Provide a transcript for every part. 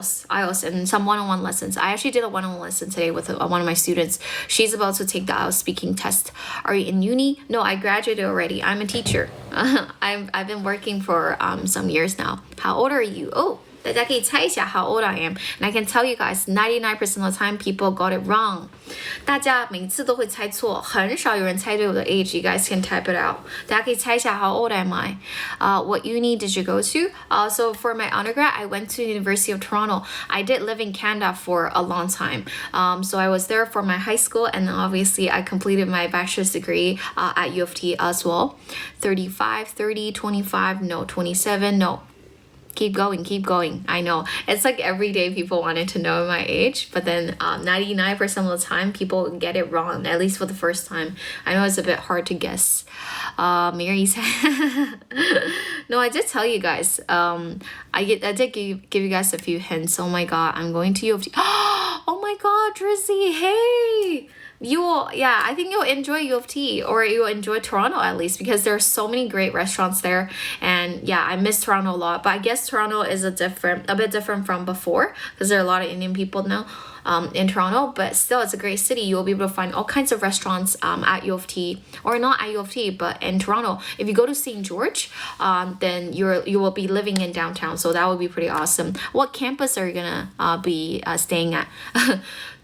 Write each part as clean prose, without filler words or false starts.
IELTS and some one-on-one lessons. I actually did a one-on-one lesson today with one of my students. She's about to take the IELTS speaking test. Are you in uni? No, I graduated already. I'm a teacher. I've been working for some years now. How old are you? Oh, 大家可以猜一下 how old I am. And I can tell you guys, 99% of the time people got it wrong. 大家每次都会猜错，很少有人猜对我的 age. You guys can type it out. 大家可以猜一下 how old am I? What uni did you go to? So for my undergrad, I went to University of Toronto. I did live in Canada for a long time. So I was there for my high school, and then obviously I completed my bachelor's degree at U of T as well. 35, 30, 25, no, 27, no. Keep going. I know it's like every day people wanted to know my age, but then 99% of the time people get it wrong, at least for the first time. I know it's a bit hard to guess. Mary said no, I did tell you guys. I did give you guys a few hints. Oh my god, I'm going to U of T. Oh my god, Drizzy, hey, I think you'll enjoy U of T, or you'll enjoy Toronto at least, because there are so many great restaurants there. And yeah, I miss Toronto a lot, but I guess Toronto is a bit different from before, because there are a lot of Indian people now in Toronto, but still it's a great city. You'll be able to find all kinds of restaurants at U of T, or not at U of T, but in Toronto. If you go to St. George, then you will be living in downtown, so that would be pretty awesome. What campus are you gonna be staying at?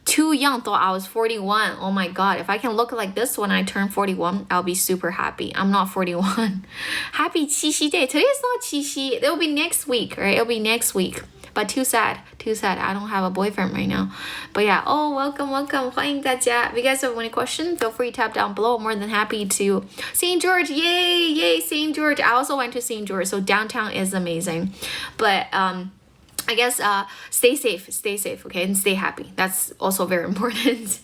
Too young, thought I was 41. Oh my god, if I can look like this when I turn 41, I'll be super happy. I'm not 41. Happy Qixi Day. Today is not Qixi. It'll be next week, right? It'll be next week. But too sad. I don't have a boyfriend right now. But yeah, welcome. 欢迎大家. If you guys have any questions, feel free to tap down below. I'm more than happy to. St. George, yay, St. George. I also went to St. George, so downtown is amazing. But I guess stay safe, okay, and stay happy. That's also very important,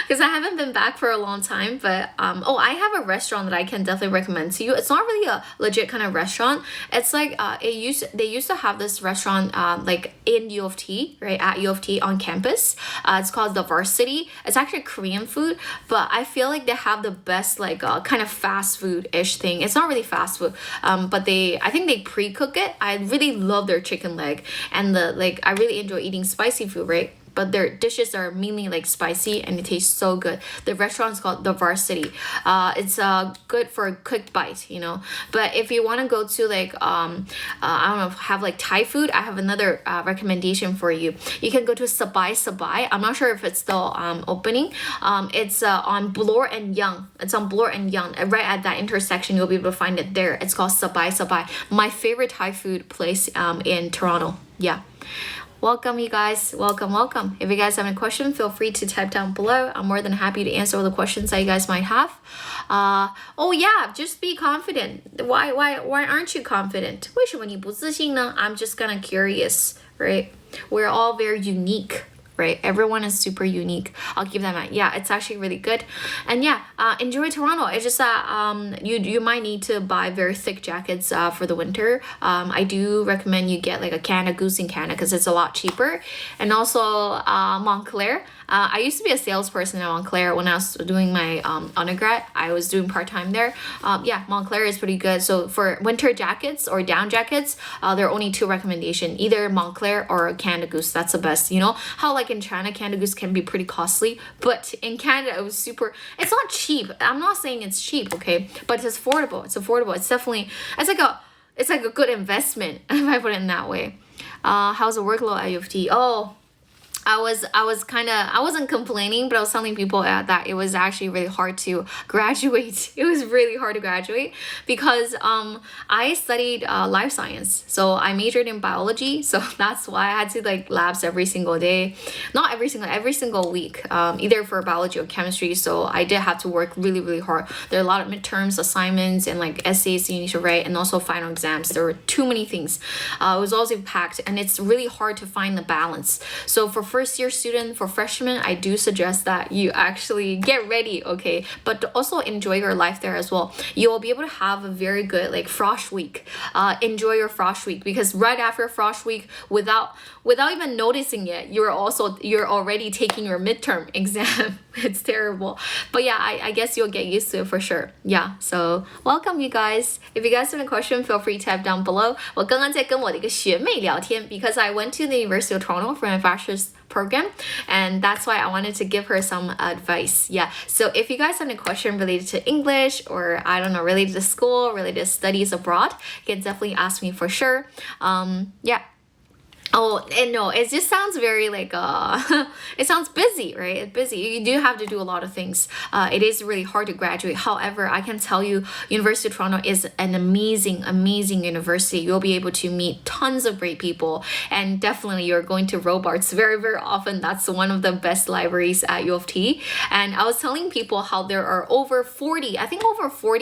because I haven't been back for a long time. But I have a restaurant that I can definitely recommend to you. It's not really a legit kind of restaurant. It's like they used to have this restaurant like in U of T, right, at U of T on campus. It's called the Varsity. It's actually Korean food, but I feel like they have the best like kind of fast food-ish thing. It's not really fast food, but I think they pre-cook it. I really love their chicken leg. And I really enjoy eating spicy food, right? But their dishes are mainly like spicy, and it tastes so good. The restaurant's called the Varsity. It's good for a quick bite, you know. But if you want to go to like I don't know, have like Thai food, I have another recommendation for you. You can go to Sabai. I'm not sure if it's still opening. It's on Bloor and Yonge. It's on Bloor and Yonge. Right at that intersection, you'll be able to find it there. It's called Sabai. My favorite Thai food place in Toronto. Yeah. Welcome, you guys. Welcome. If you guys have any questions, feel free to type down below. I'm more than happy to answer all the questions that you guys might have. Just be confident. Why aren't you confident? 为什么你不自信呢? I'm just kind of curious, right? We're all very unique. Right, everyone is super unique. I'll keep that in mind. Yeah, it's actually really good. And yeah, enjoy Toronto. It's just that you might need to buy very thick jackets for the winter. I do recommend you get like a Canada Goose in Canada, because it's a lot cheaper. And also Montclair. I used to be a salesperson at Montclair when I was doing my undergrad. I was doing part-time there. Montclair is pretty good. So for winter jackets or down jackets, there are only two recommendations, either Montclair or Canada Goose. That's the best. You know how like in China, Canada Goose can be pretty costly, but in Canada, it's not cheap. I'm not saying it's cheap, okay, but it's affordable. It's definitely, it's like a good investment, if I put it in that way. How's the workload at U of T? I wasn't complaining, but I was telling people that it was actually really hard to graduate. It was really hard to graduate because I studied life science. So I majored in biology. So that's why I had to like labs every single day. Not every single week, either for biology or chemistry. So I did have to work really, really hard. There are a lot of midterms, assignments, and like essays you need to write, and also final exams. There were too many things. It was always packed, and it's really hard to find the balance. So for first year student, for freshmen, I do suggest that you actually get ready, okay? But also enjoy your life there as well. You'll be able to have a very good like frosh week. Enjoy your frosh week, because right after frosh week, without even noticing it, you're already taking your midterm exam. It's terrible. But yeah, I guess you'll get used to it for sure. Yeah, so welcome you guys. If you guys have a question, feel free to type down below. 我刚刚在跟我的一个学妹聊天 because I went to the University of Toronto for my bachelor's program, and that's why I wanted to give her some advice. Yeah, so if you guys have a question related to English, or I don't know, related to school, related to studies abroad, you can definitely ask me for sure. Yeah. Oh, and no, it just sounds very like it sounds busy, right? It's busy. You do have to do a lot of things. It is really hard to graduate. However, I can tell you, University of Toronto is an amazing university. You'll be able to meet tons of great people, and definitely you're going to Robarts very often. That's one of the best libraries at U of T. And I was telling people how there are over 40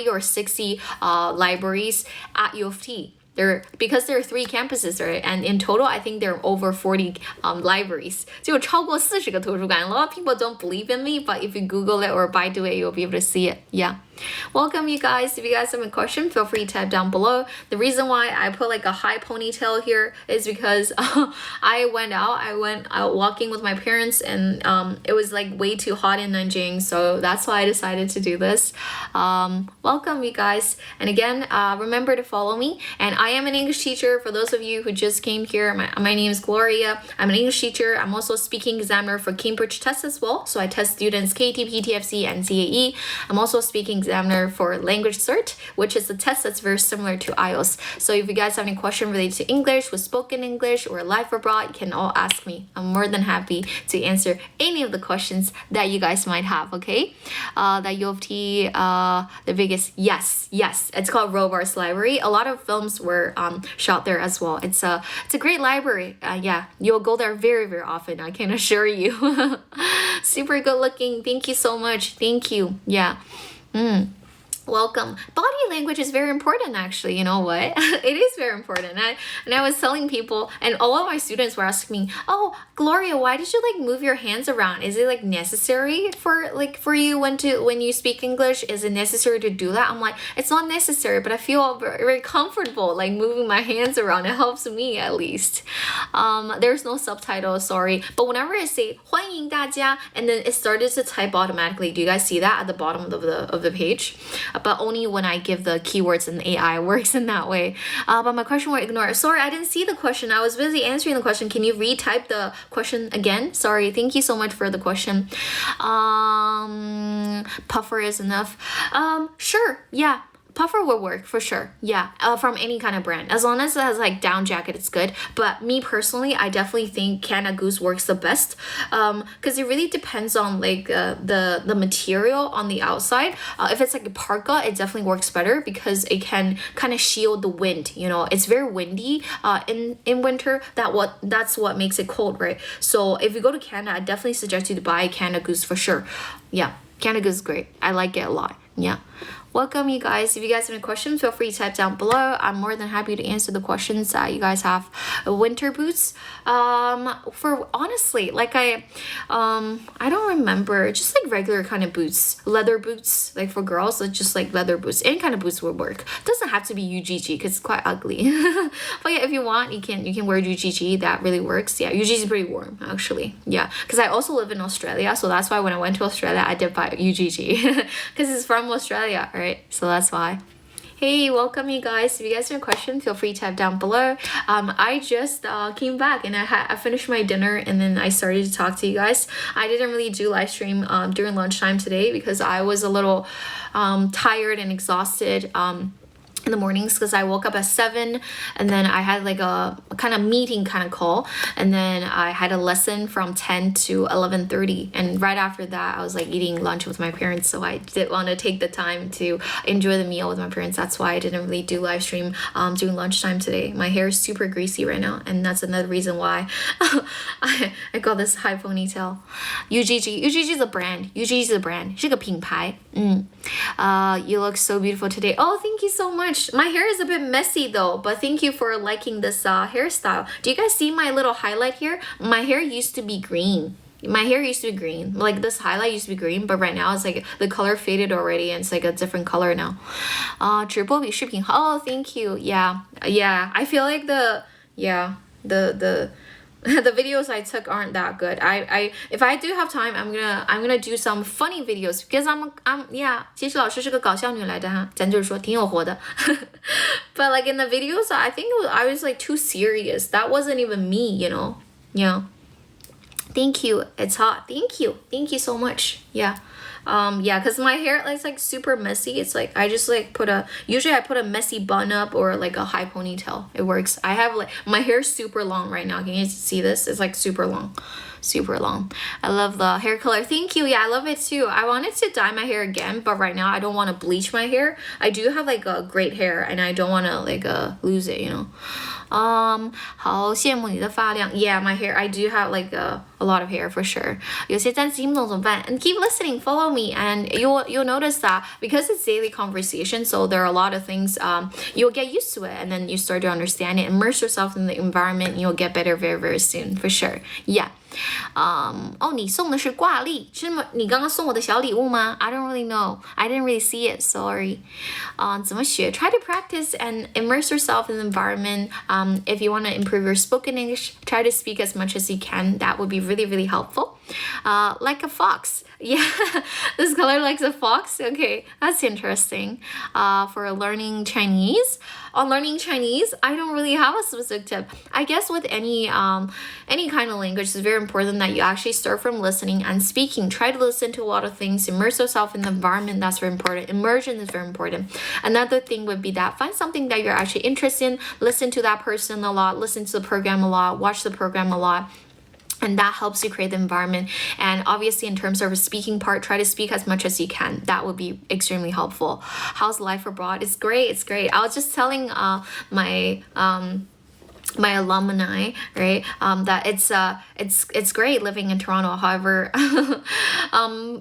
or 60 libraries at U of T. Because there are 3 campuses, right? And in total, I think there are over 40 libraries. 就有超过40个图书馆. A lot of people don't believe in me, but if you Google it or Baidu it, you'll be able to see it. Yeah. Welcome you guys. If you guys have a question, feel free to type down below. The reason why I put like a high ponytail here is because I went out walking with my parents, and it was like way too hot in Nanjing, so that's why I decided to do this. Welcome you guys, and again, remember to follow me. And I am an English teacher. For those of you who just came here, my name is Gloria. I'm an English teacher. I'm also speaking examiner for Cambridge Test as well, so I test students KT, PTFC, and CAE. I'm also speaking examiner for language cert, which is a test that's very similar to IELTS. So if you guys have any question related to English, with spoken English or life abroad, you can all ask me. I'm more than happy to answer any of the questions that you guys might have. Okay, that U of T, the biggest, yes, it's called Robarts Library. A lot of films were shot there as well. It's a great library. Yeah, you'll go there very often, I can assure you. Super good looking. Thank you so much. Thank you. Yeah. Welcome. Body language is very important, actually. You know what? It is very important. And I was telling people, and all of my students were asking me, "Oh, Gloria, why did you like move your hands around? Is it like necessary for you when you speak English? Is it necessary to do that?" I'm like, it's not necessary, but I feel very comfortable like moving my hands around. It helps me at least. There's no subtitles, sorry. But whenever I say 欢迎大家, and then it started to type automatically. Do you guys see that at the bottom of the page? But only when I give the keywords and AI works in that way. But my question were ignored. Sorry, I didn't see the question. I was busy answering the question. Can you retype the question again? Sorry, thank you so much for the question. Puffer is enough. Sure, yeah. Puffer will work for sure. Yeah, from any kind of brand. As long as it has like down jacket, it's good. But me personally, I definitely think Canada Goose works the best. Because it really depends on like the material on the outside. If it's like a parka, it definitely works better because it can kind of shield the wind. You know, it's very windy in winter. That's what makes it cold, right? So if you go to Canada, I definitely suggest you to buy Canada Goose for sure. Yeah, Canada Goose is great. I like it a lot. Yeah. Welcome you guys. If you guys have any questions, feel free to type down below. I'm more than happy to answer the questions that you guys have. Winter boots, for honestly, like I don't remember, just like regular kind of boots, leather boots, like for girls, like just like leather boots, any kind of boots would work. Doesn't have to be UGG because it's quite ugly. But yeah, if you want, you can wear UGG. That really works. Yeah, UGG is pretty warm actually. Yeah, because I also live in Australia, so that's why when I went to Australia, I did buy UGG because it's from Australia, right? So that's why. Hey, welcome you guys. If you guys have a question, feel free to type down below. I just came back and I finished my dinner and then I started to talk to you guys. I didn't really do live stream during lunchtime today because I was a little tired and exhausted in the mornings because I woke up at 7 and then I had like a kind of meeting kind of call, and then I had a lesson from 10 to 11:30, and right after that I was like eating lunch with my parents, so I did want to take the time to enjoy the meal with my parents. That's why I didn't really do live stream during lunchtime today. My hair is super greasy right now, and that's another reason why I got this high ponytail. UGG is a brand. UGG is a brand. 是个品牌. You look so beautiful today. Oh, thank you so much. much. My hair is a bit messy though, but thank you for liking this hairstyle. Do you guys see my little highlight here? My hair used to be green. My hair used to be green. Like this highlight used to be green, but right now it's like the color faded already and it's like a different color now. 直播比视频好. Oh, thank you. Yeah. I feel like the videos I took aren't that good. If I do have time, I'm gonna do some funny videos because I'm 其实老师是个搞笑女来的哈，咱就是说挺有活的。But like in the videos, I think I was like too serious. That wasn't even me, you know. Yeah. Thank you. It's hot. Thank you so much. Yeah. Because my hair is like super messy. It's like I just like usually I put a messy bun up or like a high ponytail. It works. I have like my hair is super long right now. Can you see this? It's like super long. I love the hair color. Thank you. Yeah, I love it too. I wanted to dye my hair again, but right now I don't want to bleach my hair. I do have like a great hair and I don't want to like lose it, you know. 好羡慕你的发量. Yeah, my hair. I do have like a lot of hair for sure. 有些单词听不懂怎么办? And keep listening, follow me, and you'll notice that because it's daily conversation, so there are a lot of things you'll get used to it, and then you start to understand it. Immerse yourself in the environment, and you'll get better very, very soon, for sure. Yeah. 你送的是挂历，是吗？你刚刚送我的小礼物吗？ I don't really know. I didn't really see it. Sorry. 怎么学？ Try to practice and immerse yourself in the environment. If you want to improve your spoken English, try to speak as much as you can. That would be really, really helpful. Like a fox. Yeah, this color likes a fox. Okay, that's interesting. For learning Chinese. On learning Chinese, I don't really have a specific tip. I guess with any kind of language, it's very important that you actually start from listening and speaking. Try to listen to a lot of things. Immerse yourself in the environment. That's very important. Immersion is very important. Another thing would be that find something that you're actually interested in. Listen to that person a lot. Listen to the program a lot. Watch the program a lot. And that helps you create the environment. And obviously, in terms of the speaking part, try to speak as much as you can. That would be extremely helpful. How's life abroad? It's great. It's great. I was just telling my alumni, right, that it's great living in Toronto. However,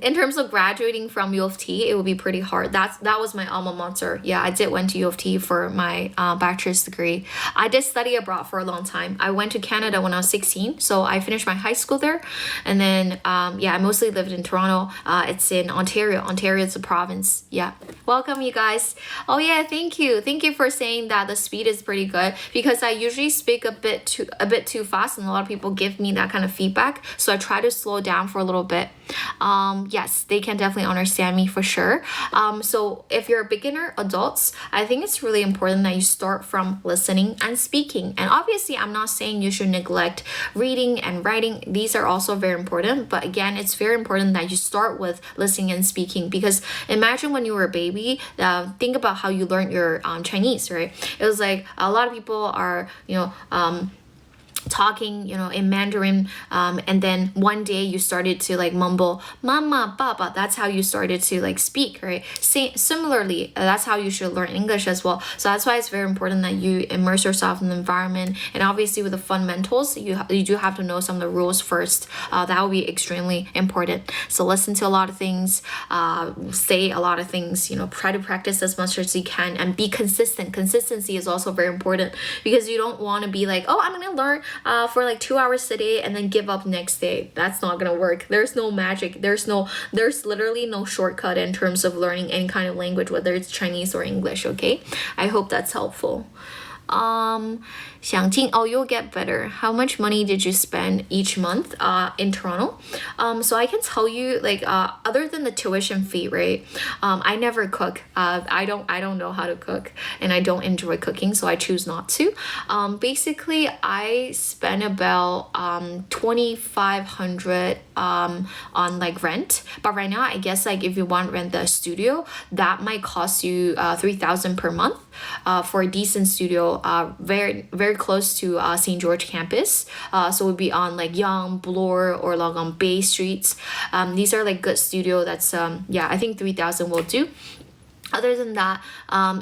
in terms of graduating from U of T, it would be pretty hard. That was my alma mater. Yeah, I went to U of T for my bachelor's degree. I did study abroad for a long time. I went to Canada when I was 16, so I finished my high school there, and then I mostly lived in Toronto. It's in Ontario. Ontario is a province. Yeah, welcome you guys. Oh yeah, thank you for saying that the speed is pretty good, because I usually speak a bit too fast, and a lot of people give me that kind of feedback, so I try to slow down for a little bit. Yes, they can definitely understand me for sure. So if you're a beginner adults, I think it's really important that you start from listening and speaking. And obviously, I'm not saying you should neglect reading and writing. These are also very important, but again, it's very important that you start with listening and speaking, because imagine when you were a baby, think about how you learned your Chinese, right? It was like a lot of people are, talking, in Mandarin, and then one day you started to like mumble mama, baba. That's how you started to like speak, right? Similarly, that's how you should learn English as well. So that's why it's very important that you immerse yourself in the environment, and obviously with the fundamentals, you do have to know some of the rules first. That will be extremely important. So listen to a lot of things, say a lot of things, try to practice as much as you can, and be consistent. Consistency is also very important, because you don't want to be like, oh, I'm gonna learn for like 2 hours a day and then give up next day. That's not gonna work. There's no magic. There's literally no shortcut in terms of learning any kind of language, whether it's Chinese or English. Okay, I hope that's helpful. 想听, you'll get better. How much money did you spend each month in Toronto? So I can tell you, like, other than the tuition fee, right? I never cook. I don't know how to cook, and I don't enjoy cooking, so I choose not to. Basically, I spend about $2,500 on like rent. But right now, I guess like if you want to rent the studio, that might cost you $3,000 per month for a decent studio, very, very close to St. George campus. So it would be on like Yonge, Bloor, or like on Bay Streets. These are like good studio. That's I think 3,000 will do. Other than that,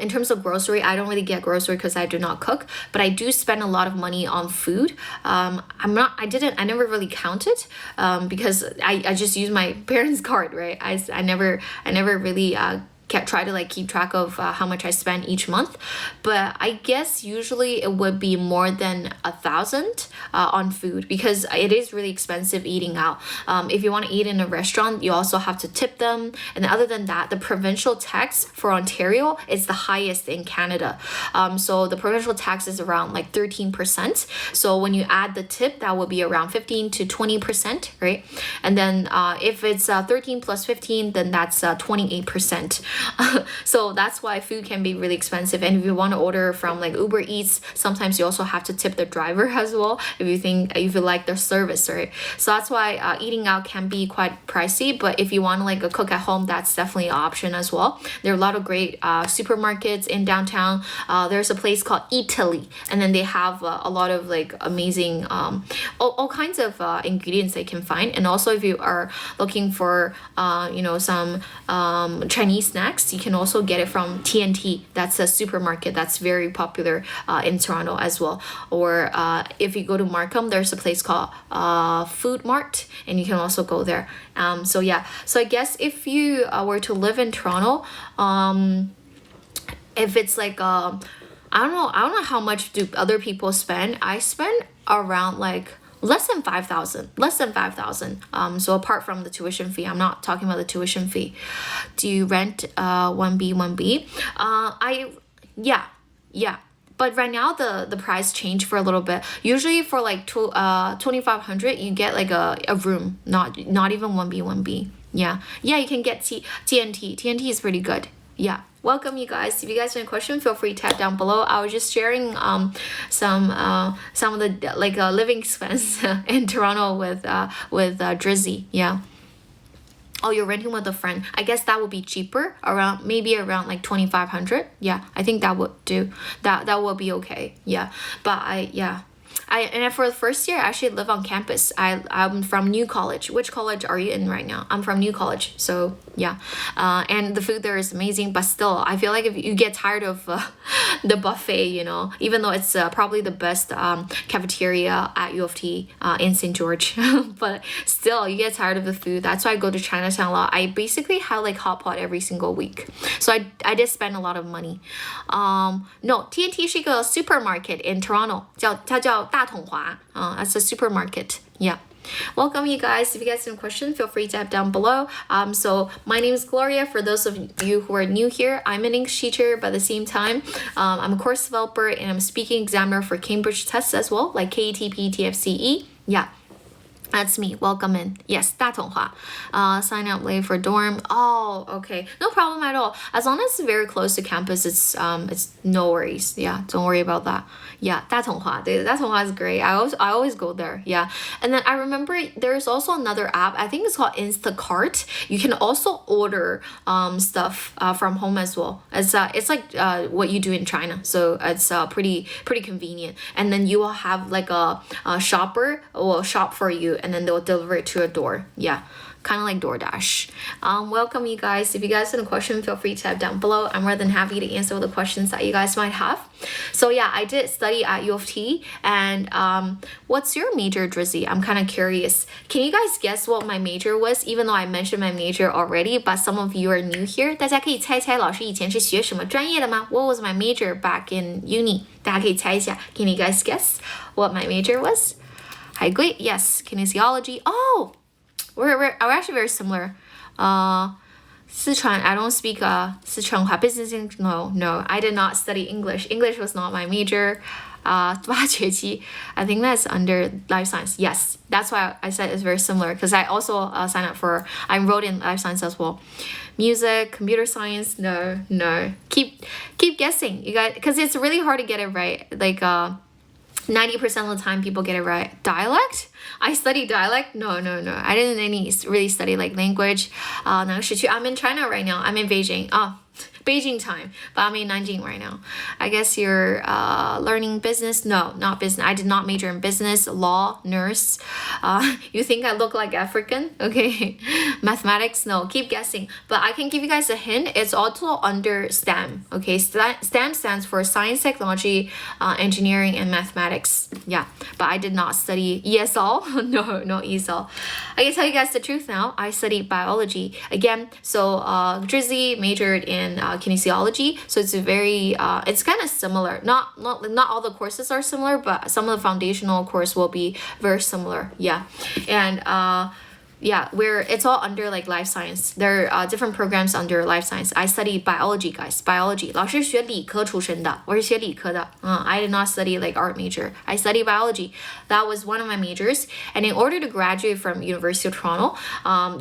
in terms of grocery, I don't really get grocery because I do not cook, but I do spend a lot of money on food. I never really counted because I just use my parents' card, right? I never really try to like keep track of how much I spend each month, but I guess usually it would be more than 1,000 on food, because it is really expensive eating out. If you want to eat in a restaurant, you also have to tip them, and other than that, the provincial tax for Ontario is the highest in Canada. So the provincial tax is around like 13%. So when you add the tip, that would be around 15 to 20%, right? And then if it's 13 plus 15, then that's 28%. So that's why food can be really expensive. And if you want to order from like Uber Eats, sometimes you also have to tip the driver as well if you like their service, right? So that's why eating out can be quite pricey. But if you want to like cook at home, that's definitely an option as well. There are a lot of great supermarkets in downtown. There's a place called Italy, and then they have a lot of like amazing all kinds of ingredients they can find. And also if you are looking for some Chinese snacks, you can also get it from TNT. That's a supermarket that's very popular in Toronto as well. Or if you go to Markham, there's a place called Food Mart, and you can also go there. So I guess if you were to live in Toronto, if it's like I don't know how much do other people spend. I spend around like less than 5,000. So apart from the tuition fee, I'm not talking about the tuition fee. Do you rent 1B? Yeah. But right now the price changed for a little bit. Usually for like 2,500, you get like a room, not even 1B. Yeah, you can get TNT. TNT is pretty good. Yeah. Welcome, you guys. If you guys have any questions, feel free to tap down below. I was just sharing some of the like living expense in Toronto with Drizzy. Yeah. Oh, you're renting with a friend. I guess that would be cheaper, around like 2,500. Yeah, I think that would do. That would be okay. Yeah, but and for the first year, I actually live on campus. I'm from New College. Which college are you in right now? I'm from New College. So yeah, and the food there is amazing. But still, I feel like if you get tired of the buffet, even though it's probably the best cafeteria at U of T in St. George, but still, you get tired of the food. That's why I go to Chinatown a lot. I basically have like hot pot every single week. So I did spend a lot of money. No, TNT 是一个 supermarket in Toronto，它叫大统华. That's a supermarket. Yeah. Welcome, you guys. If you guys have any questions, feel free to tap down below. So my name is Gloria. For those of you who are new here, I'm an English teacher, but at the same time, I'm a course developer and I'm a speaking examiner for Cambridge tests as well, like KETP, TFCE. Yeah. That's me. Welcome in. Yes, 大统华. Sign up late for dorm. Oh, okay. No problem at all. As long as it's very close to campus, it's no worries. Yeah, don't worry about that. Yeah, 大统华. 大统华 is great. I always go there. Yeah. And then I remember there's also another app. I think it's called Instacart. You can also order stuff from home as well. It's like what you do in China. So it's pretty convenient. And then you will have like a shopper will shop for you, and then they'll deliver it to your door. Yeah, kind of like DoorDash. Welcome, you guys. If you guys have a question, feel free to tap down below. I'm more than happy to answer all the questions that you guys might have. So yeah, I did study at U of T. And what's your major, Drizzy? I'm kind of curious. Can you guys guess what my major was? Even though I mentioned my major already, but some of you are new here. 大家可以猜猜老师以前是学什么专业的吗? What was my major back in uni? 大家可以猜一下. Can you guys guess what my major was? 海归, yes. Kinesiology. Oh, we're actually very similar. Sichuan, I don't speak Sichuanhua. Business English, no. I did not study English. English was not my major. 8学期, I think that's under life science. Yes, that's why I said it's very similar, because I also I enrolled in life science as well. Music, computer science, no. Keep guessing, you guys, because it's really hard to get it right. Like 90% of the time people get it right. Dialect? I studied dialect? No. I didn't really study like language. 哪个时区? I'm in China right now. I'm in Beijing. Beijing time, but I'm in Nanjing right now. I guess you're learning business? No, not business. I did not major in business, law, nurse. You think I look like African? Okay. Mathematics, no, keep guessing. But I can give you guys a hint. It's also under STEM. Okay, STEM stands for science, technology, engineering, and mathematics. Yeah, but I did not study ESL. No, no ESL. I can tell you guys the truth now. I studied biology again. So Drizzy majored in kinesiology. So it's it's kind of similar. Not all the courses are similar, but some of the foundational course will be very similar. Yeah, and where it's all under like life science. There are different programs under life science. I study biology, guys. Biology. 老师学理科出身的，我是学理科的。I did not study like art major. I study biology. That was one of my majors. And in order to graduate from University of Toronto,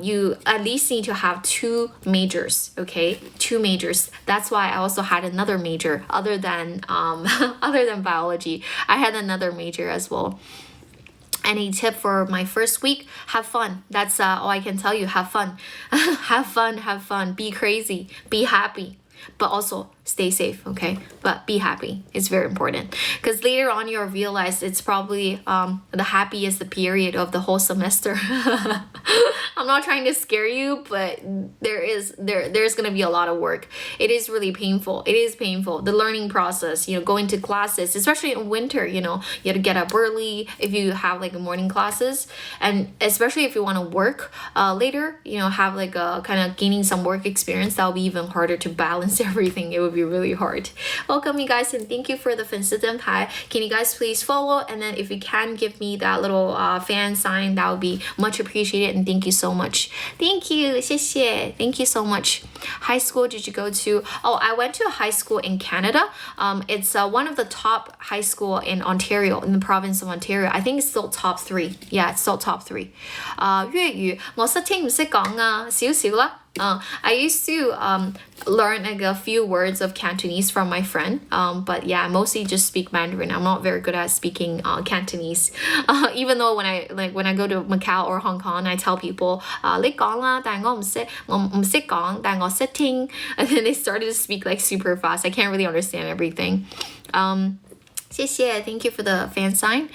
you at least need to have 2 majors. Okay, 2 majors. That's why I also had another major other than biology. I had another major as well. Any tip for my first week? Have fun. That's all I can tell you. Have fun. Have fun. Be crazy. Be happy. But also stay safe, okay? But be happy. It's very important. Because later on you'll realize it's probably the happiest period of the whole semester. I'm not trying to scare you, but there's gonna be a lot of work. It is really painful. It is painful. The learning process, going to classes, especially in winter, you have to get up early if you have like morning classes, and especially if you want to work later, have like a kind of gaining some work experience, that'll be even harder to balance everything. It would be really hard. Welcome you guys, and thank you for the 粉丝灯牌. Can you guys please follow, and then if you can give me that little fan sign, that would be much appreciated, and thank you so much. Thank you, 谢谢. Thank you so much. High school did you go to? Oh, I went to a high school in Canada. It's one of the top high school in Ontario, in the province of Ontario. I think it's still top 3. Yeah, it's still top 3. 粵語我識聽唔識講啊，少少啦。I used to learn like a few words of Cantonese from my friend, but yeah, I mostly just speak Mandarin. I'm not very good at speaking Cantonese. Even though when I go to Macau or Hong Kong, I tell people 你講啦，但我唔識講，但我識聽. And then they started to speak like super fast. I can't really understand everything. 謝謝, thank you for the fan sign.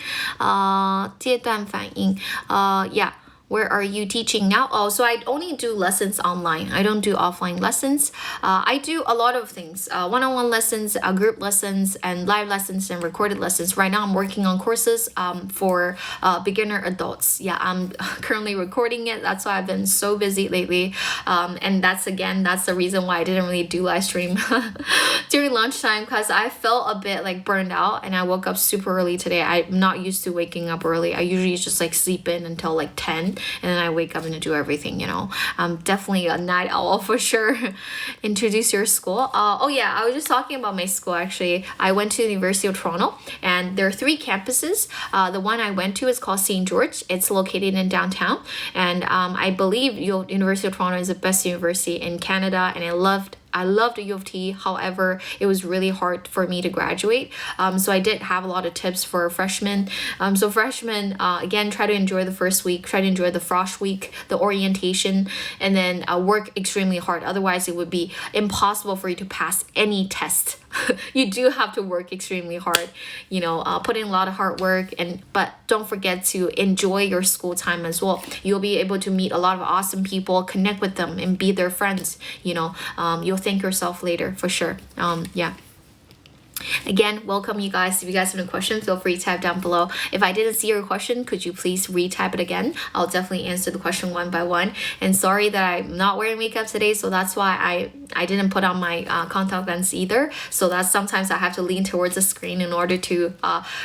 阶段反應. Yeah. Where are you teaching now? Oh, so I only do lessons online. I don't do offline lessons. I do a lot of things. One-on-one lessons, group lessons, and live lessons and recorded lessons. Right now I'm working on courses for beginner adults. Yeah, I'm currently recording it. That's why I've been so busy lately. And that's the reason why I didn't really do live stream during lunchtime, because I felt a bit like burned out, and I woke up super early today. I'm not used to waking up early. I usually just like sleep in until like 10. And then I wake up and do everything, I'm definitely a night owl for sure. Introduce your school. Oh yeah, I was just talking about my school actually. I went to the University of Toronto, and there are 3 campuses. The one I went to is called St. George. It's located in downtown, and I believe University of Toronto is the best university in Canada, and I loved the U of T. However, it was really hard for me to graduate. So I did have a lot of tips for freshmen. So freshmen, again, try to enjoy the first week, try to enjoy the frosh week, the orientation, and then work extremely hard. Otherwise, it would be impossible for you to pass any test. You do have to work extremely hard, put in a lot of hard work, but don't forget to enjoy your school time as well. You'll be able to meet a lot of awesome people, connect with them, and be their friends. You'll thank yourself later for sure. Yeah. Again, welcome you guys. If you guys have any questions, feel free to type down below. If I didn't see your question, could you please re-type it again? I'll definitely answer the question one by one. And sorry that I'm not wearing makeup today, so that's why I didn't put on my contact lens either. So that's sometimes I have to lean towards the screen in order to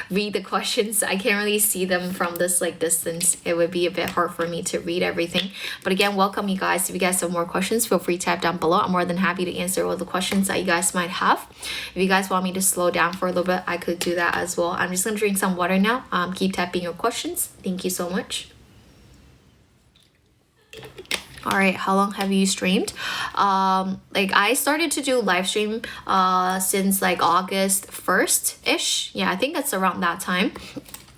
read the questions. I can't really see them from this distance. It would be a bit hard for me to read everything. But again, welcome you guys. If you guys have more questions, feel free to type down below. I'm more than happy to answer all the questions that you guys might have. If you guys want me to slow down for a little bit, I could do that as well. I'm just gonna drink some water now. Keep typing your questions. Thank you so much. All right, how long have you streamed? I started to do live stream since like August 1st-ish. Yeah, I think that's around that time.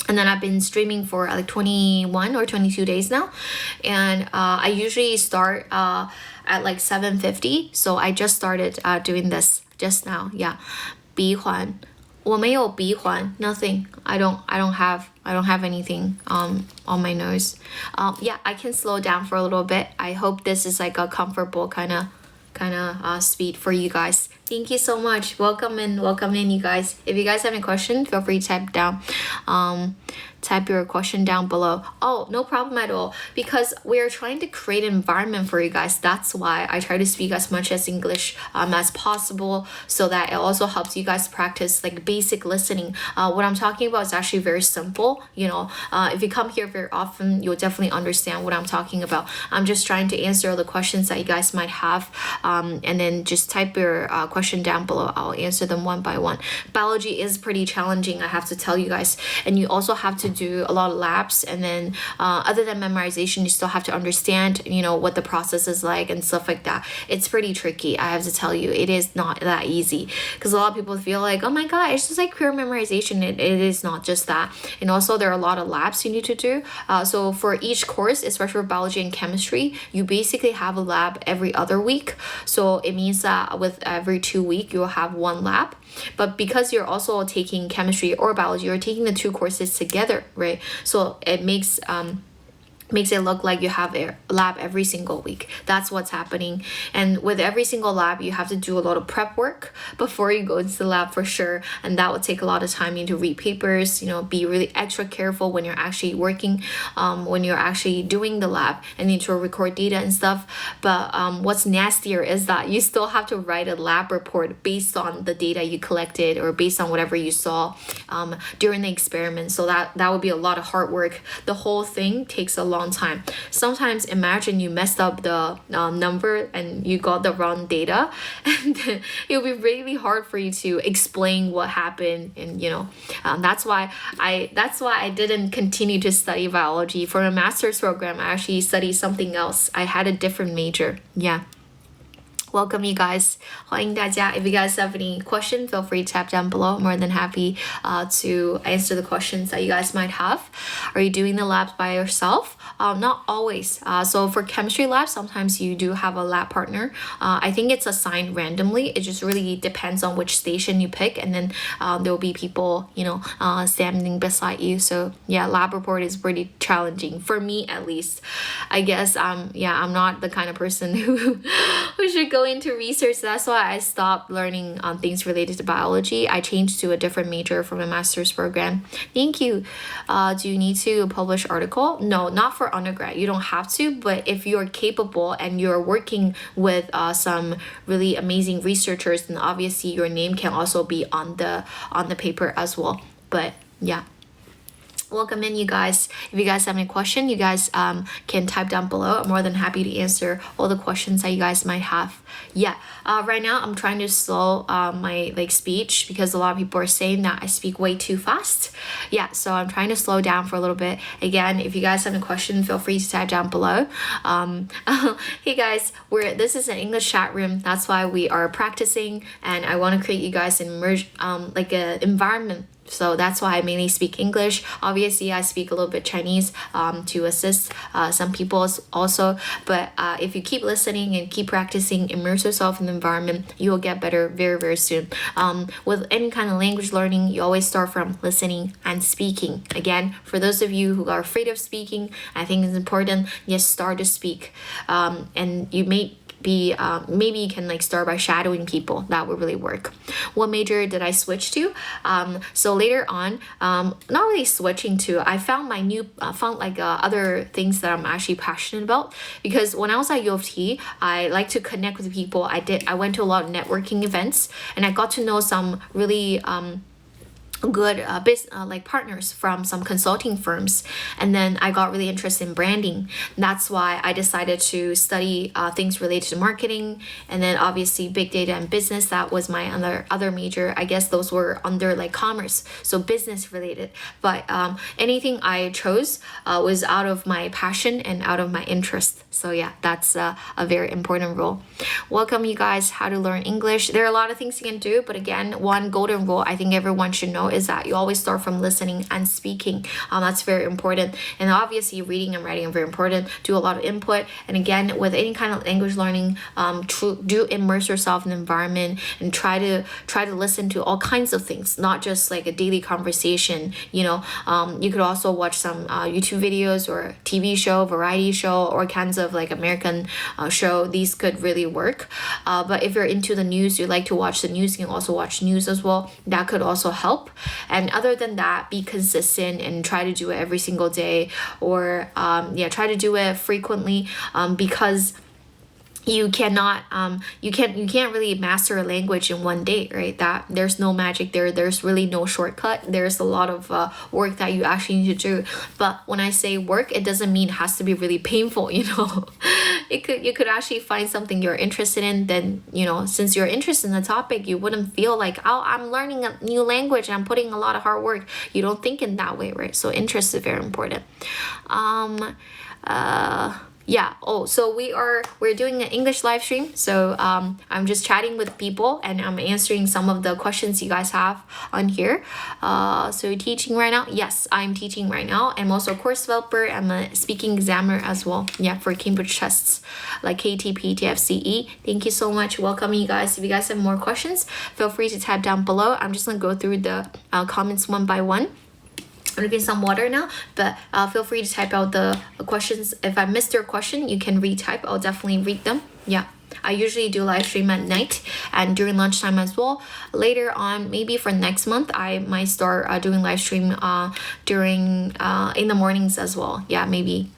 And then I've been streaming for like 21 or 22 days now. And I usually start at like 7:50. So I just started doing this just now. Yeah. 鼻环我没有鼻环 nothing. I don't have anything on my nose. Yeah, I can slow down for a little bit. I hope this is like a comfortable kind of speed for you guys. Thank you so much. Welcome in, you guys. If you guys have any questions, feel free to type your question down below. Oh, no problem at all, because we're trying to create an environment for you guys. That's why I try to speak as much as English as possible, so that it also helps you guys practice like basic listening. What I'm talking about is actually very simple. If you come here very often, you'll definitely understand what I'm talking about. I'm just trying to answer all the questions that you guys might have, and then just type your question down below. I'll answer them one by one. Biology is pretty challenging, I have to tell you guys, and you also have to do a lot of labs, and then other than memorization, you still have to understand what the process is like and stuff like that. It's pretty tricky, I have to tell you. It is not that easy, because a lot of people feel like, oh my god, it's just like pure memorization. It is not just that. And also there are a lot of labs you need to do. So for each course, especially for biology and chemistry, you basically have a lab every other week. So it means that with every 2 weeks you'll have one lab. But because you're also taking chemistry or biology, you're taking the two courses together, right? So it makes it look like you have a lab every single week. That's what's happening. And with every single lab, you have to do a lot of prep work before you go into the lab, for sure. And that will take a lot of time. You need to read papers, be really extra careful when you're actually working, when you're actually doing the lab, and need to record data and stuff. But what's nastier is that you still have to write a lab report based on the data you collected, or based on whatever you saw during the experiment. So that would be a lot of hard work. The whole thing takes a long time. Sometimes imagine you messed up the number and you got the wrong data, and then it'll be really hard for you to explain what happened. And that's why I didn't continue to study biology. For a master's program, I actually studied something else. I had a different major. Yeah. Welcome, you guys. 欢迎大家. If you guys have any questions, feel free to tap down below. I'm more than happy to answer the questions that you guys might have. Are you doing the labs by yourself? Not always. So for chemistry labs, sometimes you do have a lab partner. I think it's assigned randomly. It just really depends on which station you pick, and then there will be people, standing beside you. So yeah, lab report is pretty challenging for me, at least. I guess I'm not the kind of person who should go into research. That's why I stopped learning things related to biology. I changed to a different major for my master's program. Thank you. Do you need to publish article? No, not for undergrad. You don't have to, but if you're capable and you're working with some really amazing researchers, then obviously your name can also be on the paper as well. But yeah. Welcome in, you guys. If you guys have any question, you guys can type down below. I'm more than happy to answer all the questions that you guys might have. Yeah, right now I'm trying to slow my speech, because a lot of people are saying that I speak way too fast. Yeah, so I'm trying to slow down for a little bit. Again, if you guys have any question, feel free to type down below. Hey guys, this is an English chat room. That's why we are practicing, and I want to create you guys an environment. So that's why I mainly speak English. Obviously, I speak a little bit Chinese to assist some people also. But if you keep listening and keep practicing, immerse yourself in the environment, you will get better very, very soon. With any kind of language learning, you always start from listening and speaking. Again, for those of you who are afraid of speaking, I think it's important, just start to speak. And you may maybe you can start by shadowing people. That would really work. What major did I switch to? So later on, not really switching to, I found my new other things that I'm actually passionate about, because when I was at U of T, I like to connect with people. I went to a lot of networking events, and I got to know some really good partners from some consulting firms, and then I got really interested in branding. That's why I decided to study things related to marketing, and then obviously big data and business. That was my other major. I guess those were under commerce, so business related. But anything I chose was out of my passion and out of my interest. So yeah, that's a very important rule. Welcome, you guys. How to learn English. There are a lot of things you can do, but again, one golden rule I think everyone should know is that you always start from listening and speaking. That's very important. And obviously reading and writing are very important. Do a lot of input. And again, with any kind of language learning, do immerse yourself in the environment and try to listen to all kinds of things, not just like a daily conversation. You could also watch some YouTube videos or TV show, variety show, or kinds of like American show. These could really work. But if you're into the news, you like to watch the news, you can also watch news as well. That could also help. And other than that, be consistent and try to do it every single day, or try to do it frequently, because you cannot you can't really master a language in one day, right? That there's no magic there's really no shortcut. There's a lot of work that you actually need to do. But when I say work, it doesn't mean it has to be really painful. You could actually find something you're interested in. Then since you're interested in the topic, you wouldn't feel like, oh, I'm learning a new language and I'm putting a lot of hard work. You don't think in that way, right? So interest is very important. So we're doing an English live stream. So I'm just chatting with people and I'm answering some of the questions you guys have on here. So you're teaching right now? Yes, I'm teaching right now. I'm also a course developer. I'm a speaking examiner as well. Yeah, for Cambridge tests like KTP, TFCE. Thank you so much. Welcome, you guys. If you guys have more questions, feel free to type down below. I'm just gonna go through the comments one by one. I'm drinking some water now, but feel free to type out the questions. If I missed your question, you can retype. I'll definitely read them. Yeah, I usually do live stream at night and during lunchtime as well. Later on, maybe for next month, I might start doing live stream during in the mornings as well. Yeah, maybe.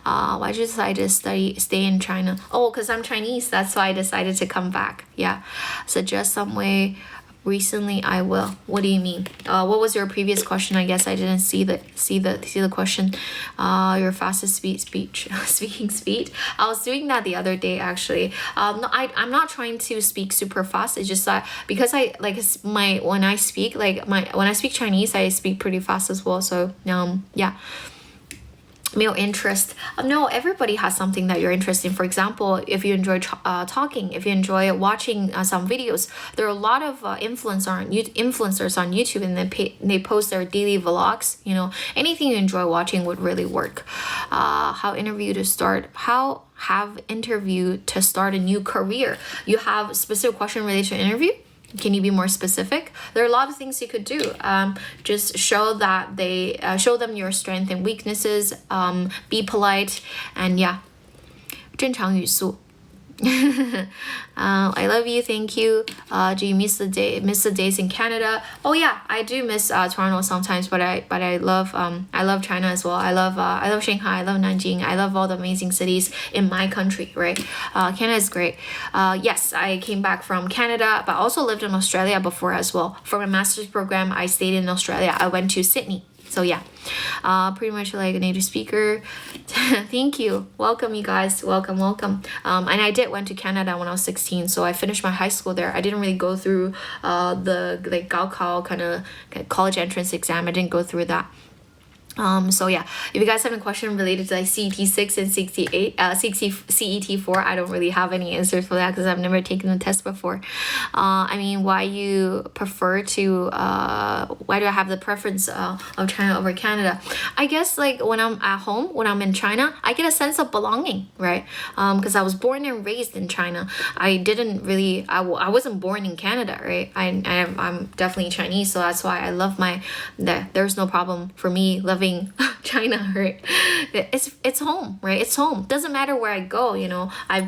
Why did you decide to stay in China? Oh, because I'm Chinese. That's why I decided to come back. Yeah, suggest some way. Recently, I will. What do you mean? What was your previous question? I guess I didn't see the question. Your fastest speaking speed. I was doing that the other day actually. No, I'm not trying to speak super fast. It's just that because when I speak Chinese, I speak pretty fast as well. So yeah. Male interest. No, everybody has something that you're interested in. For example, if you enjoy talking, if you enjoy watching some videos, there are a lot of influencers on YouTube, and they post their daily vlogs. Anything you enjoy watching would really work. How have interview to start a new career? You have a specific question related to interview? Can you be more specific? There are a lot of things you could do. Just show them your strengths and weaknesses. Be polite, and yeah. 正常语速. I love you, thank you. Do you miss the days in Canada? Oh yeah, I do miss Toronto sometimes, but I love China as well. I love Shanghai, I love Nanjing, I love all the amazing cities in my country, right? Canada is great. Yes, I came back from Canada, but also lived in Australia before as well. For my master's program, I stayed in Australia. I went to Sydney. So yeah, pretty much like a native speaker. Thank you. Welcome, you guys. Welcome. And I went to Canada when I was 16, so I finished my high school there. I didn't really go through the Gaokao kind of college entrance exam. I didn't go through that. So yeah, if you guys have any question related to like CET6 and CET4, I don't really have any answers for that because I've never taken the test before. Why you prefer to why do I have the preference of China over Canada? I guess like when I'm at home, when I'm in China, I get a sense of belonging, right? Because I was born and raised in China. I wasn't born in Canada, right? I'm definitely Chinese, so that's why I love there's no problem for me loving China, right? It's home, right? It's home. Doesn't matter where I go, I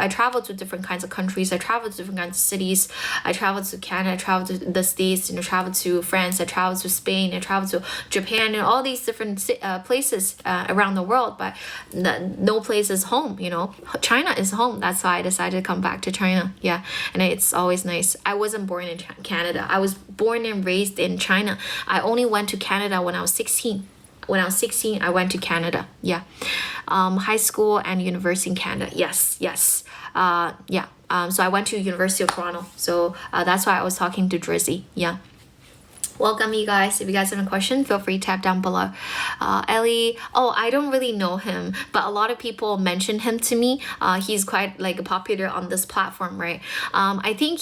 traveled to different kinds of countries. I traveled to different kinds of cities. I traveled to Canada. I traveled to the States. I traveled to France. I traveled to Spain. I traveled to Japan and all these different places around the world. But no place is home, China is home. That's why I decided to come back to China. Yeah, and it's always nice. I wasn't born in Canada. I was born and raised in China. I only went to Canada when I was 16. When I was 16, I went to Canada. Yeah. High school and university in Canada. Yes. So I went to University of Toronto. So that's why I was talking to Drizzy. Yeah. Welcome, you guys. If you guys have a question, feel free to tap down below. Ellie, oh, I don't really know him, but a lot of people mention him to me. He's quite like popular on this platform, right? I think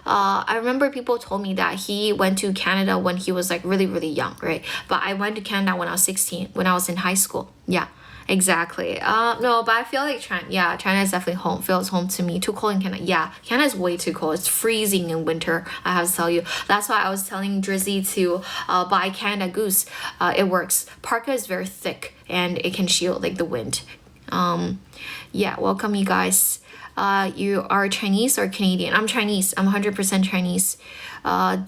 I remember people told me that he went to Canada when he was like really, really young, right? But I went to Canada when I was 16, when I was in high school. Yeah. Exactly. No, but I feel like China is definitely home. Feels home to me. Too cold in Canada. Yeah, Canada is way too cold. It's freezing in winter. I have to tell you. That's why I was telling Drizzy to buy Canada Goose. It works. Parka is very thick and it can shield like the wind. Yeah. Welcome, you guys. You are Chinese or Canadian? I'm Chinese. I'm 100% Chinese.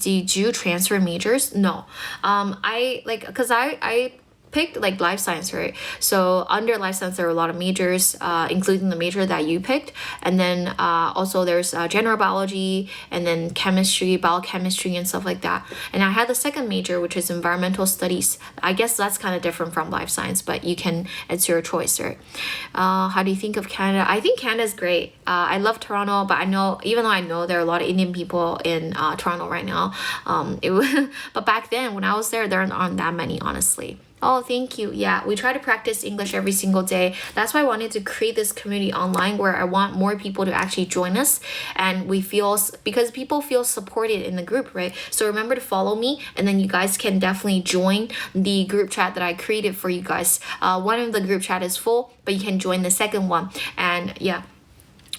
Did you transfer majors? No. Cause I picked like life science, right? So under life science there are a lot of majors, including the major that you picked, and then also there's general biology, and then chemistry, biochemistry, and stuff like that. And I had the second major, which is environmental studies. I guess that's kind of different from life science, but it's your choice, right? How do you think of Canada? I think Canada's great. I love Toronto, but even though I know there are a lot of Indian people in Toronto right now, but back then when I was there aren't that many, honestly. Oh, thank you. Yeah, we try to practice English every single day. That's why I wanted to create this community online where I want more people to actually join us, and because people feel supported in the group, right? So remember to follow me, and then you guys can definitely join the group chat that I created for you guys. One of the group chat is full, but you can join the second one, and yeah.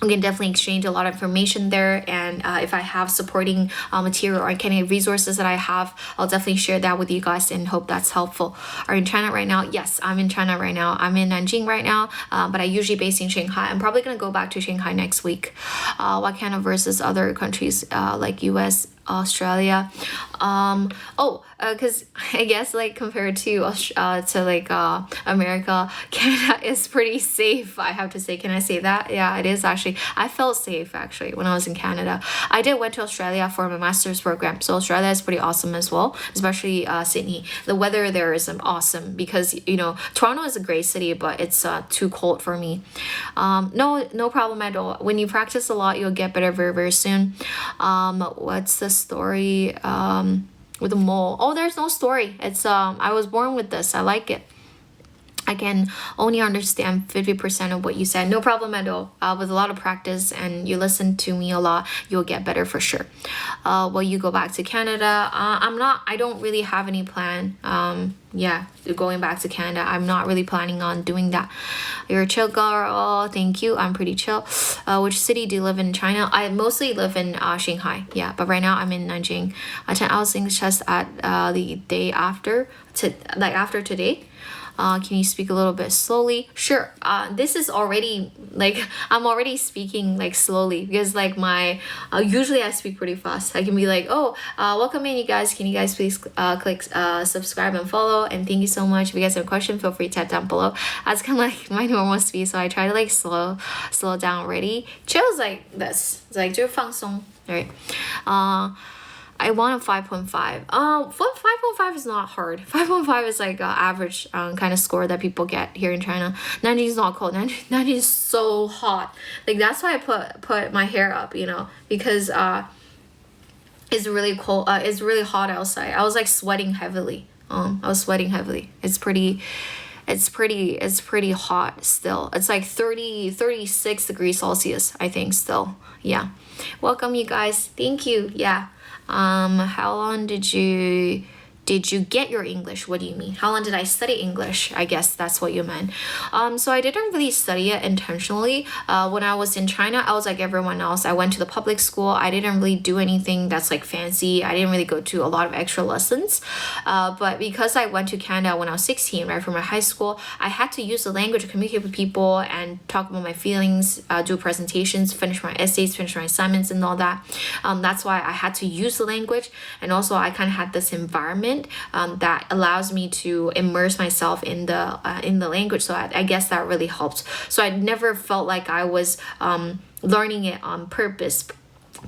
We can definitely exchange a lot of information there, and if I have supporting material or any resources that I have, I'll definitely share that with you guys and hope that's helpful. Are you in China right now? Yes, I'm in China right now. I'm in Nanjing right now, but I usually based in Shanghai. I'm probably gonna go back to Shanghai next week. What kind of versus other countries like US, Australia? Because I guess like compared to America, Canada is pretty safe, I have to say. Can I say that? Yeah, it is actually. I felt safe actually when I was in Canada. I went to Australia for my master's program, so Australia is pretty awesome as well, especially Sydney. The weather there is awesome because Toronto is a great city, but it's too cold for me. No problem at all. When you practice a lot, you'll get better very, very soon. What's the story with the mole? Oh, there's no story. It's I was born with this. I like it. I can only understand 50% of what you said. No problem at all. With a lot of practice and you listen to me a lot, you'll get better for sure. Will you go back to Canada? I don't really have any plan. Going back to Canada. I'm not really planning on doing that. You're a chill girl. Oh, thank you. I'm pretty chill. Which city do you live in China? I mostly live in Shanghai. Yeah, but right now I'm in Nanjing. I attend English test at the day after, after today. Can you speak a little bit slowly? Sure. This is already I'm already speaking slowly because usually I speak pretty fast. I can be welcome in, you guys. Can you guys please click subscribe and follow, and thank you so much. If you guys have a question, feel free to tap down below. That's kind of like my normal speed, so I try to slow down already. Chill is like this. It's like 就放松, right? I want a 5.5. 5.5 is not hard. 5.5 is like average kind of score that people get here in China. Nanjing is not cold. Nanjing is so hot. That's why I put my hair up, because it's really cold. It's really hot outside. I was sweating heavily. It's pretty hot still. It's 36 degrees Celsius, I think, still. Yeah. Welcome, you guys. Thank you. Yeah. How long did you get your English? What do you mean? How long did I study English? I guess that's what you meant. So I didn't really study it intentionally. When I was in China, I was like everyone else. I went to the public school. I didn't really do anything that's fancy. I didn't really go to a lot of extra lessons. But because I went to Canada when I was 16, right, from my high school, I had to use the language to communicate with people and talk about my feelings, do presentations, finish my essays, finish my assignments and all that. That's why I had to use the language. And also I kind of had this environment that allows me to immerse myself in the language. So I guess that really helped. So I never felt like I was learning it on purpose.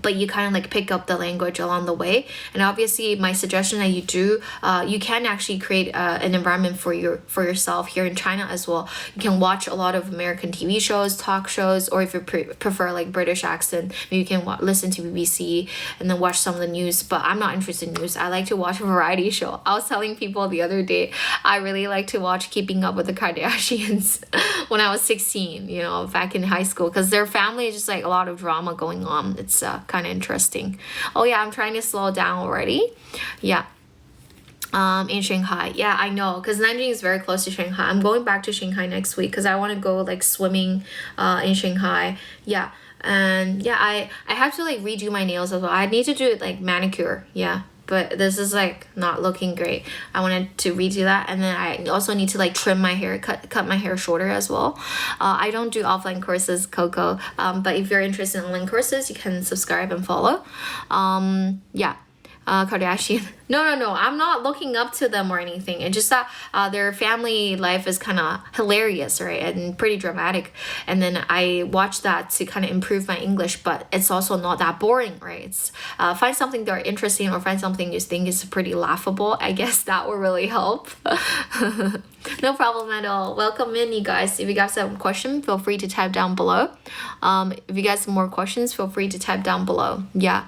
but you kind of like pick up the language along the way. And obviously my suggestion that you do, you can actually create an environment for yourself here in China as well. You can watch a lot of American TV shows, talk shows, or if you prefer like British accent, maybe you can listen to BBC and then watch some of the news. But I'm not interested in news. I like to watch a variety show. I was telling people the other day, I really like to watch Keeping Up with the Kardashians when I was 16, you know, back in high school, because their family is just like a lot of drama going on. It's kind of interesting. Oh yeah, I'm trying to slow down already. Yeah. In Shanghai. Yeah, I know, because Nanjing is very close to Shanghai. I'm going back to Shanghai next week because I want to go like swimming in Shanghai. Yeah. And yeah, I have to like redo my nails as well. I need to do it like manicure. Yeah. But this is like not looking great. I wanted to redo that, and then I also need to like trim my hair, cut my hair shorter as well. I don't do offline courses, Coco, but if you're interested in online courses, you can subscribe and follow. Yeah. Kardashian. No, I'm not looking up to them or anything. It's just that their family life is kind of hilarious, right? And pretty dramatic. And then I watch that to kind of improve my English, but it's also not that boring, right? It's find something that are interesting or find something you think is pretty laughable. I guess that will really help. No problem at all. Welcome in, you guys. If you guys have a question, feel free to type down below. If you guys have more questions, feel free to type down below. Yeah.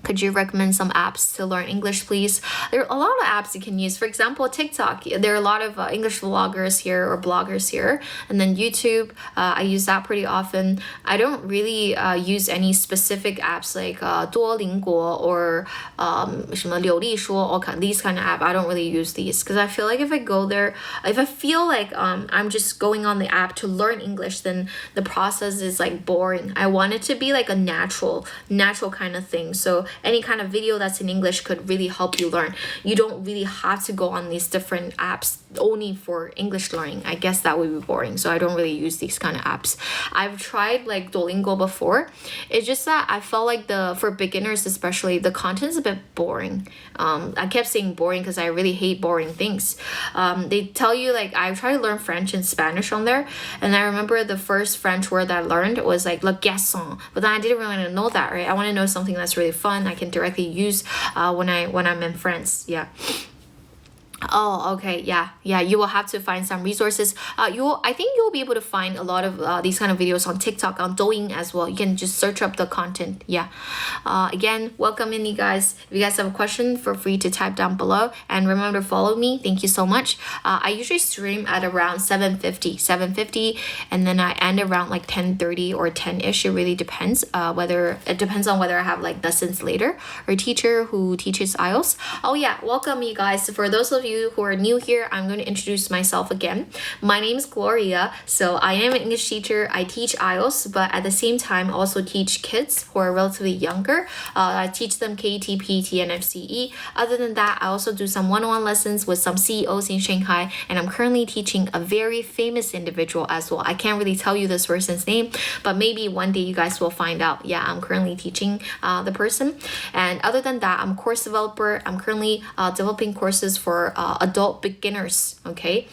Could you recommend some apps to learn English, please? There are a lot of apps you can use. For example, TikTok. There are a lot of English vloggers here or bloggers here. And then YouTube, I use that pretty often. I don't really use any specific apps like Duolingo or 什么流利说, all these kind of apps. I don't really use these because I feel like if I go there, if I feel like I'm just going on the app to learn English, then the process is like boring. I want it to be like a natural kind of thing. So any kind of video that's in English could really help you learn. You don't really have to go on these different apps only for English learning. I guess that would be boring. So I don't really use these kind of apps. I've tried like Duolingo before. It's just that I felt like for beginners especially, the content is a bit boring. I kept saying boring because I really hate boring things. They tell you like, I tried to learn French and Spanish on there, and I remember the first French word that I learned was like le garçon, but then I didn't really want to know that, right? I want to know something that's really fun I can directly use when I'm in France. Yeah. Oh, okay. Yeah. You will have to find some resources. I think you'll be able to find a lot of these kind of videos on TikTok, on Douyin as well. You can just search up the content. Yeah. Again, welcome in, you guys. If you guys have a question, feel free to type down below, and remember to follow me. Thank you so much. I usually stream at around 7:50, and then I end around like 10:30 or 10ish. It really depends. It depends on whether I have like lessons later or a teacher who teaches IELTS. Oh yeah, welcome, you guys. For those of you who are new here, I'm going to introduce myself again. My name is Gloria. So I am an English teacher. I teach IELTS, but at the same time also teach kids who are relatively younger. I teach them KT, PT, and FCE. Other than that, I also do some one-on-one lessons with some CEOs in Shanghai, and I'm currently teaching a very famous individual as well. I can't really tell you this person's name, but maybe one day you guys will find out. Yeah, I'm currently teaching the person. And other than that, I'm a course developer. I'm currently developing courses for adult beginners, okay?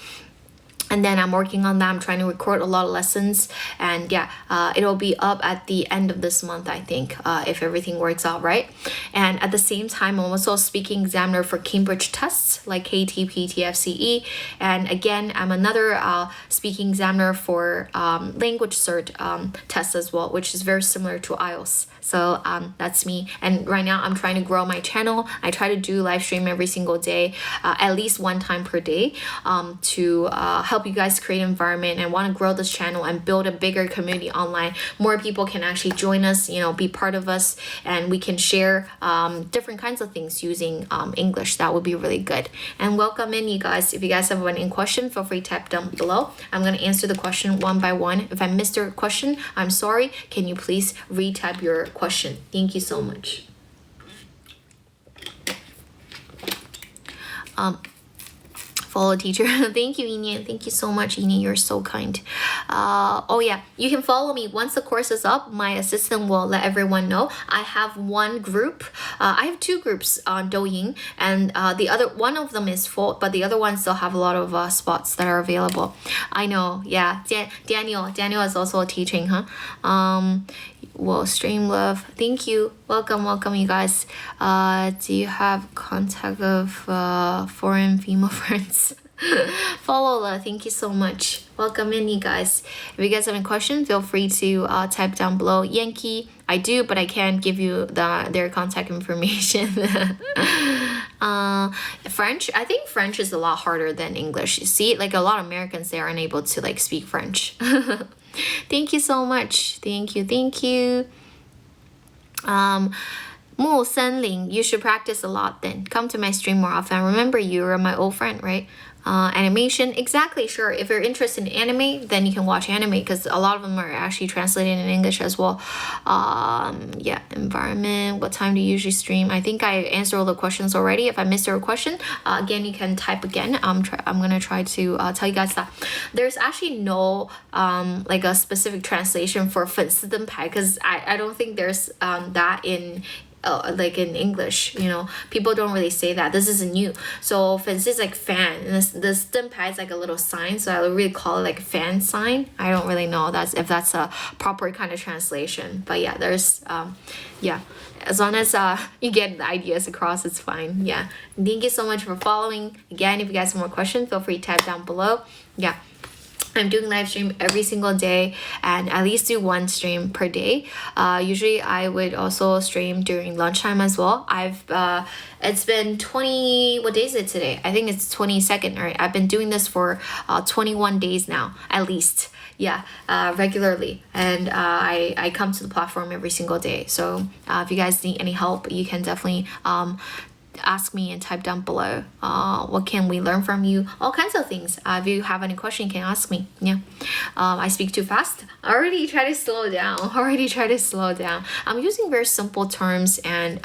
And then I'm working on that. I'm trying to record a lot of lessons, and yeah, it'll be up at the end of this month, I think, if everything works out right. And at the same time, I'm also a speaking examiner for Cambridge tests like KT, PT, FCE. And again, I'm another speaking examiner for language cert tests as well, which is very similar to IELTS. So that's me. And right now I'm trying to grow my channel. I try to do live stream every single day, at least one time per day, to help you guys create an environment, and want to grow this channel and build a bigger community online. More people can actually join us, you know, be part of us, and we can share different kinds of things using English. That would be really good. And welcome in, you guys. If you guys have any question, feel free to type down below. I'm going to answer the question one by one. If I missed your question, I'm sorry. Can you please retype your question? Thank you so much. Follow teacher. Thank you, Inian. Thank you so much, Inian. You're so kind. Oh yeah, you can follow me once the course is up. My assistant will let everyone know. I have one group. I have two groups on Douyin, and the other one of them is full, but the other one still have a lot of spots that are available. I know. Yeah, Daniel is also teaching, huh? Well, stream love. Thank you. Welcome, you guys. Do you have contact of foreign female friends? Follow la. Thank you so much. Welcome in, you guys. If you guys have any questions, feel free to type down below. Yankee, I do, but I can't give you their contact information. French, I think French is a lot harder than English. You see, like a lot of Americans, they aren't able to like speak French. Thank you so much. Thank you. Mo Senling, you should practice a lot then. Come to my stream more often. Remember, you're my old friend, right? Animation, exactly, sure. If you're interested in anime, then you can watch anime because a lot of them are actually translated in English as well. Yeah, environment, what time do you usually stream? I think I answered all the questions already. If I missed your question, again, you can type again. I'm gonna try to tell you guys that there's actually no like a specific translation for 粉丝灯牌 because I don't think there's that in like in English, you know, people don't really say that. This is new. So 粉丝 is like fan, and this 灯牌 is like a little sign. So I would really call it like fan sign. I don't really know if that's a proper kind of translation. But yeah, there's yeah, as long as you get the ideas across, it's fine. Yeah. Thank you so much for following. Again, if you guys have more questions, feel free to type down below. Yeah. I'm doing live stream every single day and at least do one stream per day. Usually I would also stream during lunchtime as well. It's been 20, what day is it today? I think it's 22nd, right? I've been doing this for 21 days now, at least. Yeah, regularly. And I come to the platform every single day. So if you guys need any help, you can definitely ask me and type down below what can we learn from you, all kinds of things. If you have any question, you can ask me. Yeah. I speak too fast. Already try to slow down. I'm using very simple terms and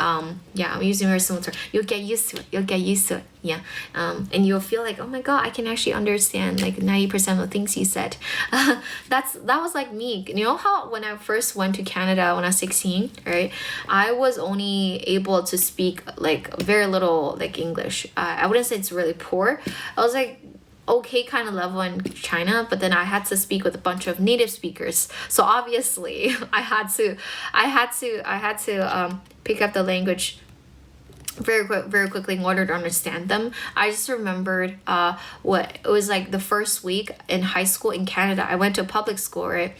yeah, I'm using very simple terms. You'll get used to it. Yeah. And you'll feel like, oh my god, I can actually understand like 90% of the things you said. That was like me. You know how when I first went to Canada when I was 16, right? I was only able to speak like very little like English. I wouldn't say it's really poor. I was like okay kind of level in China, but then I had to speak with a bunch of native speakers. So obviously I had to pick up the language very quickly in order to understand them. I just remembered what it was like the first week in high school in Canada. I went to a public school, right?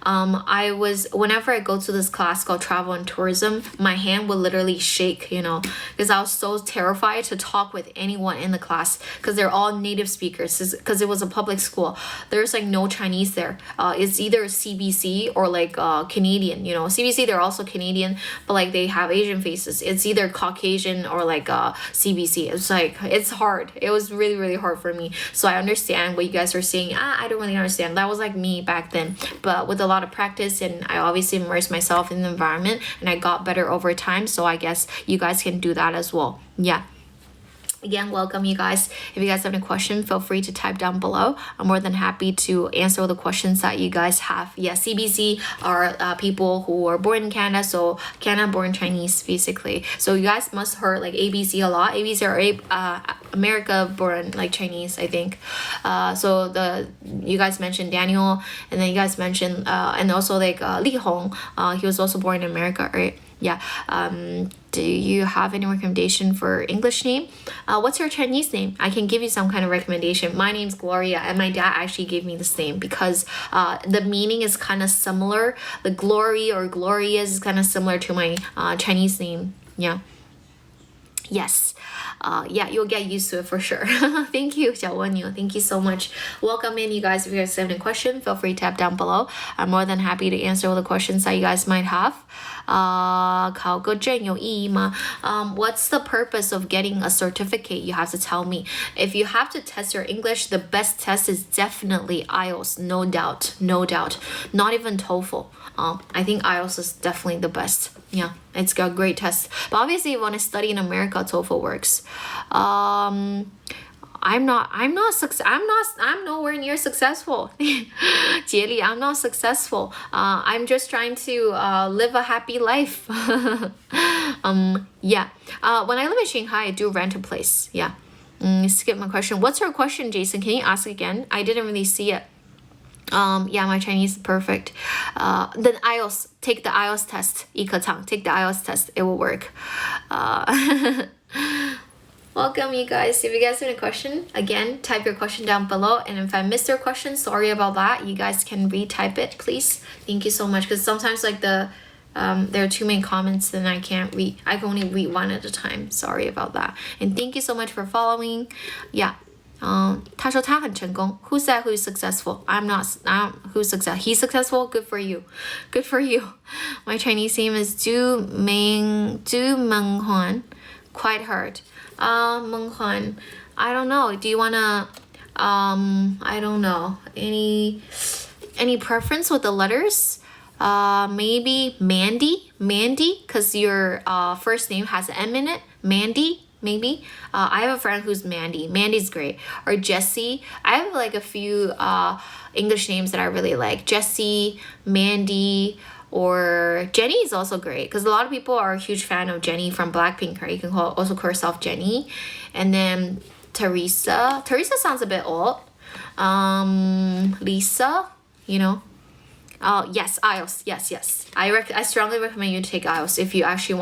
Whenever I go to this class called travel and tourism, my hand would literally shake, you know, because I was so terrified to talk with anyone in the class because they're all native speakers, because it was a public school. There's like no Chinese there. It's either CBC or like Canadian, you know. CBC, they're also Canadian, but like they have Asian faces. It's either Caucasian or like CBC. It's like, it's hard. It was really hard for me. So I understand what you guys are saying. I don't really understand. That was like me back then. But with a lot of practice, and I obviously immersed myself in the environment and I got better over time. So I guess you guys can do that as well. Yeah. Again, welcome you guys. If you guys have any questions, feel free to type down below. I'm more than happy to answer all the questions that you guys have. Yeah, CBC are people who are born in Canada, so Canada-born Chinese, basically. So you guys must heard like ABC a lot. ABC are America-born like Chinese, I think. So you guys mentioned Daniel, and then you guys mentioned and also like Li Hong. He was also born in America, right? Yeah. Do you have any recommendation for English name? What's your Chinese name? I can give you some kind of recommendation. My name's Gloria, and my dad actually gave me this name because the meaning is kind of similar. The glory or Gloria is kind of similar to my Chinese name. Yeah. Yes. Yeah, you'll get used to it for sure. Thank you, Xiaowenyu. Thank you so much. Welcome in, you guys. If you guys have any questions, feel free to tap down below. I'm more than happy to answer all the questions that you guys might have. 考个证有意义吗? What's the purpose of getting a certificate? You have to tell me. If you have to test your English, the best test is definitely IELTS, no doubt. Not even TOEFL. I think IELTS is definitely the best. Yeah, it's got a great test. But obviously, if you want to study in America, TOEFL works. I'm nowhere near successful. 杰里, I'm not successful. I'm just trying to live a happy life. Yeah. When I live in Shanghai, I do rent a place. Yeah. Skip my question. What's your question, Jason? Can you ask again? I didn't really see it. Yeah, my Chinese is perfect. Then IELTS, take the IELTS test. 一课堂, take the IELTS test. It will work. Welcome, you guys. If you guys have a question, again, type your question down below. And if I missed your question, sorry about that. You guys can retype it, please. Thank you so much. Because sometimes like there are too many comments, then I can't read. I can only read one at a time. Sorry about that. And thank you so much for following. Yeah. 他说他很成功. Who said who's successful? I'm who's successful? He's successful? Good for you. Good for you. My Chinese name is Du Menghuan. Quite hard. Menghuan. I don't know. Do you wanna I don't know. Any preference with the letters? Maybe Mandy, because your first name has an M in it. Mandy, maybe. I have a friend who's Mandy. Mandy's great. Or Jessie. I have like a few English names that I really like. Jessie, Mandy, or Jenny is also great because a lot of people are a huge fan of Jenny from Blackpink. Right? You can also call yourself Jenny. And then Teresa. Teresa sounds a bit old. Lisa, you know. Yes, IELTS. Yes. I strongly recommend you take IELTS if you actually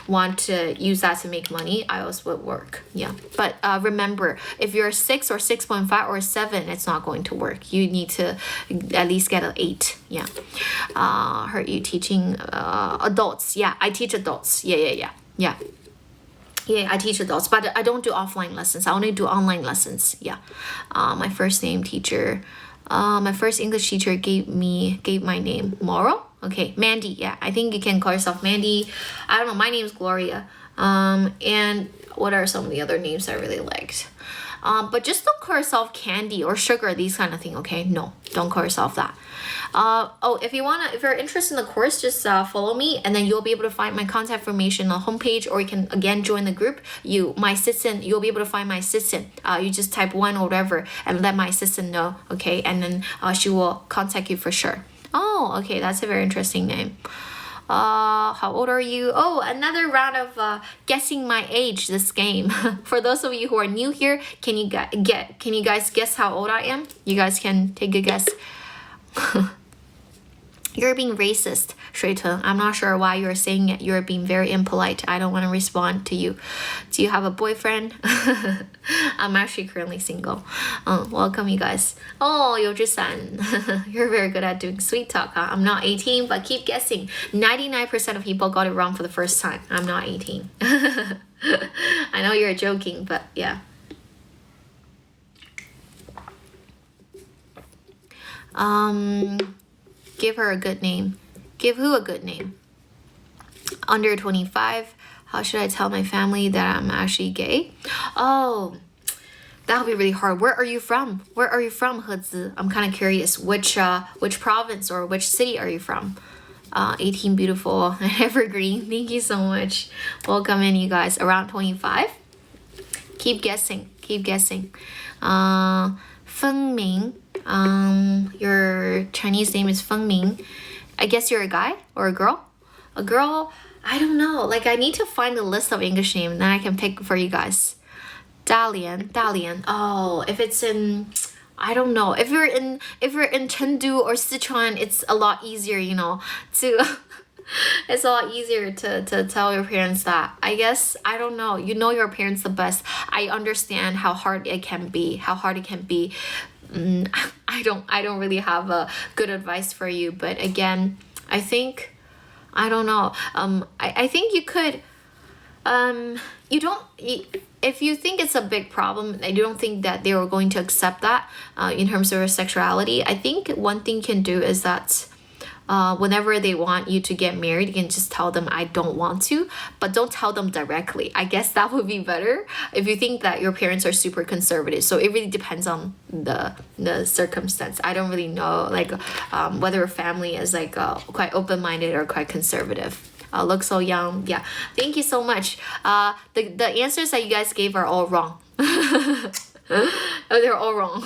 want to use that to make money. IELTS would work. Yeah, but remember, if you're 6 or 6.5 or 7, it's not going to work. You need to at least get an 8. Yeah. Heard you teaching adults. Yeah, I teach adults. Yeah. Yeah, I teach adults, but I don't do offline lessons. I only do online lessons. Yeah. My first name teacher. My first English teacher gave my name. Moro? Okay, Mandy. Yeah, I think you can call yourself Mandy. I don't know. My name is Gloria. And what are some of the other names I really liked? But just don't call yourself Candy or Sugar, these kind of thing. Okay, no, don't call yourself that. If you're interested in the course, just follow me, and then you'll be able to find my contact information on the homepage, or you can again join the group. You'll be able to find my assistant. You just type 1 or whatever and let my assistant know. Okay, and then she will contact you for sure. Oh, okay, that's a very interesting name. How old are you? Oh, another round of guessing my age, this game. For those of you who are new here, can you guys guess how old I am? You guys can take a guess. You're being racist, 水豚. I'm not sure why you're saying it. You're being very impolite. I don't want to respond to you. Do you have a boyfriend? I'm actually currently single. Welcome, you guys. Oh, 有志散. You're very good at doing sweet talk. Huh? I'm not 18, but keep guessing. 99% of people got it wrong for the first time. I'm not 18. I know you're joking, but yeah. Give her a good name. Give who a good name? Under 25. How should I tell my family that I'm actually gay? Oh, that'll be really hard. Where are you from? Where are you from, Hezi? I'm kind of curious. Which province or which city are you from? 18, beautiful and evergreen. Thank you so much. Welcome in, you guys. Around 25. Keep guessing. Feng Ming. Your Chinese name is Feng Ming. I guess you're a guy or a girl? A girl? I don't know. Like, I need to find a list of English names, then I can pick for you guys. Dalian. Oh, if it's in, I don't know. If you're in Chengdu or Sichuan, it's a lot easier, it's a lot easier to tell your parents that. I guess, I don't know. You know your parents the best. I understand how hard it can be. I don't really have a good advice for you, but again, I think, I don't know. I think you could, if you think it's a big problem, I don't think that they are going to accept that in terms of your sexuality. I think one thing you can do is that whenever they want you to get married, you can just tell them I don't want to, but don't tell them directly. I guess that would be better if you think that your parents are super conservative. So it really depends on the circumstance. I don't really know whether a family is quite open-minded or quite conservative. Look so young. Yeah, thank you so much. The answers that you guys gave are all wrong. They're all wrong.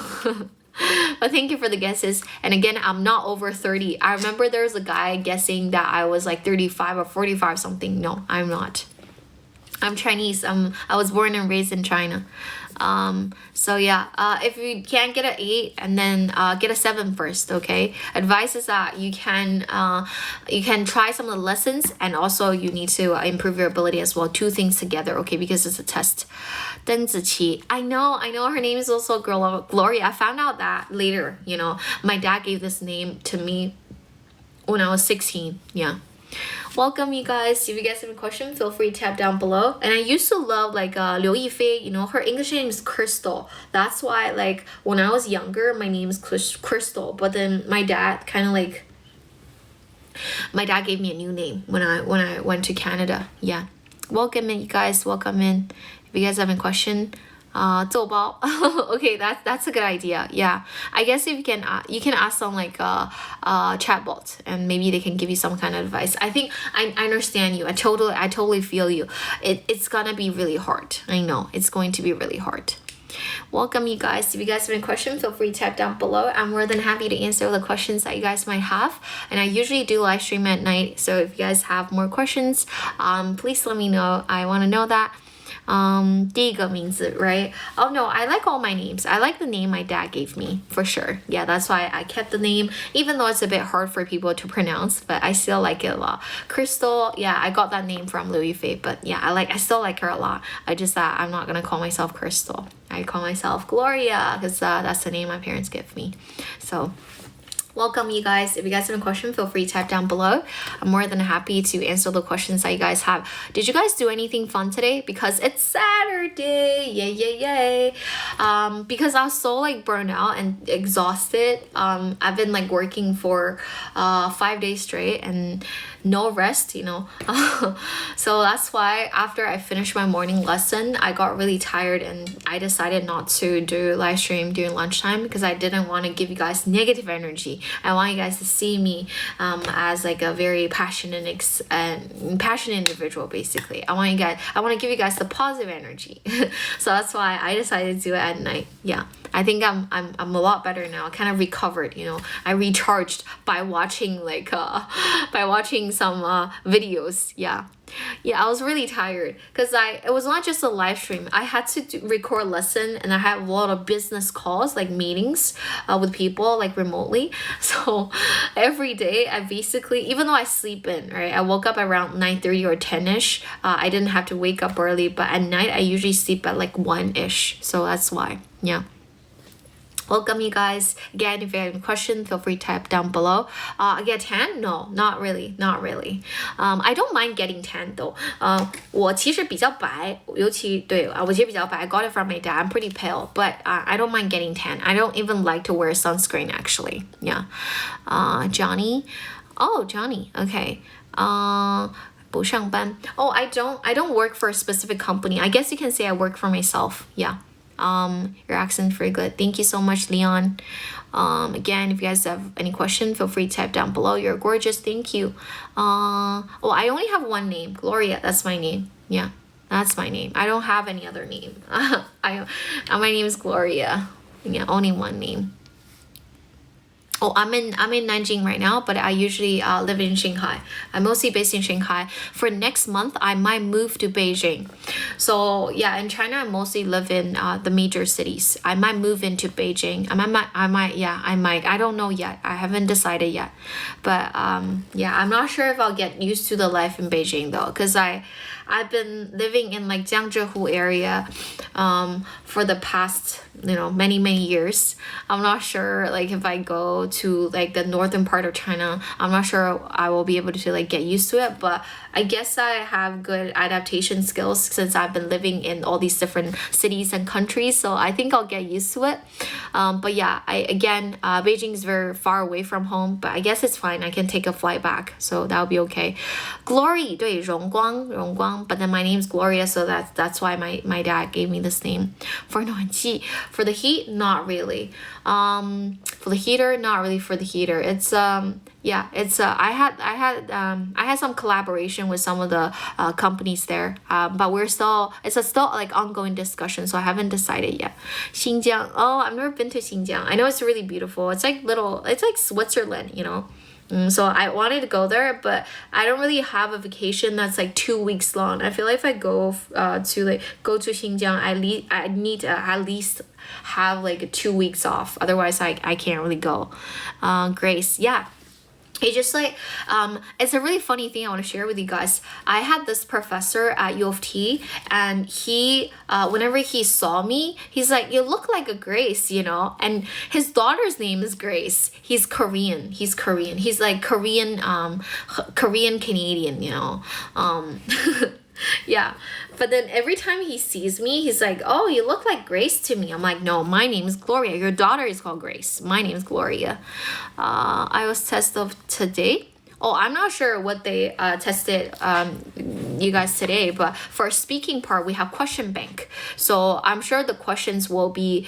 But thank you for the guesses. And again, I'm not over 30. I remember there was a guy guessing that I was like 35 or 45 something. No, I'm not. I'm Chinese. I was born and raised in China. So yeah, if you can't get an 8 and then get a 7 first, okay? Advice is that you can try some of the lessons, and also you need to improve your ability as well. 2 things together, okay? Because it's a test. Deng Ziqi. I know her name is also Gloria. I found out that later, you know. My dad gave this name to me when I was 16. Yeah. Welcome, you guys. If you guys have a question, feel free to tap down below. And I used to love like Liu Yifei, you know, her English name is Crystal. That's why like when I was younger, my name is Crystal. But then my dad gave me a new name when I went to Canada. Yeah. Welcome in, you guys. Welcome in. If you guys have a question, 揍包. Okay, that's a good idea. Yeah, I guess if you can ask them like a chatbot, and maybe they can give you some kind of advice. I think I understand you. I totally feel you. It's gonna be really hard. I know it's going to be really hard. Welcome, you guys. If you guys have any questions, feel free to tap down below. I'm more than happy to answer the questions that you guys might have. And I usually do live stream at night, so if you guys have more questions, please let me know. I want to know that. 第一个名字, right? Oh no, I like all my names. I like the name my dad gave me, for sure. Yeah, that's why I kept the name, even though it's a bit hard for people to pronounce, but I still like it a lot. Crystal, yeah, I got that name from Liu Yifei, but yeah, I still like her a lot. I just that I'm not gonna call myself Crystal. I call myself Gloria, because that's the name my parents give me. So welcome, you guys. If you guys have a question, feel free to type down below. I'm more than happy to answer the questions that you guys have. Did you guys do anything fun today? Because it's Saturday. Yay. Because I was so like burnt out and exhausted. I've been like working for 5 days straight and no rest, you know. So that's why after I finished my morning lesson, I got really tired and I decided not to do live stream during lunchtime because I didn't want to give you guys negative energy. I want you guys to see me as like a very passionate individual. Basically, I want to give you guys the positive energy. So that's why I decided to do it at night. Yeah, I think I'm a lot better now. I kind of recovered, you know. I recharged by watching some videos. Yeah, I was really tired because it was not just a live stream. I had to record lesson, and I had a lot of business calls, like meetings with people like remotely. So every day I basically, even though I sleep in, right, I woke up around 9:30 or 10ish. I didn't have to wake up early, but at night I usually sleep at like 1ish. So that's why. Yeah. Welcome, you guys. Again, if you have any questions, feel free to type down below. I get tan? No, not really. I don't mind getting tan though. 我其实比较白，尤其对我其实比较白。I got it from my dad. I'm pretty pale, but I don't mind getting tan. I don't even like to wear sunscreen actually. Yeah. Johnny. Oh, Johnny. Okay. 不上班. Oh, I don't work for a specific company. I guess you can say I work for myself. Yeah. Your accent's very good. Thank you so much, Leon. Again, if you guys have any questions, feel free to type down below. You're gorgeous. Thank you. I only have one name, Gloria. That's my name. Yeah, that's my name. I don't have any other name. My name is Gloria. Yeah, only one name. Oh, I'm in Nanjing right now, but I usually live in Shanghai. I'm mostly based in Shanghai. For next month, I might move to Beijing. So yeah, in China, I mostly live in the major cities. I might move into Beijing. I might. I don't know yet. I haven't decided yet. But yeah, I'm not sure if I'll get used to the life in Beijing though, because I've been living in like Jiangzhou area for the past, you know, many years. I'm not sure like if I go to like the northern part of China, I'm not sure I will be able to like get used to it, but I guess I have good adaptation skills since I've been living in all these different cities and countries, so I think I'll get used to it. But yeah, Beijing is very far away from home, but I guess it's fine. I can take a flight back, so that'll be okay. Glory, 对，荣光 but then my name's Gloria, so that's why my dad gave me this name. For 暖气, for the heat, not really. For the heater, not really for the heater. It's yeah, it's I had some collaboration with some of the companies there, but it's still like ongoing discussion, so I haven't decided yet. Xinjiang, oh, I've never been to Xinjiang. I know it's really beautiful. It's like Switzerland, you know. So I wanted to go there, but I don't really have a vacation that's like 2 weeks long. I feel like if I go to Xinjiang, I need to at least have like 2 weeks off. Otherwise, I can't really go. Grace, yeah. It's just like, it's a really funny thing I want to share with you guys. I had this professor at U of T, and he, whenever he saw me, he's like, you look like a Grace, you know? And his daughter's name is Grace. He's Korean. He's like Korean Canadian, you know? Yeah, but then every time he sees me, he's like, oh, you look like Grace to me. I'm like, no, my name is Gloria. Your daughter is called Grace. My name is Gloria. iOS test of today. Oh, I'm not sure what they tested you guys today, but for speaking part, we have question bank. So I'm sure the questions will be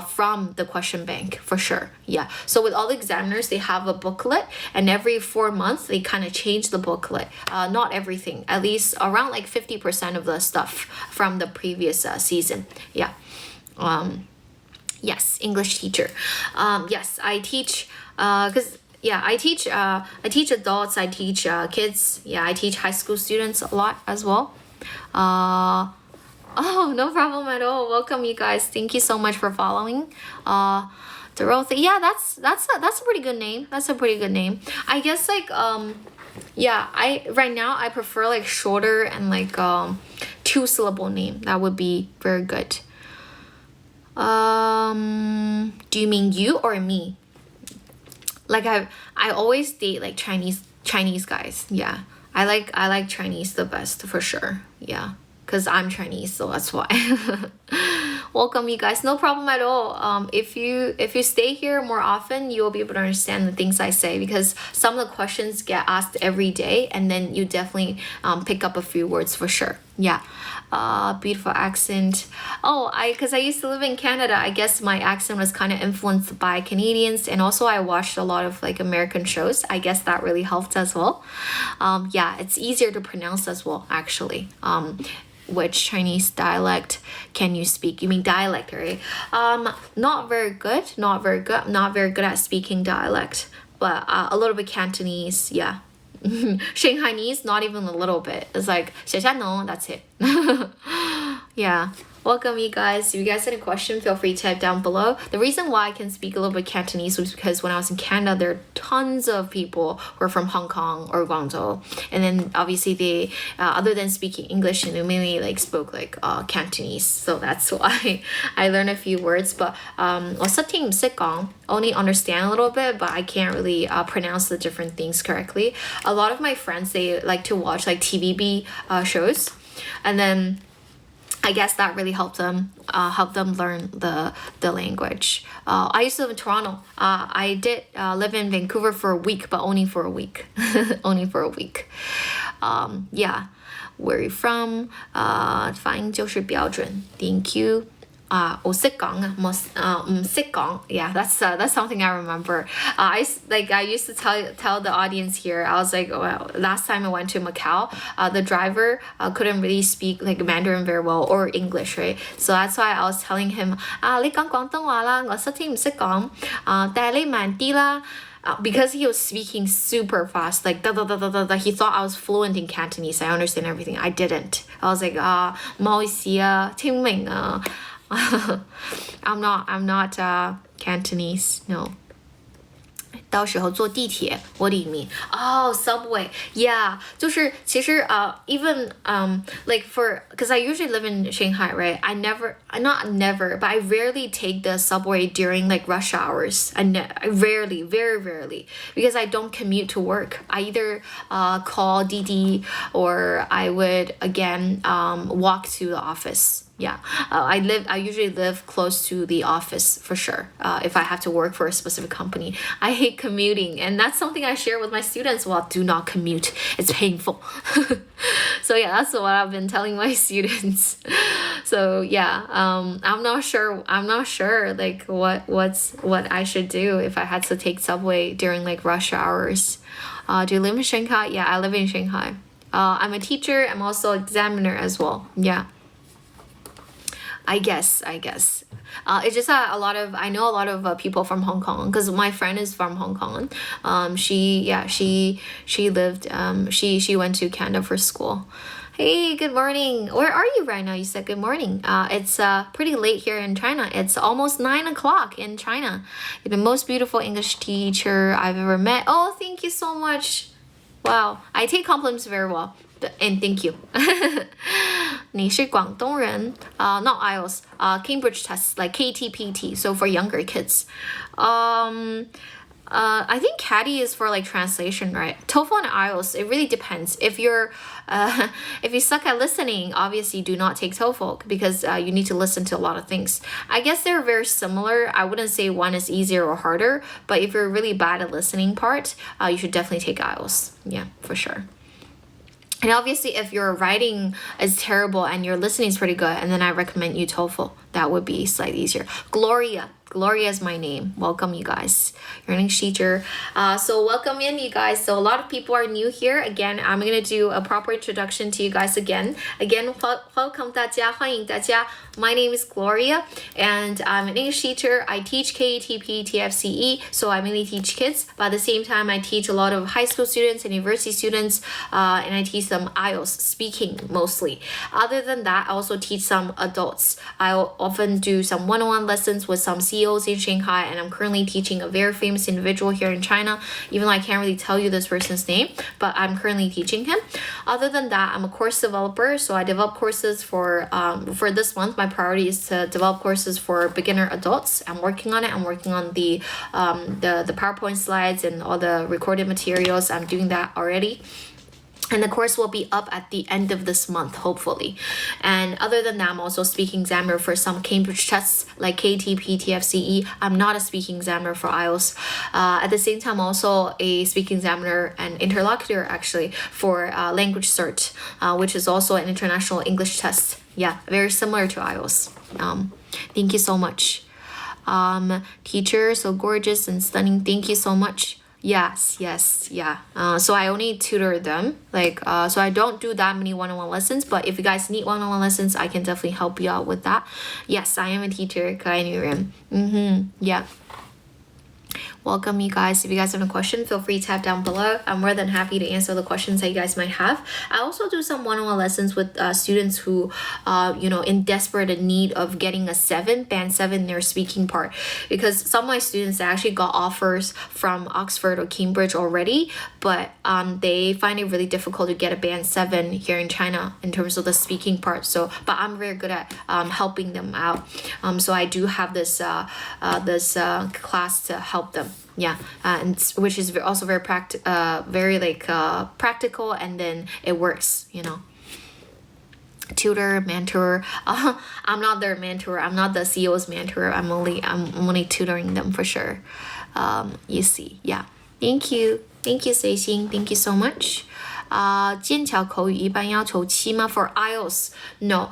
from the question bank for sure. Yeah. So with all the examiners, they have a booklet, and every 4 months, they kind of change the booklet. Not everything, at least around like 50% of the stuff from the previous season. Yeah. Yes, English teacher. Yes, I teach because I teach adults, I teach kids. Yeah, I teach high school students a lot as well. Oh, no problem at all. Welcome, you guys. Thank you so much for following. Dorothy. Yeah, that's a pretty good name. That's a pretty good name. I guess like right now I prefer like shorter and like 2-syllable name. That would be very good. Do you mean you or me? Like I always date like Chinese guys. Yeah, I like Chinese the best for sure. Yeah, because I'm Chinese, so that's why. Welcome, you guys. No problem at all. If you stay here more often, you will be able to understand the things I say, because some of the questions get asked every day, and then you definitely pick up a few words for sure. Yeah. Beautiful accent. Oh, because I used to live in Canada, I guess my accent was kind of influenced by Canadians, and also I watched a lot of like American shows. I guess that really helped as well. Yeah, it's easier to pronounce as well, actually. Which Chinese dialect can you speak? You mean dialect, right? Not very good. Not very good at speaking dialect, but a little bit Cantonese, yeah. Shanghainese, not even a little bit. It's like 写下农, that's it. Yeah. Welcome, you guys. If you guys have any questions, feel free to type down below. The reason why I can speak a little bit Cantonese was because when I was in Canada, there are tons of people who are from Hong Kong or Guangzhou. And then obviously they, other than speaking English, they mainly like spoke like Cantonese. So that's why I learned a few words. But only understand a little bit, but I can't really pronounce the different things correctly. A lot of my friends, they like to watch like TVB shows. And then I guess that really helped them learn the language. I used to live in Toronto. I did live in Vancouver for a week, but only for a week. Only for a week. Yeah. Where are you from? 发音就是标准. Thank you. 我識講啊，唔識講. Yeah, that's something I remember. I used to tell the audience here. I was like, well, last time I went to Macau, the driver couldn't really speak like Mandarin very well or English, right? So that's why I was telling him, 你講廣東話啦，我實聽唔識講，但係你慢啲啦。Because he was speaking super fast, like da da da da da da. He thought I was fluent in Cantonese. I understand everything. I didn't. I was like, 唔好意思啊，聽唔明啊。I'm not Cantonese, no. 到时候坐地鐵, what do you mean? Oh, subway. Yeah, 就是其實 even like because I usually live in Shanghai, right? Not never, but I rarely take the subway during like rush hours. I rarely, very rarely, because I don't commute to work. I either call Didi or I would again walk to the office. Yeah, I usually live close to the office for sure. If I have to work for a specific company, I hate commuting, and that's something I share with my students. Well, do not commute; it's painful. So yeah, that's what I've been telling my students. So yeah, I'm not sure. Like what I should do if I had to take subway during like rush hours. Do you live in Shanghai? Yeah, I live in Shanghai. I'm a teacher. I'm also examiner as well. Yeah. I guess. It's just that I know a lot of people from Hong Kong because my friend is from Hong Kong. She lived. She went to Canada for school. Hey, good morning. Where are you right now? You said good morning. It's pretty late here in China. It's almost 9 o'clock in China. You're the most beautiful English teacher I've ever met. Oh, thank you so much. Wow, I take compliments very well. And thank you. 你是广东人? Not IELTS. Cambridge tests like KTPT. So for younger kids. I think CATI is for like translation, right? TOEFL and IELTS, it really depends. If you suck at listening, obviously do not take TOEFL because you need to listen to a lot of things. I guess they're very similar. I wouldn't say one is easier or harder, but if you're really bad at listening part, you should definitely take IELTS. Yeah, for sure. And obviously, if your writing is terrible and your listening is pretty good, and then I recommend you TOEFL. That would be slightly easier. Gloria is my name. Welcome, you guys. Your English teacher. So welcome in, you guys. So a lot of people are new here. Again, I'm going to do a proper introduction to you guys again. Welcome 大家, 欢迎大家. My name is Gloria, and I'm an English teacher. I teach KATP, TFCE, so I mainly teach kids. But at the same time, I teach a lot of high school students and university students, and I teach them IELTS speaking mostly. Other than that, I also teach some adults. I often do some one-on-one lessons with some CEOs in Shanghai, and I'm currently teaching a very famous individual here in China, even though I can't really tell you this person's name, but I'm currently teaching him. Other than that, I'm a course developer, so I develop courses for this month. My priority is to develop courses for beginner adults. I'm working on it. I'm working on the PowerPoint slides and all the recorded materials. I'm doing that already. And the course will be up at the end of this month, hopefully. And other than that, I'm also a speaking examiner for some Cambridge tests like KTP, TFCE. I'm not a speaking examiner for IELTS. At the same time, I'm also a speaking examiner and interlocutor, actually, for language cert, which is also an international English test. Yeah, very similar to IELTS. Thank you so much. Teacher, so gorgeous and stunning. Thank you so much. Yes, yeah. So I only tutor them, so I don't do that many one-on-one lessons, but if you guys need one-on-one lessons, I can definitely help you out with that. Yes, I am a teacher, 可爱女人. Yeah. Welcome, you guys. If you guys have a question, feel free to tap down below. I'm more than happy to answer the questions that you guys might have. I also do some one-on-one lessons with students who, in desperate need of getting a band 7 in their speaking part. Because some of my students actually got offers from Oxford or Cambridge already, but they find it really difficult to get a band 7 here in China in terms of the speaking part. But I'm very good at helping them out. So I do have this class to help them. Yeah, and which is also very practical, and then it works, Tutor, mentor. I'm not their mentor. I'm not the CEO's mentor. I'm only tutoring them for sure. You see, yeah. Thank you, Seixing. Thank you so much. 剑桥口语一般要求7吗 for IELTS? No.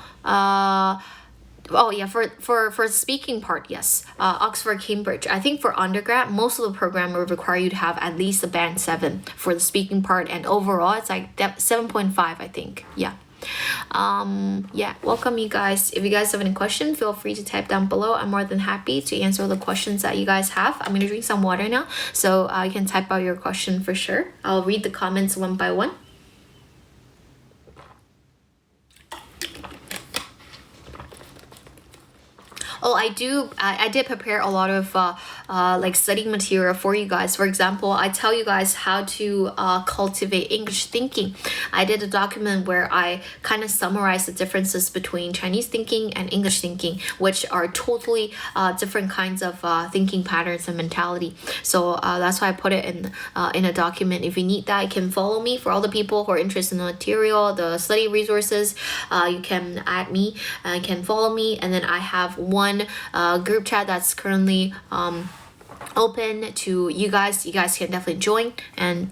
Oh yeah, for speaking part, yes. Oxford, Cambridge. I think for undergrad, most of the program will require you to have at least a band 7 for the speaking part, and overall it's like 7.5, I think. Yeah. Yeah, welcome, you guys. If you guys have any questions, feel free to type down below. I'm more than happy to answer the questions that you guys have. I'm gonna drink some water now, so you can type out your question for sure. I'll read the comments one by one. Oh, I did prepare a lot of like study material for you guys. For example, I tell you guys how to cultivate English thinking. I did a document where I kind of summarize the differences between Chinese thinking and English thinking, which are totally different kinds of thinking patterns and mentality. So that's why I put it in a document. If you need that, you can follow me. For all the people who are interested in the material, the study resources, you can add me, you can follow me, and then I have one group chat that's currently open to you guys. You guys can definitely join, and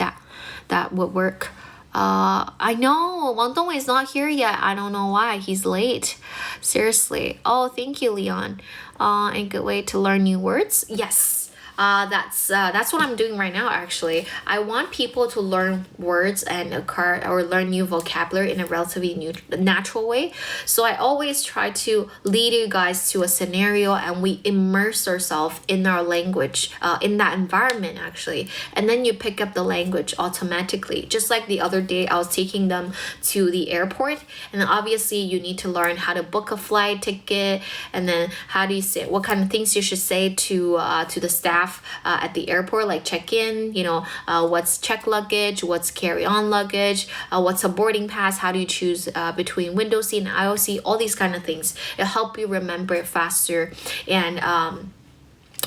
that would work. I know Wang Dong is not here yet. I don't know why. He's late. Seriously. Oh, thank you, Leon. A good way to learn new words. Yes. That's what I'm doing right now. Actually, I want people to learn words and or learn new vocabulary in a relatively natural way. So I always try to lead you guys to a scenario, and we immerse ourselves in our language, in that environment actually, and then you pick up the language automatically. Just like the other day, I was taking them to the airport, and obviously you need to learn how to book a flight ticket, and then how do you say what kind of things you should say to the staff at the airport, like check-in, what's check luggage, what's carry-on luggage, what's a boarding pass, how do you choose between window seat and aisle seat, all these kind of things. It'll help you remember it faster. And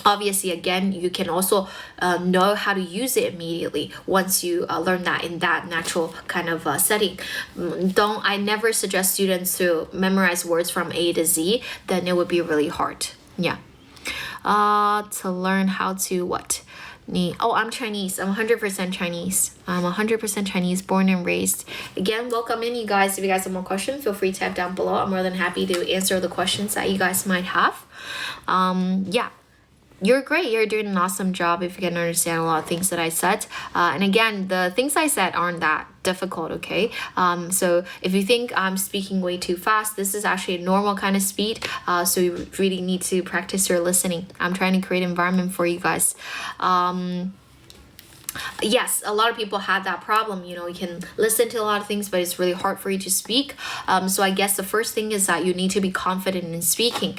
obviously, again, you can also know how to use it immediately once you learn that in that natural kind of setting. I never suggest students to memorize words from A to Z. Then it would be really hard. Yeah. To learn how to what? I'm Chinese. I'm 100% Chinese. I'm 100% Chinese, born and raised. Again, welcome in, you guys. If you guys have more questions, feel free to type down below. I'm more than happy to answer the questions that you guys might have. Yeah. You're great. You're doing an awesome job if you can understand a lot of things that I said. And again, the things I said aren't that difficult, okay? So if you think I'm speaking way too fast, this is actually a normal kind of speed. So you really need to practice your listening. I'm trying to create an environment for you guys. Yes, a lot of people have that problem. You can listen to a lot of things, but it's really hard for you to speak. So I guess the first thing is that you need to be confident in speaking.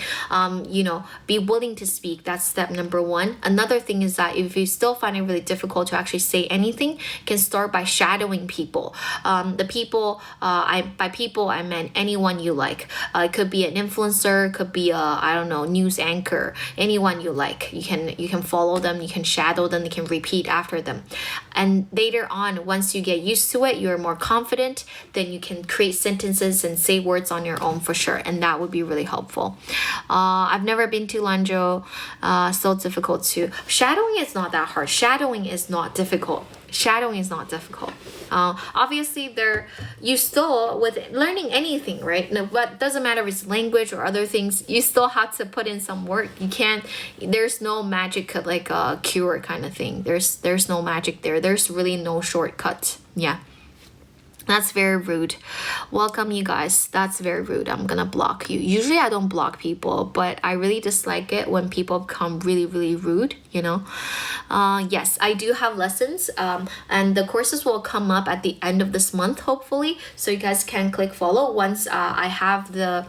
Be willing to speak. That's step number one. Another thing is that if you still find it really difficult to actually say anything, you can start by shadowing people. The people, by people, I meant anyone you like. It could be an influencer, it could be a, news anchor, anyone you like. You can follow them, you can shadow them, you can repeat after them. And later on, once you get used to it, you're more confident, then you can create sentences and say words on your own for sure, and that would be really helpful. I've never been to Lanzhou, so difficult too. Shadowing is not that hard. Shadowing is not difficult. Obviously, you still, with learning anything, right? But doesn't matter if it's language or other things, you still have to put in some work. There's no magic like a cure kind of thing. There's no magic there. There's really no shortcut. Yeah. That's very rude. Welcome, you guys. That's very rude. I'm gonna block you. Usually I don't block people, but I really dislike it when people become really, really rude, Yes, I do have lessons, and the courses will come up at the end of this month, hopefully. So you guys can click follow. Once I have the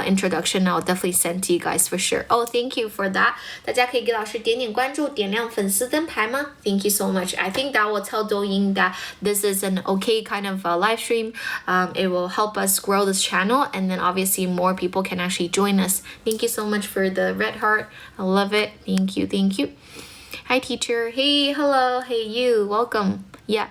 introduction, I'll definitely send to you guys for sure. Oh, thank you for that. 大家可以给老师点点关注，点亮粉丝灯牌吗？ Thank you so much. I think that will tell Douyin that this is an okay kind of live stream. It will help us grow this channel, and then obviously more people can actually join us. Thank you so much for the red heart. I love it. Thank you. Hi, teacher. Hey, hello. Hey, you. Welcome. Yeah.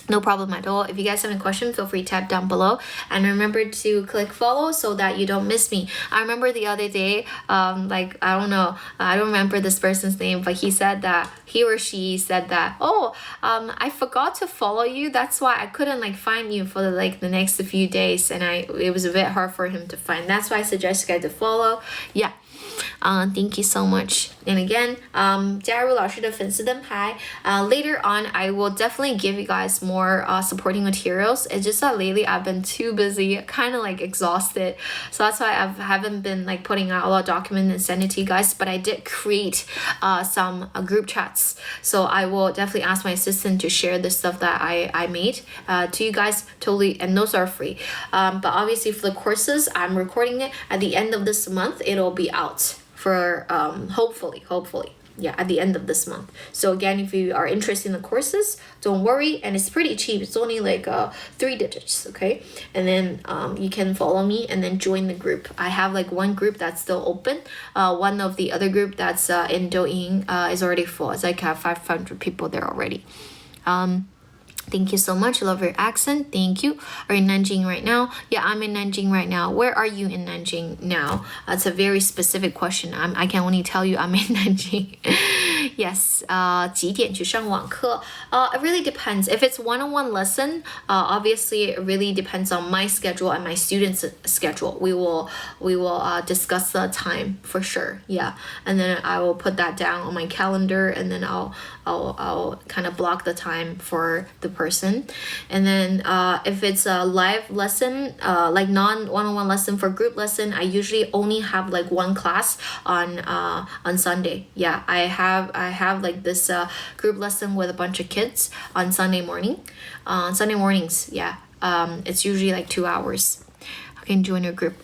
No problem at all. If you guys have any questions, feel free to type down below. And remember to click follow so that you don't miss me. I remember the other day, I don't remember this person's name, but he or she said that, I forgot to follow you. That's why I couldn't find you for the next few days. And it was a bit hard for him to find. That's why I suggest you guys to follow. Yeah. Thank you so much. And again, 加入老师的粉丝灯牌. Later on, I will definitely give you guys more supporting materials. It's just that lately I've been too busy, kind of exhausted. So that's why I haven't been putting out a lot of documents and sending it to you guys. But I did create some group chats. So I will definitely ask my assistant to share the stuff that I made to you guys totally. And those are free. But obviously for the courses, I'm recording it at the end of this month. It'll be out. for hopefully at the end of this month. So again, if you are interested in the courses, don't worry, and it's pretty cheap. It's only like 3 digits, okay? And then you can follow me and then join the group. I have like one group that's still open. One of the other group that's in Douyin is already full. It's like 500 people there already. Thank you so much. Love your accent. Thank you. Are you in Nanjing right now? Yeah, I'm in Nanjing right now. Where are you in Nanjing now? It's a very specific question. I can only tell you I'm in Nanjing. Yes. 几点去上网课? It really depends. If it's one-on-one lesson, obviously it really depends on my schedule and my students' schedule. We will discuss the time for sure. Yeah, and then I will put that down on my calendar, and then I'll kind of block the time for the person. And then if it's a live lesson, like non-one-on-one lesson, for group lesson, I usually only have like one class on Sunday. Yeah, I have like this group lesson with a bunch of kids on Sunday mornings. Yeah, it's usually like 2 hours. You can join your group.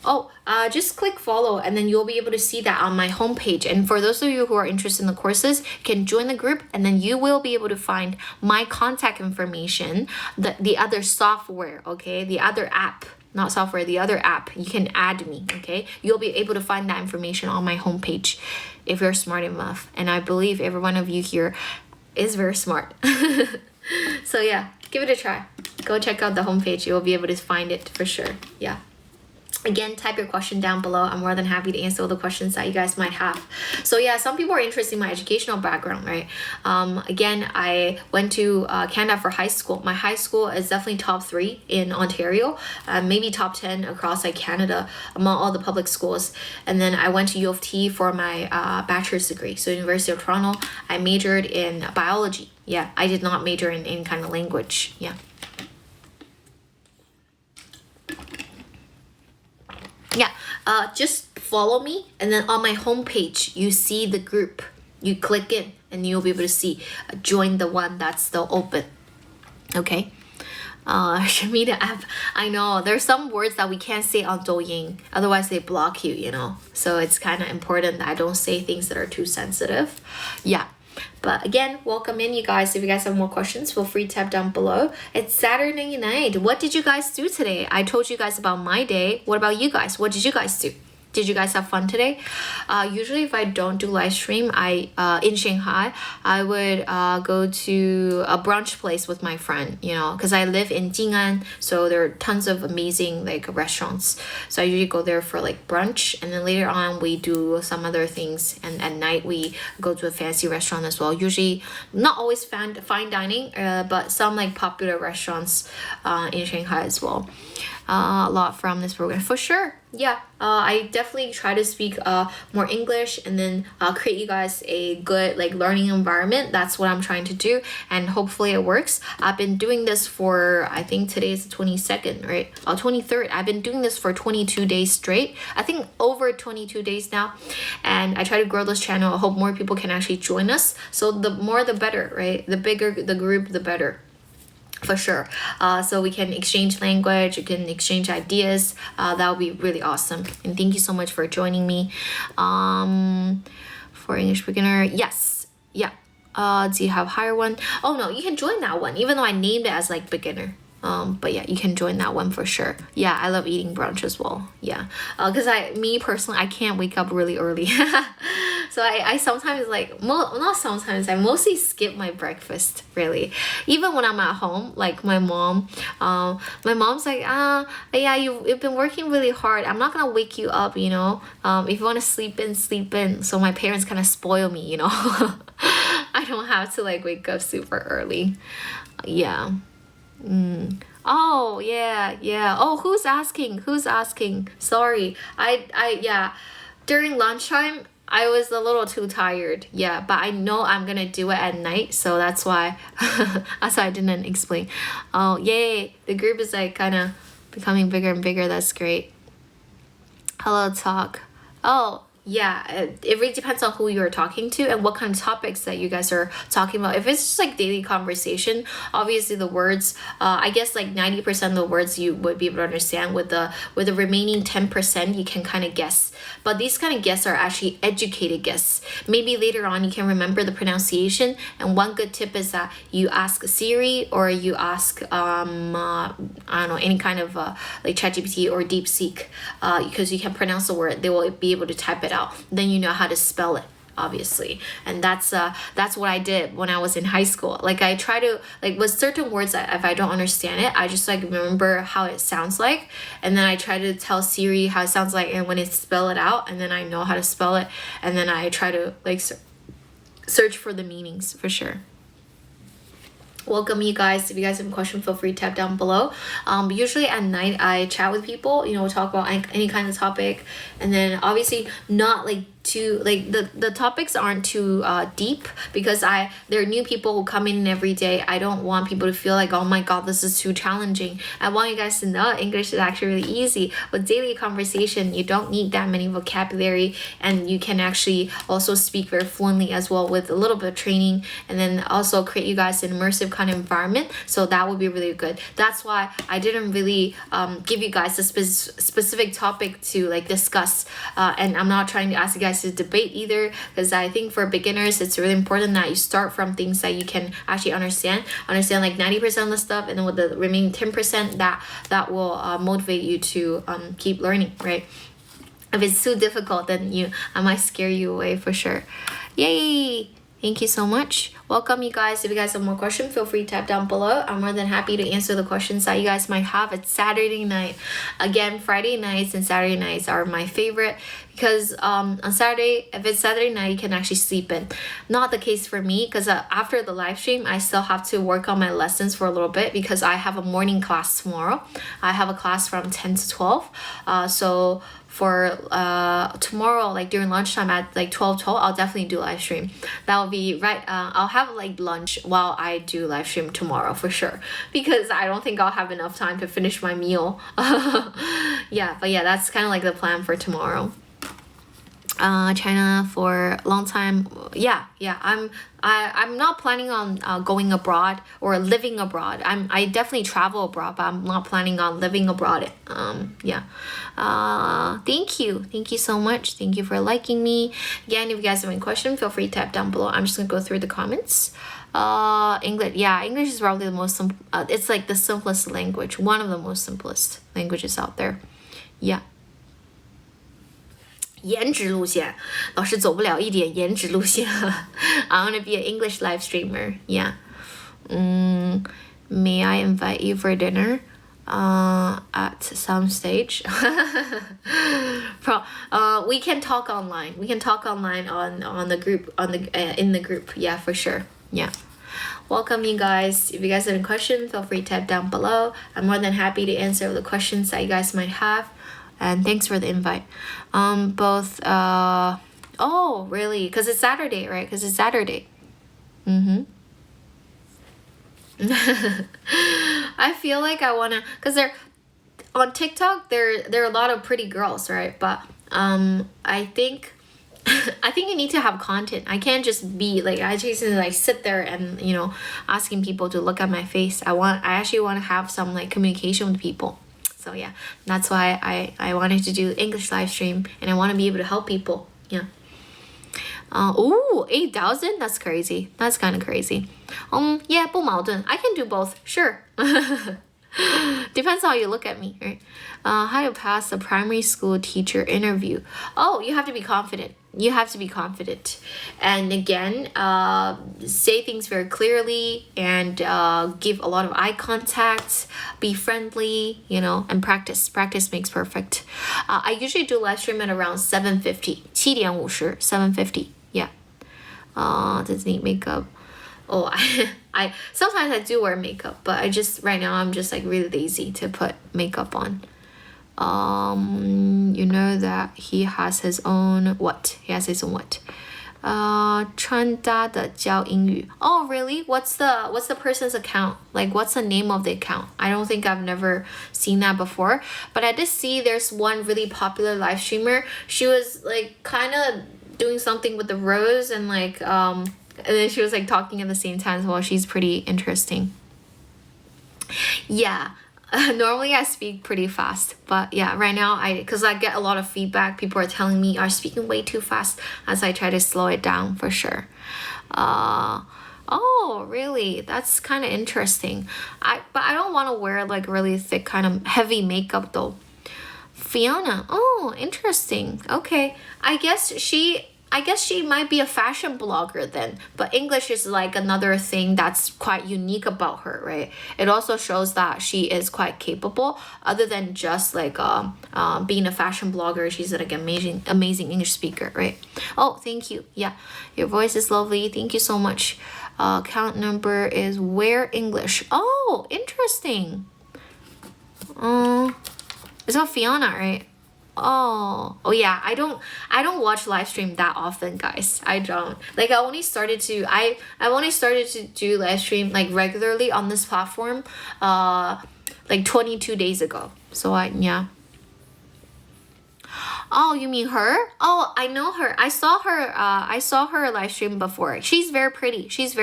Just click follow, and then you'll be able to see that on my homepage. And for those of you who are interested in the courses, you can join the group, and then you will be able to find my contact information, the other software, okay, the other app. Not software, the other app. You can add me, okay? You'll be able to find that information on my homepage if you're smart enough. And I believe every one of you here is very smart. So yeah, give it a try. Go check out the homepage. You'll be able to find it for sure. Yeah. Again, type your question down below. I'm more than happy to answer all the questions that you guys might have. So yeah, some people are interested in my educational background, right? Again, I went to Canada for high school. My high school is definitely top 3 in Ontario, maybe top 10 across like Canada among all the public schools. And then I went to U of T for my bachelor's degree. So University of Toronto, I majored in biology. Yeah, I did not major in any kind of language. Yeah. Just follow me, and then on my homepage you see the group. You click in and you'll be able to see join the one that's still open. Okay. Shamita app. I know there's some words that we can't say on Douyin, otherwise they block you, you know. So it's kind of important that I don't say things that are too sensitive. Yeah. But again, welcome in, you guys. If you guys have more questions, feel free to tap down below. It's Saturday night. What did you guys do today? I told you guys about my day. What about you guys? What did you guys do? Did you guys have fun today? Usually if I don't do live stream, in Shanghai, I would go to a brunch place with my friend, you know, because I live in Jing'an, so there are tons of amazing like restaurants. So I usually go there for like brunch, and then later on we do some other things, and at night we go to a fancy restaurant as well. Usually not always fine dining, but some like popular restaurants in Shanghai as well. A lot from this program for sure. Yeah, I definitely try to speak more English, and then create you guys a good like learning environment. That's what I'm trying to do, and hopefully it works. I've been doing this for, I think today is the 22nd, right? 23rd. I've been doing this for 22 days straight. I think over 22 days now, and I try to grow this channel. I hope more people can actually join us. So the more the better, right? The bigger the group, the better. For sure. So we can exchange language, you can exchange ideas. That would be really awesome. And thank you so much for joining me. For English beginner, yes. Yeah. Do you have higher one? Oh no, you can join that one, even though I named it as like beginner. But yeah, you can join that one for sure. Yeah, I love eating brunch as well. Yeah, because me personally, I can't wake up really early. So I sometimes like, not sometimes, I mostly skip my breakfast, really. Even when I'm at home, like my mom's like, yeah, you've been working really hard. I'm not gonna wake you up, you know. If you want to sleep in, sleep in. So my parents kind of spoil me, you know. I don't have to like wake up super early. Yeah. Oh yeah. Oh, who's asking? Sorry. Yeah, during lunchtime I was a little too tired. Yeah, but I know I'm gonna do it at night, so that's why I didn't explain. Oh yay, the group is like kind of becoming bigger and bigger. That's great. Hello talk. Oh yeah, it really depends on who you're talking to and what kind of topics that you guys are talking about. If it's just like daily conversation, obviously the words, I guess like 90% of the words you would be able to understand. With the remaining 10%, you can kind of guess. But these kind of guess are actually educated guess. Maybe later on you can remember the pronunciation. And one good tip is that you ask Siri or you ask I don't know, any kind of like ChatGPT or DeepSeek, because you can pronounce the word. They will be able to type it out. Then you know how to spell it, obviously. And that's what I did when I was in high school. Like I try to, like with certain words that if I don't understand it, I just like remember how it sounds like, and then I try to tell Siri how it sounds like, and when it spell it out, and then I know how to spell it, and then I try to like search for the meanings for sure. Welcome, you guys. If you guys have a question, feel free to tap down below. Usually at night I chat with people, you know, talk about any kind of topic, and then obviously not like too like the topics aren't too deep, because there are new people who come in every day. I don't want people to feel like, oh my god, this is too challenging. I want you guys to know English is actually really easy. With daily conversation, you don't need that many vocabulary, and you can actually also speak very fluently as well with a little bit of training, and then also create you guys an immersive kind of environment. So that would be really good. That's why I didn't really give you guys a specific topic to like discuss, and I'm not trying to ask you guys to debate either, because I think for beginners it's really important that you start from things that you can actually understand like 90% of the stuff, and then with the remaining 10% that will motivate you to keep learning, right? If it's too difficult, then I might scare you away for sure. Yay! Thank you so much. Welcome, you guys. If you guys have more questions, feel free to tap down below. I'm more than happy to answer the questions that you guys might have. It's Saturday night. Again, Friday nights and Saturday nights are my favorite, because on Saturday, if it's Saturday night, you can actually sleep in. Not the case for me, because after the live stream, I still have to work on my lessons for a little bit, because I have a morning class tomorrow. I have a class from 10 to 12. So for tomorrow, like during lunchtime at like 12, I'll definitely do live stream. That will be right. I'll have like lunch while I do live stream tomorrow for sure, because I don't think I'll have enough time to finish my meal. Yeah, but yeah, that's kind of like the plan for tomorrow. China for a long time. Yeah, I'm not planning on going abroad or living abroad. I definitely travel abroad, but I'm not planning on living abroad. Yeah. Thank you so much. Thank you for liking me. Again, if you guys have any questions, feel free to tap down below. I'm just gonna go through the comments. English is probably the most it's like the simplest language, one of the most simplest languages out there. Yeah. 颜值路线，老师走不了一点颜值路线。I want to be an English live streamer. Yeah. May I invite you for dinner? At some stage. We can talk online. We can talk online on the group in the group. Yeah, for sure. Yeah. Welcome, you guys. If you guys have any questions, feel free to tap down below. I'm more than happy to answer the questions that you guys might have. And thanks for the invite. Oh, really? Because it's Saturday, right? Because it's Saturday. I feel like I want to, because on TikTok, there are a lot of pretty girls, right? But I think you need to have content. I can't just be like, I just like sit there and, you know, asking people to look at my face. I actually want to have some like communication with people. So yeah, that's why I wanted to do English live stream, and I want to be able to help people. Yeah. 8,000? That's crazy. That's kind of crazy. Yeah, 不矛盾. I can do both. Sure. Depends how you look at me, right? How to pass a primary school teacher interview. Oh, you have to be confident. You have to be confident. And again, say things very clearly, and give a lot of eye contact, be friendly, you know, and practice. Practice makes perfect. I usually do live stream at around 7:50. 7:50, 7:50. Yeah. Does need makeup. Oh, I sometimes I do wear makeup, but right now I'm just like really lazy to put makeup on. You know that he has his own what? He has his own what? 穿搭的教英语. Oh, really? What's the person's account? Like, what's the name of the account? I don't think I've never seen that before. But I did see there's one really popular live streamer. She was like kind of doing something with the rose and like and then she was like talking at the same time as well. She's pretty interesting. Yeah. Normally I speak pretty fast, but yeah, right now because I get a lot of feedback. People are telling me I'm speaking way too fast as I try to slow it down for sure. Oh, really? That's kind of interesting. But I don't want to wear like really thick kind of heavy makeup though. Fiona. Oh, interesting. Okay. I guess she might be a fashion blogger then, but English is like another thing that's quite unique about her, right? It also shows that she is quite capable other than just like being a fashion blogger. She's like an amazing English speaker, right? Oh, thank you. Yeah, your voice is lovely. Thank you so much. Account number is Where English. Oh, interesting. It's not Fiona, right? Oh yeah, I don't watch live stream that often, guys. I don't. Like I only started to do live stream like regularly on this platform like 22 days ago. So yeah. Oh, you mean her? Oh, I know her. I saw her live stream before. She's very pretty. She's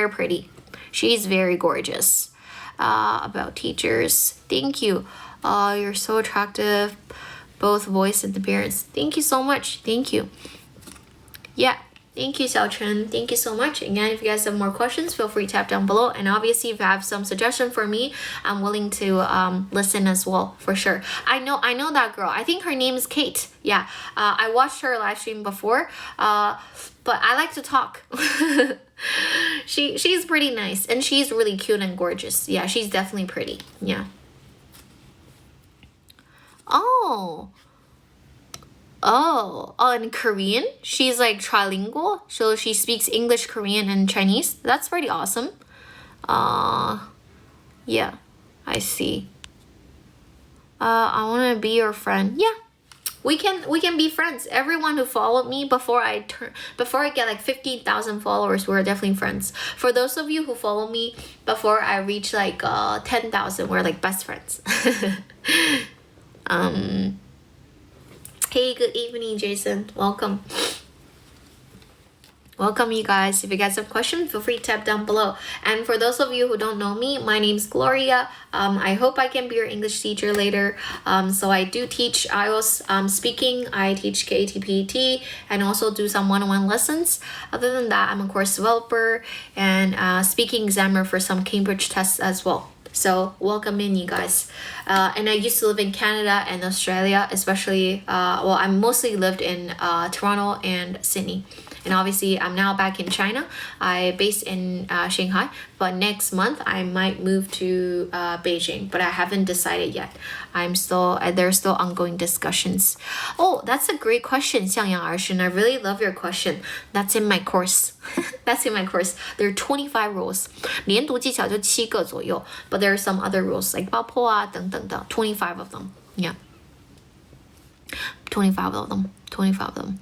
very gorgeous. About teachers. Thank you. You're so attractive. Both voice and appearance. Thank you so much. Thank you. Yeah. Thank you, Xiao Chen. Thank you so much. Again, if you guys have more questions, feel free to tap down below. And obviously, if you have some suggestion for me, I'm willing to listen as well, for sure. I know that girl. I think her name is Kate. Yeah. I watched her live stream before. But I like to talk. She's pretty nice. And she's really cute and gorgeous. Yeah, she's definitely pretty. Yeah. Oh, in Korean? She's like trilingual, so she speaks English, Korean, and Chinese. That's pretty awesome. Yeah, I see. I want to be your friend. Yeah, we can be friends. Everyone who followed me before I get like 15,000 followers, we're definitely friends. For those of you who follow me before I reach like 10,000, we're like best friends. Hey, good evening, Jason. Welcome, you guys. If you got some questions, feel free to tap down below. And for those of you who don't know me, my name's Gloria. I hope I can be your English teacher later. So I do teach IELTS speaking. I teach KAT-PET and also do some one-on-one lessons. Other than that, I'm a course developer and speaking examiner for some Cambridge tests as well. So welcome in, you guys. And I used to live in Canada and Australia, especially, I mostly lived in Toronto and Sydney. And obviously, I'm now back in China. I based in Shanghai, but next month I might move to Beijing, but I haven't decided yet. There's still ongoing discussions. Oh, that's a great question, Xiangyang Arshin. I really love your question. That's in my course. That's in my course. There are 25 rules. 连读技巧就7个左右, but there are some other rules like 爆破啊等等的, 25 of them. Yeah. 25 of them. 25 of them.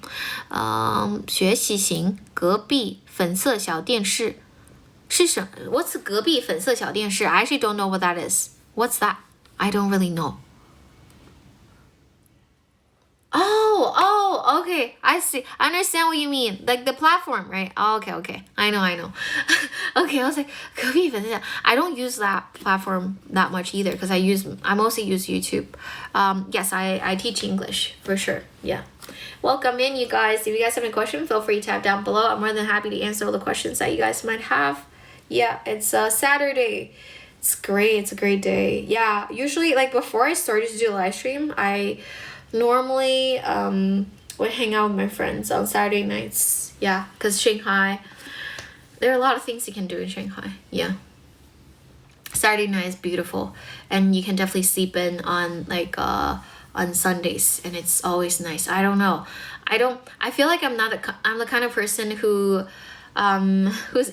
学习型隔壁粉色小电视是什么? What's 隔壁粉色小电视? I actually don't know what that is. What's that? I don't really know. Oh, okay. I see. I understand what you mean. Like the platform, right? Oh, okay. I know. Okay, I was like, 隔壁粉色小. I don't use that platform that much either because I mostly use YouTube. Yes, I teach English for sure. Yeah. Welcome in, you guys. If you guys have any questions, feel free to tap down below. I'm more than happy to answer all the questions that you guys might have. Yeah, it's Saturday. It's great. It's a great day. Yeah, usually like before I started to do a live stream, I normally would hang out with my friends on Saturday nights. Yeah, because Shanghai, there are a lot of things you can do in Shanghai. Yeah. Saturday night is beautiful, and you can definitely sleep in on like on Sundays, and it's always nice. I don't know. I feel like I'm the kind of person who's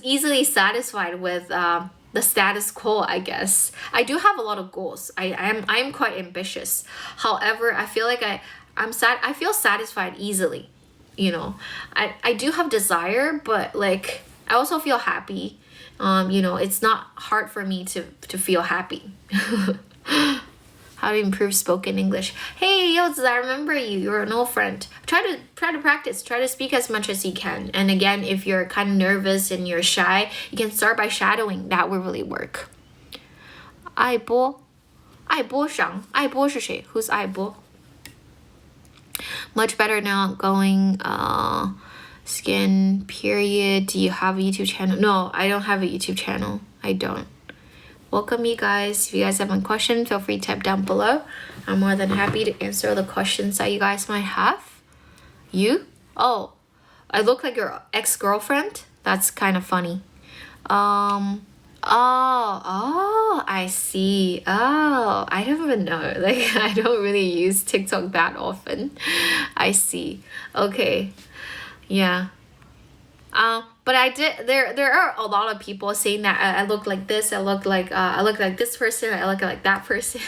easily satisfied with the status quo, I guess. I do have a lot of goals. I'm quite ambitious. However, I feel like I feel satisfied easily. I do have desire, but like I also feel happy. It's not hard for me to feel happy. How to improve spoken English? Hey, Yozi, I remember you. You're an old friend. Try to practice. Try to speak as much as you can. And again, if you're kind of nervous and you're shy, you can start by shadowing. That will really work. 爱波上，爱波是谁？ Who's 爱波? Much better now. Going skin period. Do you have a YouTube channel? No, I don't have a YouTube channel. I don't. Welcome, you guys. If you guys have a question, feel free to type down below. I'm more than happy to answer the questions that you guys might have. You? Oh, I look like your ex-girlfriend? That's kind of funny. Oh, I see. Oh, I don't even know. Like, I don't really use TikTok that often. I see. Okay. Yeah. But I did. There are a lot of people saying that I look like this. I look like this person. I look like that person.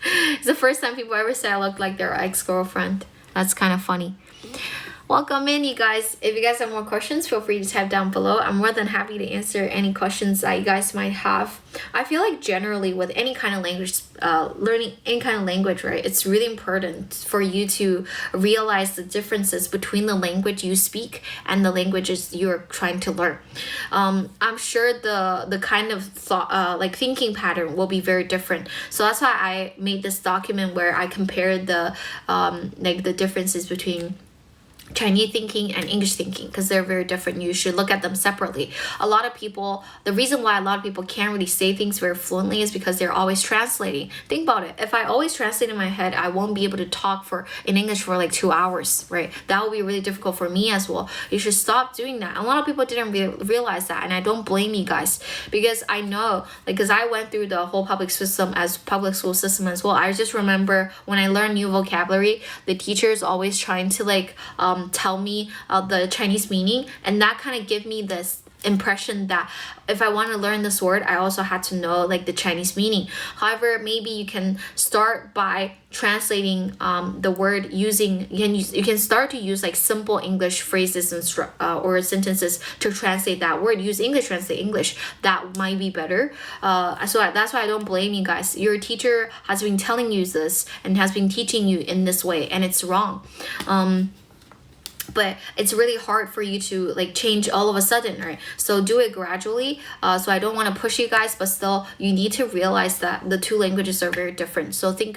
It's the first time people ever say I look like their ex-girlfriend. That's kind of funny. Welcome in, you guys. If you guys have more questions, feel free to type down below. I'm more than happy to answer any questions that you guys might have. I feel like generally with any kind of language, learning any kind of language, right, it's really important for you to realize the differences between the language you speak and the languages you're trying to learn. I'm sure the kind of thought, like thinking pattern will be very different. So that's why I made this document where I compared the like the differences between Chinese thinking and English thinking, because they're very different. You should look at them separately. The reason why a lot of people can't really say things very fluently is because they're always translating. Think about it. If I always translate in my head, I won't be able to talk in English for like 2 hours, right? That will be really difficult for me as well. You should stop doing that. A lot of people didn't realize that, and I don't blame you guys, because I know, like, because I went through the whole public school system as well. I just remember when I learned new vocabulary, the teachers always trying to like tell me the Chinese meaning, and that kind of give me this impression that if I want to learn this word, I also had to know like the Chinese meaning. However, maybe you can start by translating the word using, you can start to use like simple English phrases and or sentences to translate that word. Use English, translate English. That might be better. So that's why I don't blame you guys. Your teacher has been telling you this and has been teaching you in this way, and it's wrong. But it's really hard for you to like change all of a sudden, right? So do it gradually. So I don't want to push you guys, but still you need to realize that the two languages are very different. So think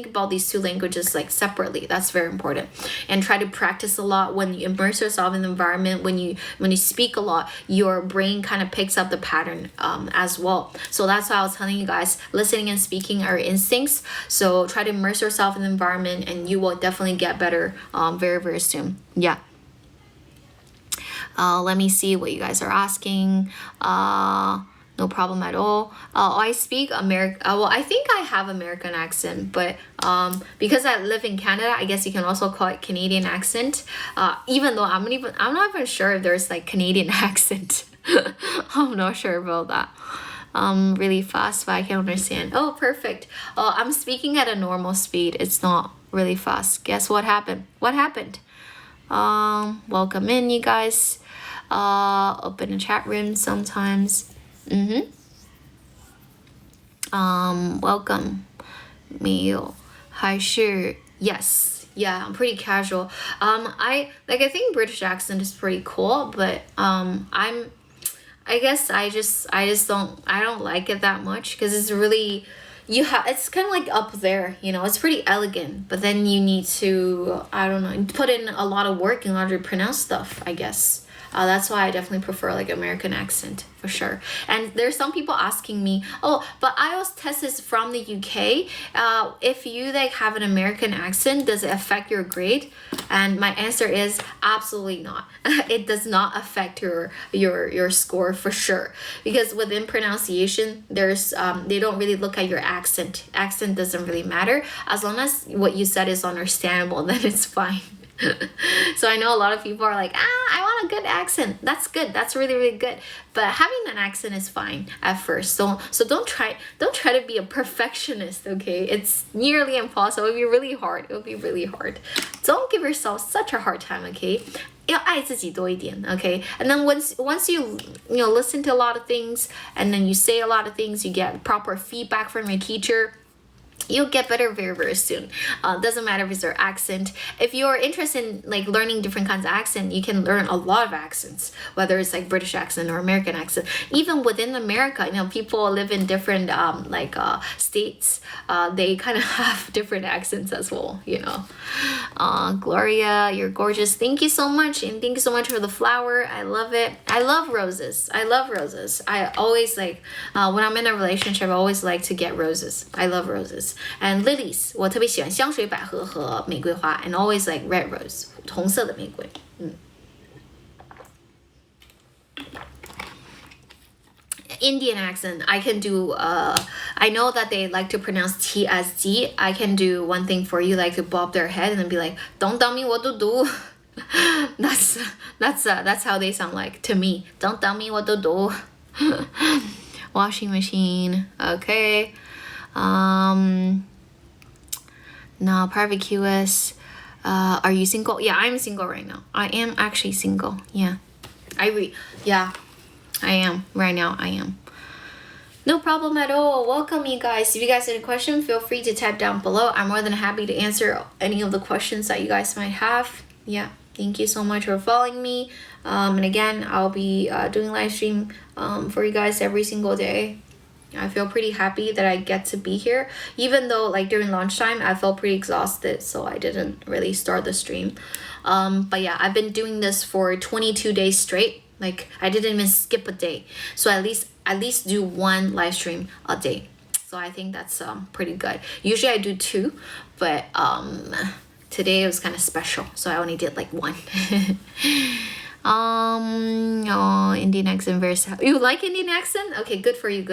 about these two languages like separately. That's very important. And try to practice a lot. When you immerse yourself in the environment, when you speak a lot, your brain kind of picks up the pattern as well. So that's why I was telling you guys, listening and speaking are instincts. So try to immerse yourself in the environment and you will definitely get better very, very soon. Yeah. Let me see what you guys are asking. No problem at all. I speak well, I think I have American accent, but because I live in Canada, I guess you can also call it Canadian accent. Even though I'm not even sure if there's like Canadian accent. I'm not sure about that. Really fast, but I can understand. Oh, perfect. I'm speaking at a normal speed. It's not really fast. Guess what happened? What happened? Welcome in, you guys. Open a chat room sometimes. Welcome. 没有还是 yes. Yeah, I'm pretty casual. I think British accent is pretty cool, but I guess I don't like it that much, because it's really it's kind of like up there, it's pretty elegant, but then you need to, I don't know, put in a lot of work in order to pronounce stuff, I guess. That's why I definitely prefer like American accent for sure. And there's some people asking me, oh, but IELTS test is from the UK. If you like have an American accent, does it affect your grade? And my answer is absolutely not. It does not affect your score for sure, because within pronunciation, there's they don't really look at your accent. Accent doesn't really matter. As long as what you said is understandable, then it's fine. So I know a lot of people are like, I want not a good accent. That's good. That's really, really good. But having an accent is fine at first. So don't try to be a perfectionist, okay? It's nearly impossible. It'll be really hard. It'll be really hard. Don't give yourself such a hard time, okay? 要爱自己多一点, okay? And then once you listen to a lot of things, and then you say a lot of things, you get proper feedback from your teacher, you'll get better very, very soon. Doesn't matter if it's your accent. If you're interested in like learning different kinds of accent, you can learn a lot of accents, whether it's like British accent or American accent. Even within America, people live in different states. They kind of have different accents as well, Gloria, you're gorgeous. Thank you so much, and thank you so much for the flower. I love it. I love roses. I always like when I'm in a relationship, I always like to get roses. I love roses. And lilies, 我特别喜欢香水百合和玫瑰花 and always like red rose, 红色的玫瑰。Indian accent, I can do, I know that they like to pronounce T as D. I can do one thing for you, like to bob their head and then be like, don't tell me what to do. That's how they sound like to me. Don't tell me what to do. Washing machine, okay. Now private QS, are you single? Yeah, I'm single right now. I am actually single. Yeah, I am right now. I am. No problem at all. Welcome, you guys. If you guys have any questions, feel free to type down below. I'm more than happy to answer any of the questions that you guys might have. Yeah, thank you so much for following me. And again, I'll be doing live stream for you guys every single day. I feel pretty happy that I get to be here, even though like during lunchtime I felt pretty exhausted, so I didn't really start the stream. But yeah, I've been doing this for 22 days straight. Like I didn't even skip a day, so at least do one live stream a day. So I think that's pretty good. Usually I do 2, but today it was kind of special, so I only did like 1. Indian accent very sad. You like Indian accent? Okay, good for you.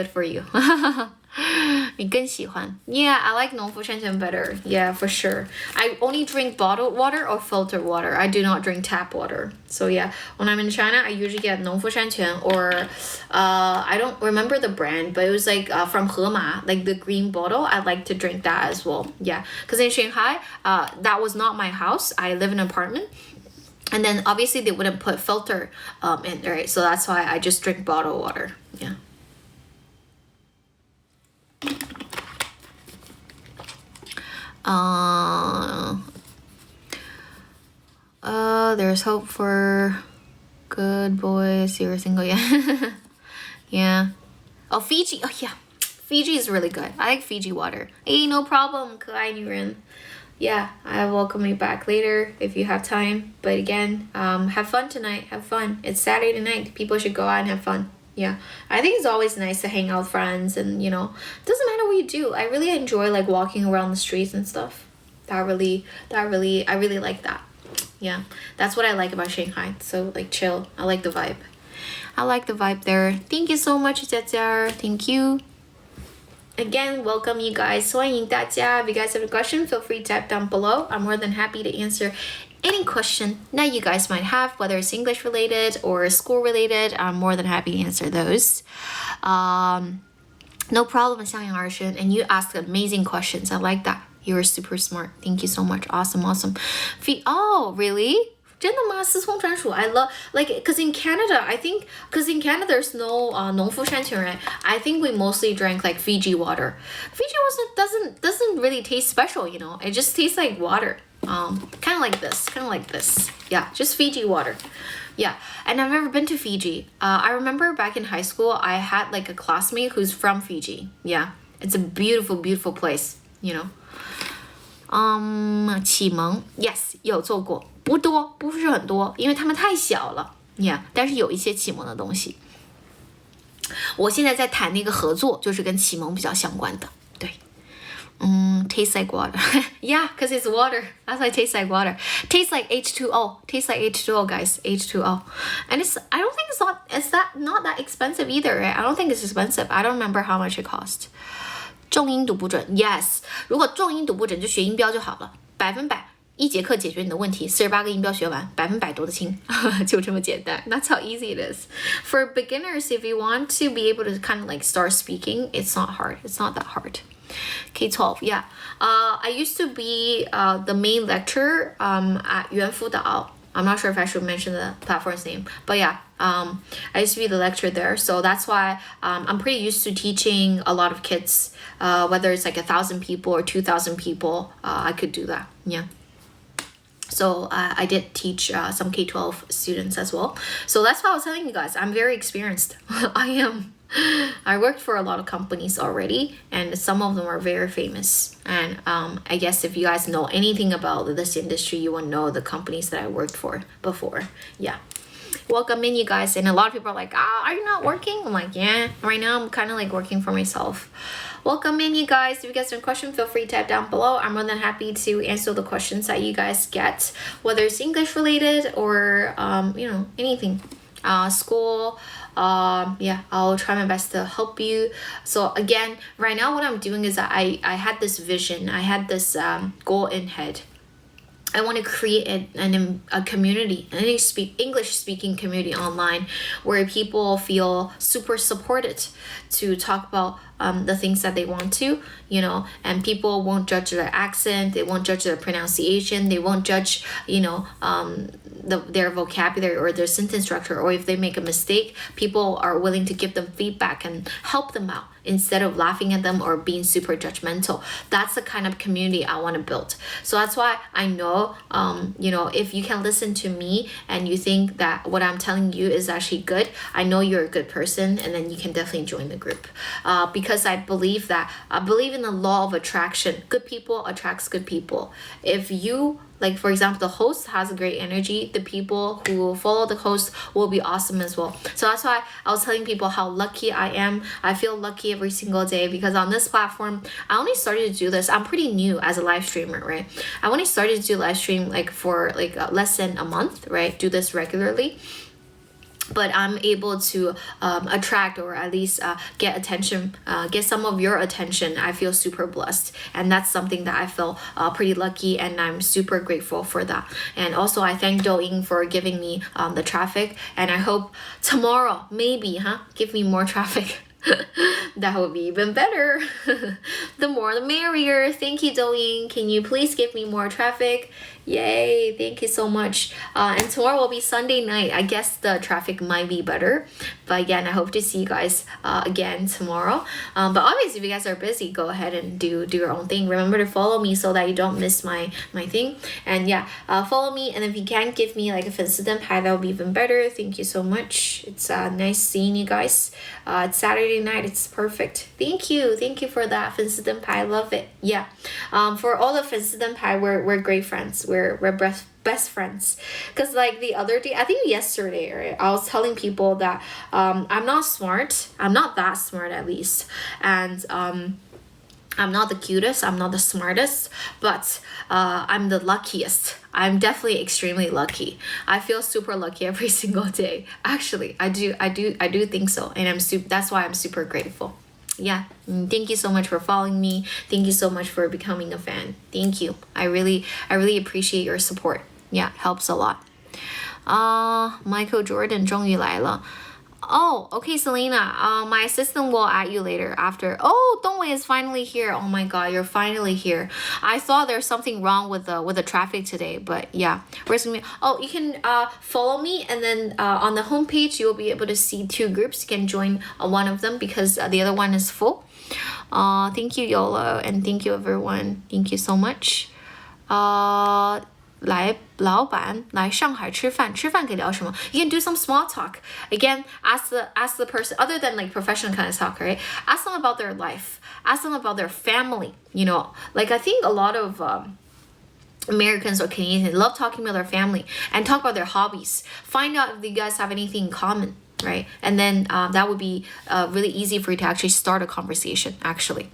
你更喜欢? Yeah, I like 农夫山泉 better. Yeah, for sure. I only drink bottled water or filtered water. I do not drink tap water. So yeah, when I'm in China, I usually get 农夫山泉 or I don't remember the brand, but it was like from Hema, like the green bottle. I like to drink that as well. Yeah, because in Shanghai, that was not my house. I live in an apartment. And then obviously they wouldn't put filter in, right? So that's why I just drink bottled water. Yeah. There's hope for good boys. You're single, yeah. Yeah. Oh, Fiji. Oh, yeah. Fiji is really good. I like Fiji water. Hey, no problem. 可爱女人. Yeah, I welcome you back later if you have time. But again, have fun tonight. Have fun. It's Saturday night. People should go out and have fun. Yeah, I think it's always nice to hang out with friends, and it doesn't matter what you do. I really enjoy like walking around the streets and stuff. I really like that. Yeah, that's what I like about Shanghai. So like chill. I like the vibe. I like the vibe there. Thank you so much, Jia. Thank you. Again, welcome you guys. 欢迎大家. If you guys have a question, feel free to type down below. I'm more than happy to answer any question that you guys might have, whether it's English related or school related. I'm more than happy to answer those. No problem, Xiang Yang Arshen. And you asked amazing questions. I like that. You were super smart. Thank you so much. Awesome. Oh, really? 真的吗？司空专属 I love like because in Canada there's no 农夫山泉 right? I think we mostly drank like Fiji water. Fiji water doesn't really taste special, it just tastes like water. Kind of like this. Yeah, just Fiji water. Yeah, and I've never been to Fiji. I remember back in high school I had like a classmate who's from Fiji. Yeah, it's a beautiful, beautiful place, 启蒙 yes 有做过，不多，不是很多，因为他们太小了 yeah 但是有一些启蒙的东西。我现在在谈那个合作，就是跟启蒙比较相关的。对，tastes like water. Yeah, because it's water. That's why it tastes like water. Tastes like H2O. Tastes like H2O, guys. H2O. And I don't think it's not that expensive either, right? I don't think it's expensive. I don't remember how much it cost. 重音读不准 yes 如果重音读不准就学音标就好了，100%。一节课解决你的问题，48个音标学完，100%多的清，就这么简单。That's how easy it is. For beginners, if you want to be able to kind of like start speaking, it's not hard. It's not that hard. K-12, yeah. I used to be the main lecturer at 猿辅导. I'm not sure if I should mention the platform's name, but yeah, I used to be the lecturer there. So that's why I'm pretty used to teaching a lot of kids, whether it's like 1,000 people or 2,000 people, I could do that, yeah. So I did teach some K-12 students as well. So that's why I was telling you guys, I'm very experienced. I am. I worked for a lot of companies already, and some of them are very famous. And I guess if you guys know anything about this industry, you will know the companies that I worked for before. Yeah. Welcome in, you guys. And a lot of people are like, are you not working? I'm like, yeah, right now I'm kind of like working for myself. Welcome in, you guys. If you guys have a question, feel free to type down below. I'm more than happy to answer the questions that you guys get, whether it's English related or anything, school. Yeah, I'll try my best to help you. So again, right now what I'm doing is I had this vision, I had this goal in head. I want to create a community, an English speaking community online where people feel super supported to talk about the things that they want to, and people won't judge their accent, they won't judge their pronunciation, they won't judge, their vocabulary or their sentence structure, or if they make a mistake, people are willing to give them feedback and help them out instead of laughing at them or being super judgmental. That's the kind of community I want to build. So that's why I know, if you can listen to me and you think that what I'm telling you is actually good, I know you're a good person, and then you can definitely join the group. Because I believe in the law of attraction. Good people attracts good people. If you, like for example, the host has a great energy, the people who follow the host will be awesome as well. So that's why I was telling people how lucky I am. I feel lucky every single day because on this platform, I only started to do this. I'm pretty new as a live streamer, right? I only started to do live stream for less than a month, right? Do this regularly. But I'm able to attract, or at least get attention, get some of your attention. I feel super blessed, and that's something that I feel pretty lucky, and I'm super grateful for that. And also I thank Douyin for giving me the traffic, and I hope tomorrow maybe give me more traffic. That would be even better. The more the merrier. Thank you, Douyin. Can you please give me more traffic? Yay, thank you so much. And tomorrow will be Sunday night. I guess the traffic might be better, but again, I hope to see you guys again tomorrow. But obviously if you guys are busy, go ahead and do your own thing. Remember to follow me so that you don't miss my thing. And yeah, follow me, and if you can give me like a 粉丝灯牌, that would be even better. Thank you so much. It's nice seeing you guys. It's Saturday night. It's perfect. Thank you for that 粉丝灯牌. I love it. Yeah. For all the 粉丝灯牌, we're great friends. We're best friends. Because like the other day, I think yesterday, right, I was telling people that I'm not smart. I'm not that smart, at least. And I'm not the cutest, I'm not the smartest, but I'm the luckiest. I'm definitely extremely lucky. I feel super lucky every single day. Actually, I do think so, and that's why I'm super grateful. Yeah, thank you so much for following me. Thank you so much for becoming a fan. Thank you. I really appreciate your support. Yeah, helps a lot. Michael Jordan 终于来了. Oh, okay, Selena. My assistant will add you later after. Oh, Dongwei is finally here. Oh my God, you're finally here. I thought there's something wrong with the traffic today, but yeah. Where's me? Oh, you can follow me, and then on the homepage you will be able to see 2 groups. You can join one of them because the other one is full. Thank you, Yola, and thank you everyone. Thank you so much. 来老板来上海吃饭可以聊什么? You can do some small talk. Again, ask the person, other than like professional kind of talk, right? Ask them about their life. Ask them about their family. Like I think a lot of Americans or Canadians love talking about their family and talk about their hobbies. Find out if you guys have anything in common, right? And then that would be really easy for you to actually start a conversation, actually.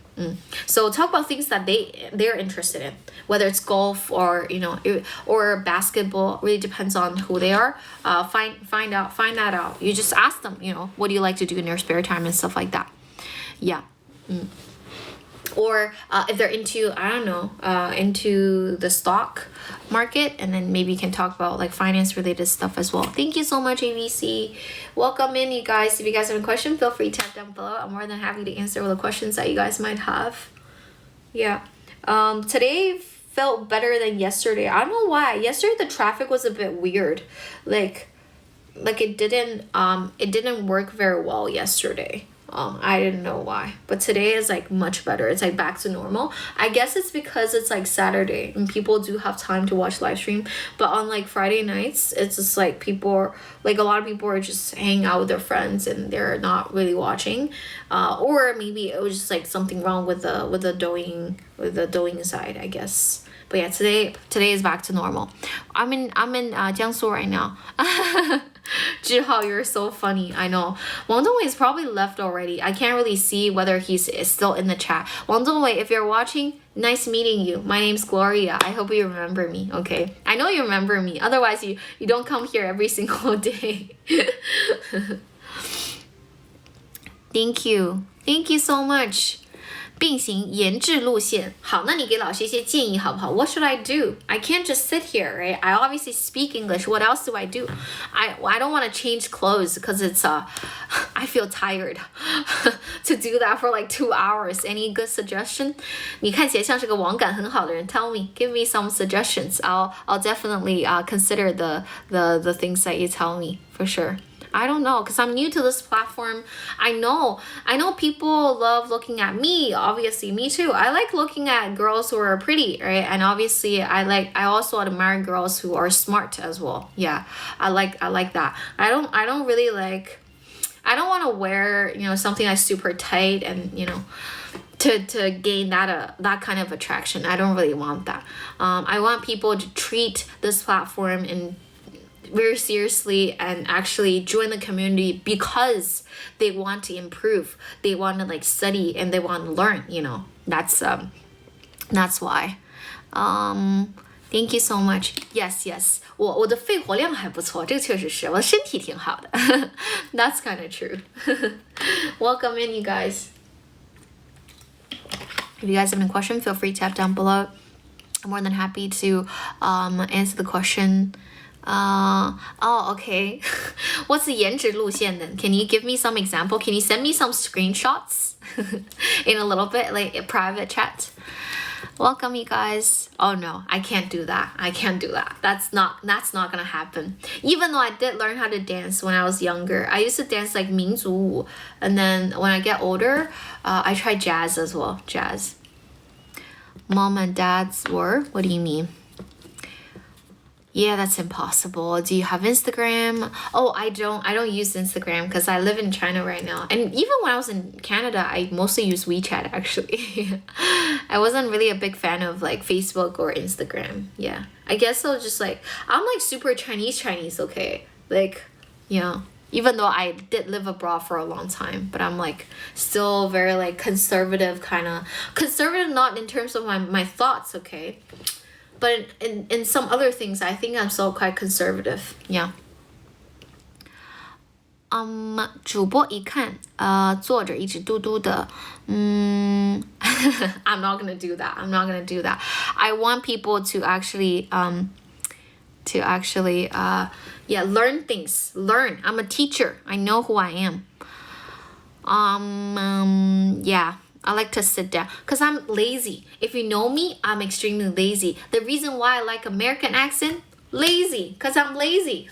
So talk about things that they're interested in, whether it's golf or or basketball. Really depends on who they are. Find that out. You just ask them, what do you like to do in your spare time and stuff like that. Yeah. or if they're into, I don't know, into the stock market, and then maybe you can talk about like finance related stuff as well. Thank you so much, ABC. Welcome in, you guys. If you guys have a question, feel free to tap down below. I'm more than happy to answer all the questions that you guys might have. Yeah. Today felt better than yesterday. I don't know why. Yesterday the traffic was a bit weird. Like it didn't work very well yesterday. I didn't know why, but today is like much better. It's like back to normal. I guess it's because it's like Saturday and people do have time to watch live stream, but on like Friday nights it's just like a lot of people are just hanging out with their friends and they're not really watching, or maybe it was just like something wrong with the doing side, I guess. But yeah, today is back to normal. I'm in Jiangsu right now. Zhihao, you're so funny. I know. Wang Dongwei is probably left already. I can't really see whether he's still in the chat. Wang Dongwei, if you're watching, nice meeting you. My name's Gloria. I hope you remember me, okay? I know you remember me. Otherwise, you don't come here every single day. Thank you. Thank you so much. 并行研制路线。好，那你给老师一些建议好不好？ What should I do? I can't just sit here, right? I obviously speak English. What else do I do? I don't want to change clothes because it's I feel tired to do that for like 2 hours. Any good suggestion? 你看起来像是个网感很好的人。Tell me, give me some suggestions. I'll definitely consider the things that you tell me for sure. I don't know, because I'm new to this platform. I know people love looking at me. Obviously, me too. I like looking at girls who are pretty, right? And obviously, I also admire girls who are smart as well. Yeah, I like that. I don't really like. I don't want to wear something that's super tight and to gain that kind of attraction. I don't really want that. I want people to treat this platform in very seriously and actually join the community because they want to improve, they want to like study and they want to learn. That's why. Thank you so much. Yes. 我的肺活量还不错，这个确实是，我的身体挺好的。That's kind of true. Welcome in, you guys. If you guys have any question, feel free to tap down below. I'm more than happy to answer the question. Okay. What's the 颜值路线 then? Can you give me some example? Can you send me some screenshots in a little bit, like a private chat? Welcome, you guys. Oh no, I can't do that. That's not gonna happen. Even though I did learn how to dance when I was younger. I used to dance like 民族舞, and then when I get older, I tried jazz as well. Jazz. Mom and dad's were? What do you mean? Yeah, that's impossible. Do you have Instagram? Oh, I don't use Instagram because I live in China right now. And even when I was in Canada, I mostly use WeChat actually. I wasn't really a big fan of like Facebook or Instagram. Yeah. I guess I was just like, I'm like super Chinese, okay? Like, even though I did live abroad for a long time, but I'm like still very like conservative conservative, not in terms of my thoughts, okay? But in some other things, I think I'm still quite conservative. Yeah. 主播一看，坐着一直嘟嘟的。I'm not gonna do that. I want people to actually learn things. Learn. I'm a teacher. I know who I am. Yeah. I like to sit down because I'm lazy. If you know me, I'm extremely lazy. The reason why I like American accent, lazy, because I'm lazy.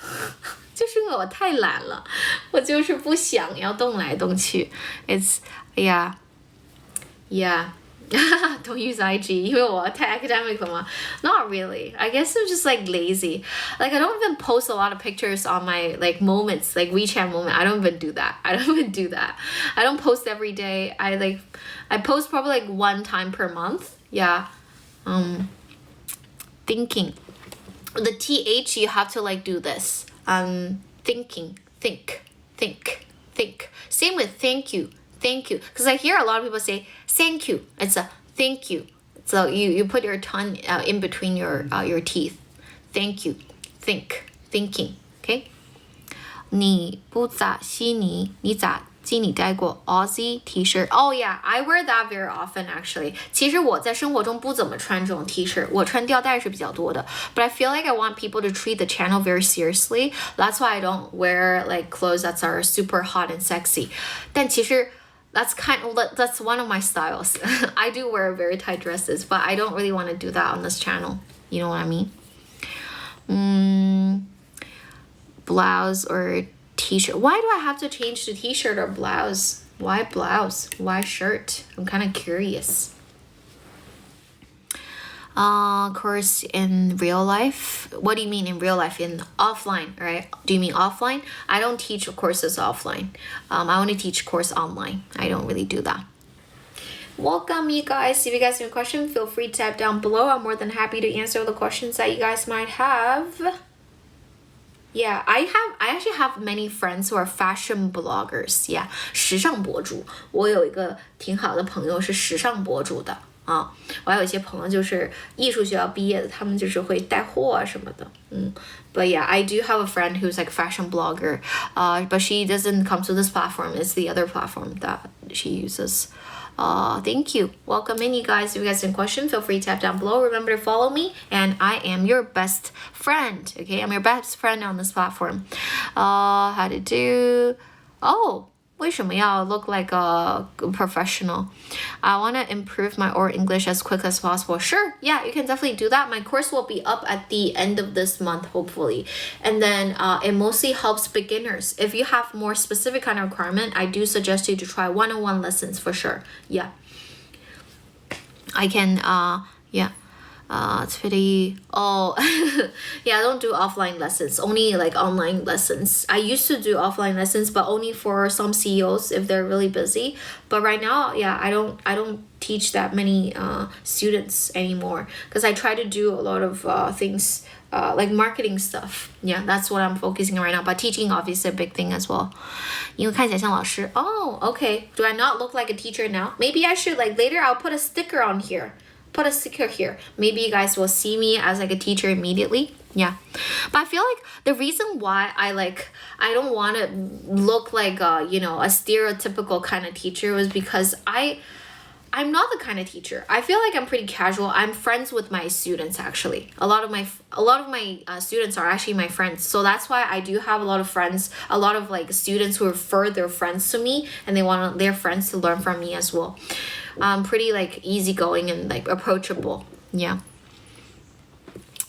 就是因为我太懒了，我就是不想要动来动去。It's yeah. Don't use IG 因为我太 academic 了嘛。Not really. I guess I'm just like lazy. Like I don't even post a lot of pictures on my like moments, like WeChat moment. I don't even do that. I don't post every day. I post probably like 1 time per month. Yeah. Thinking. The TH you have to like do this. Thinking. Think. Same with thank you. Because I hear a lot of people say thank you. It's a thank you. So you put your tongue in between your teeth. Thank you. Thinking. Okay. 你不咋稀泥，你咋经你带过 Aussie t-shirt. Oh yeah, I wear that very often actually. 其实我在生活中不怎么穿这种 t-shirt. 我穿吊带是比较多的. But I feel like I want people to treat the channel very seriously. That's why I don't wear like clothes that are super hot and sexy. 但其实that's one of my styles. I do wear very tight dresses, but I don't really want to do that on this channel. You know what I mean? Blouse or t-shirt. Why do I have to change to t-shirt or blouse? Why blouse? Why shirt? I'm kind of curious. Course in real life. What do you mean in real life? In offline, right? Do you mean offline? I don't teach courses offline. I only teach course online. I don't really do that. Welcome, you guys. If you guys have a question, feel free to tap down below. I'm more than happy to answer the questions that you guys might have. Yeah, I actually have many friends who are fashion bloggers. Yeah, 时尚博主。我有一个挺好的朋友是时尚博主的。我还有一些朋友就是艺术学校毕业的，他们就是会带货啊什么的。But yeah, I do have a friend who's like a fashion blogger, but she doesn't come to this platform. It's the other platform that she uses. Thank you. Welcome in, you guys. If you guys have a question, feel free to tap down below. Remember to follow me, and I am your best friend. Okay, I'm your best friend on this platform. How to do? Oh. 为什么要 look like a professional? I want to improve my oral English as quick as possible. Sure, yeah, you can definitely do that. My course will be up at the end of this month, hopefully. And then it mostly helps beginners. If you have more specific kind of requirement, I do suggest you to try one-on-one lessons for sure. Yeah. I can, yeah. It's pretty, yeah, I don't do offline lessons, only like online lessons. I used to do offline lessons, but only for some CEOs if they're really busy. But right now, yeah, I don't teach that many students anymore because I try to do a lot of things like marketing stuff. Yeah, that's what I'm focusing on right now. But teaching obviously a big thing as well. 因为看起来像老师. Oh, okay. Do I not look like a teacher now? Maybe I should, like later I'll put a sticker on here. Put a sticker here. Maybe you guys will see me as like a teacher immediately. Yeah. But I feel like the reason why I don't want to look like a stereotypical kind of teacher was because I'm not the kind of teacher. I feel like I'm pretty casual. I'm friends with my students actually. A lot of my students are actually my friends. So that's why I do have a lot of friends, a lot of like students who refer their friends to me and they want their friends to learn from me as well. I'm pretty like easygoing and like approachable. Yeah.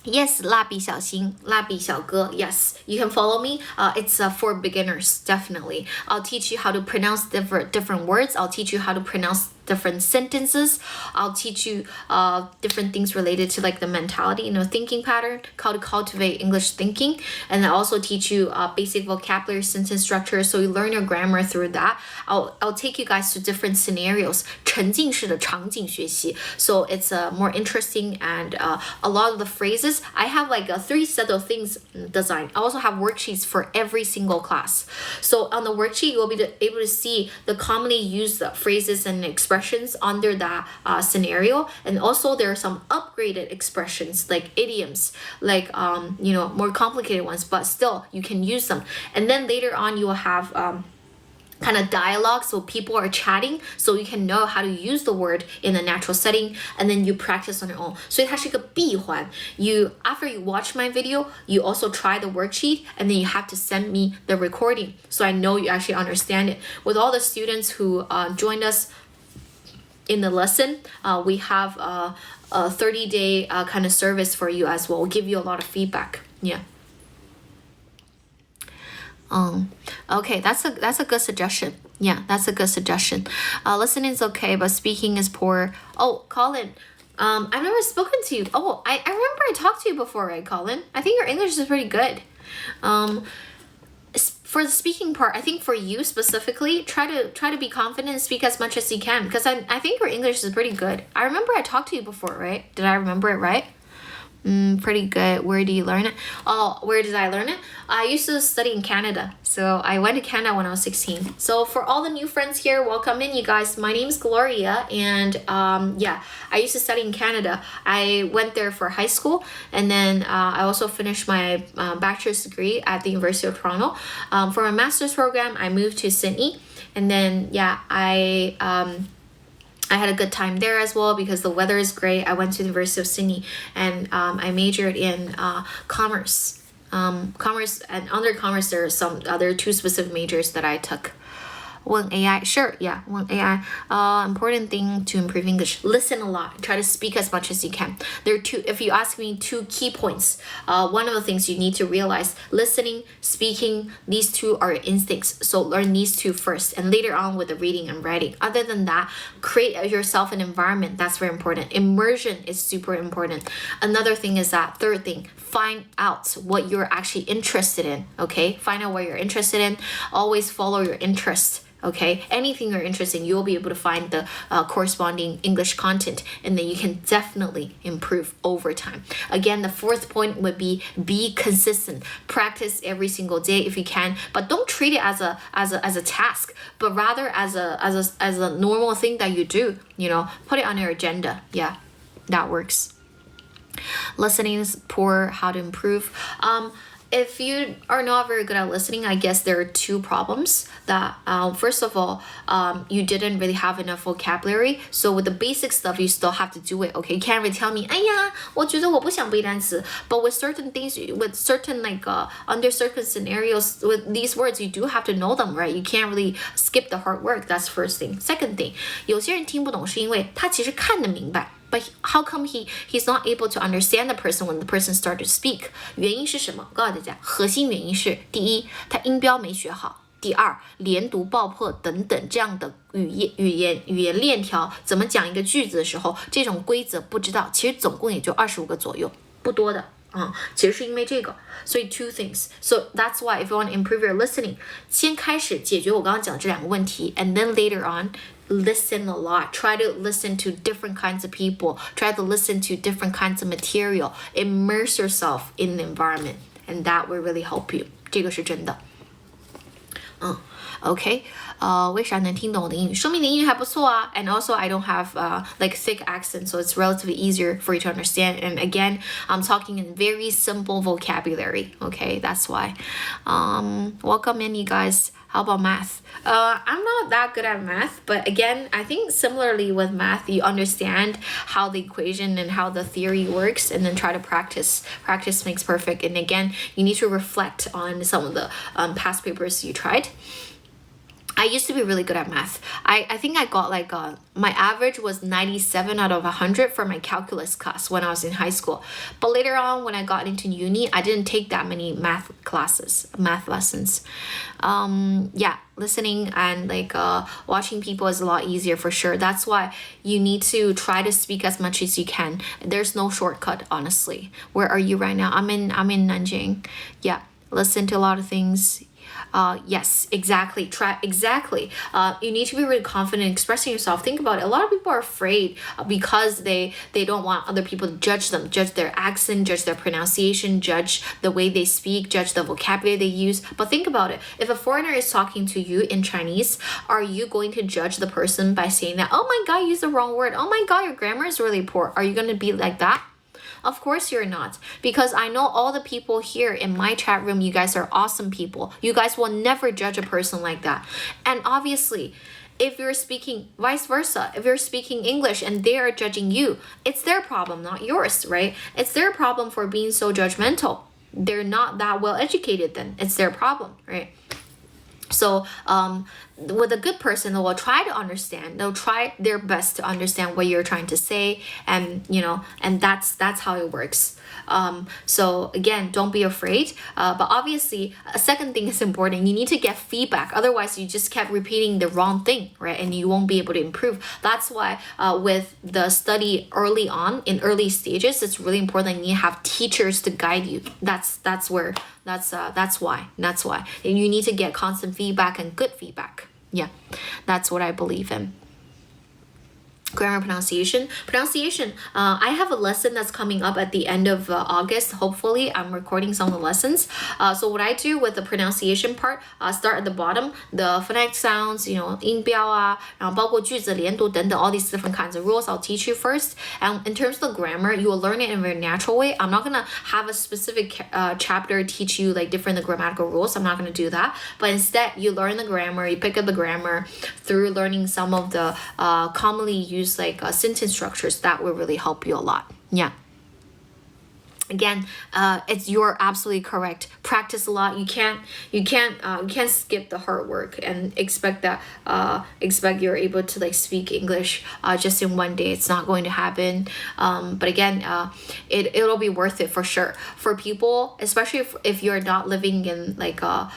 Yes, 蜡笔小新, 蜡笔小哥. Yes, you can follow me. It's for beginners, definitely. I'll teach you how to pronounce different words. I'll teach you how to pronounce different sentences. I'll teach you different things related to like the mentality, thinking pattern, how to cultivate English thinking, and I also teach you basic vocabulary, sentence structure, so you learn your grammar through that. I'll take you guys to different scenarios, 沉浸式的场景学习, so it's more interesting and a lot of the phrases, I have like 3 set of things designed. I also have worksheets for every single class. So on the worksheet, you will be able to see the commonly used phrases and expressions under that scenario, and also there are some upgraded expressions like idioms, like more complicated ones, but still you can use them. And then later on you will have kind of dialogue, so people are chatting, so you can know how to use the word in a natural setting, and then you practice on your own. 所以它是一个闭环. After you watch my video, you also try the worksheet, and then you have to send me the recording, so I know you actually understand it. With all the students who joined us in the lesson, we have a 30-day kind of service for you as well. We'll give you a lot of feedback. Yeah. Okay, that's a good suggestion. Yeah, that's a good suggestion. Listening is okay, but speaking is poor. Oh, Colin, I've never spoken to you. Oh, I remember I talked to you before, right, Colin? I think your English is pretty good. For the speaking part, I think for you specifically, try to be confident and speak as much as you can, because I think your English is pretty good. I remember I talked to you before, right? Did I remember it right? Pretty good. Where do you learn it? Oh, where did I learn it? I used to study in Canada. So I went to Canada when I was 16. So for all the new friends here, welcome in, you guys. My name is Gloria, and yeah, I used to study in Canada. I went there for high school, and then I also finished my bachelor's degree at the University of Toronto. For my master's program, I moved to Sydney, and then yeah, I had a good time there as well because the weather is great. I went to the University of Sydney, and I majored in commerce. Commerce, and under commerce there are some other two specific majors that I took. One AI, sure, yeah, one AI. Important thing to improve English: listen a lot. Try to speak as much as you can. There are two. If you ask me, two key points. One of the things you need to realize: listening, speaking. These two are instincts. So learn these two first, and later on with the reading and writing. Other than that, create yourself an environment. That's very important. Immersion is super important. Another thing is that third thing: find out what you're actually interested in. Okay, find out what you're interested in. Always follow your interest. Okay, anything you're interested in, you'll be able to find the corresponding English content, and then you can definitely improve over time. Again, the fourth point would be consistent. Practice every single day if you can, but don't treat it as a task, but rather as a normal thing that you do. You know, put it on your agenda. Yeah, that works. Listening is poor. How to improve? If you are not very good at listening, I guess there are two problems. That first of all, you didn't really have enough vocabulary. So with the basic stuff, you still have to do it. Okay, you can't really tell me, 哎呀，我觉得我不想背单词. But with certain things, with certain under certain scenarios, with these words, you do have to know them, right? You can't really skip the hard work. That's first thing. Second thing, 有些人听不懂是因为他其实看得明白。But how come he's not able to understand the person when the person started to speak? 原因是什么？告诉大家，核心原因是：第一，他音标没学好；第二，连读爆破等等这样的语言链条，怎么讲一个句子的时候，这种规则不知道。其实总共也就25个左右，不多的。其实是因为这个，所以 two things. So that's why if you want to improve your listening, 先开始解决我刚刚讲的这两个问题 and then later on, listen a lot. Try to listen to different kinds of people. Try to listen to different kinds of material. Immerse yourself in the environment, and that will really help you. 这个是真的。OK， 为啥能听懂我的英语？说明你的英语还不错啊。And also I don't have like thick accent, so it's relatively easier for you to understand. And again, I'm talking in very simple vocabulary. Okay, that's why. Welcome in, you guys. How about math? I'm not that good at math, but again, I think similarly with math, you understand how the equation and how the theory works, and then try to practice. Practice makes perfect. And again, you need to reflect on some of the past papers you tried. I used to be really good at math. I think I got my average was 97 out of 100 for my calculus class when I was in high school. But later on, when I got into uni, I didn't take that many math lessons. Yeah, listening and watching people is a lot easier for sure. That's why you need to try to speak as much as you can. There's no shortcut, honestly. Where are you right now? I'm in Nanjing. Yeah, listen to a lot of things. Yes, exactly. You need to be really confident in expressing yourself. Think about it. A lot of people are afraid because they don't want other people to judge them, judge their accent, judge their pronunciation, judge the way they speak, judge the vocabulary they use. But think about it. If a foreigner is talking to you in Chinese, are you going to judge the person by saying that, oh my God, you used the wrong word. Oh my God, your grammar is really poor. Are you going to be like that? Of course you're not, because I know all the people here in my chat room, you guys are awesome people. You guys will never judge a person like that. And obviously, if you're speaking vice versa, if you're speaking English and they are judging you, it's their problem, not yours, right? It's their problem for being so judgmental. They're not that well educated then. It's their problem, right? So with a good person, they will try to understand. They'll try their best to understand what you're trying to say, and and that's how it works. So again, don't be afraid. But obviously, a second thing is important. You need to get feedback. Otherwise, you just kept repeating the wrong thing, right? And you won't be able to improve. That's why with the study early on, in early stages, it's really important you have teachers to guide you. That's why. And you need to get constant feedback and good feedback. Yeah, that's what I believe in. grammar pronunciation. I have a lesson that's coming up at the end of August. Hopefully I'm recording some of the lessons. So what I do with the pronunciation part, start at the bottom, the phonetic sounds, 音标啊，然后包括句子连读等等, all these different kinds of rules I'll teach you first. And in terms of the grammar, you will learn it in a very natural way. I'm not gonna have a specific chapter teach you like different grammatical rules. I'm not gonna do that. But instead, you learn the grammar, you pick up the grammar through learning some of the commonly used like sentence structures. That will really help you a lot. Yeah. Again, you're absolutely correct. Practice a lot. You can't skip the hard work and expect you're able to like speak English just in one day. It's not going to happen. But again, it'll be worth it for sure. For people, especially if you're not living in like a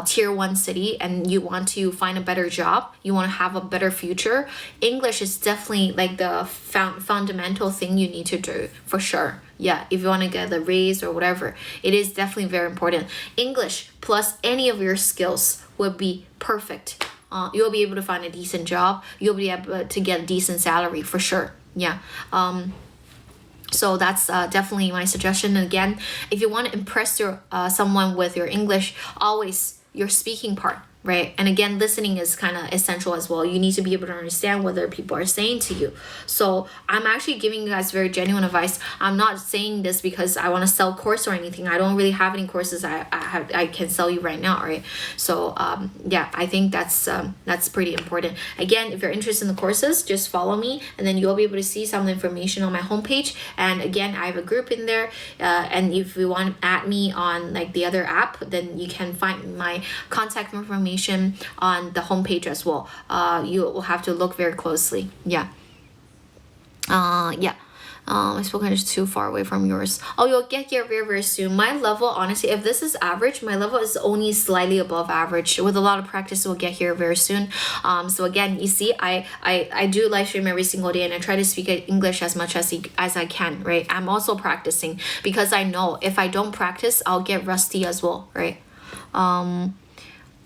tier 1 city and you want to find a better job, you want to have a better future, English is definitely like the fundamental thing you need to do for sure. Yeah, if you want to get the raise or whatever, it is definitely very important. English plus any of your skills would be perfect. You'll be able to find a decent job. You'll be able to get a decent salary for sure. Yeah. So that's definitely my suggestion. And again, if you want to impress someone with your English, always your speaking part. Right? And again, listening is kind of essential as well. You need to be able to understand what other people are saying to you. So I'm actually giving you guys very genuine advice. I'm not saying this because I want to sell course or anything. I don't really have any courses I can sell you right now, right? So yeah, I think that's pretty important. Again, if you're interested in the courses, just follow me and then you'll be able to see some of the information on my homepage. And again, I have a group in there. And if you want to add me on like the other app, then you can find my contact information on the homepage as well. You will have to look very closely. Yeah. My spoken is too far away from yours. Oh, you'll get here very, very soon. My level, honestly, if this is average, my level is only slightly above average. With a lot of practice, we'll get here very soon. So again, you see, I do live stream every single day and I try to speak English as much as I can, right? I'm also practicing because I know if I don't practice, I'll get rusty as well, right?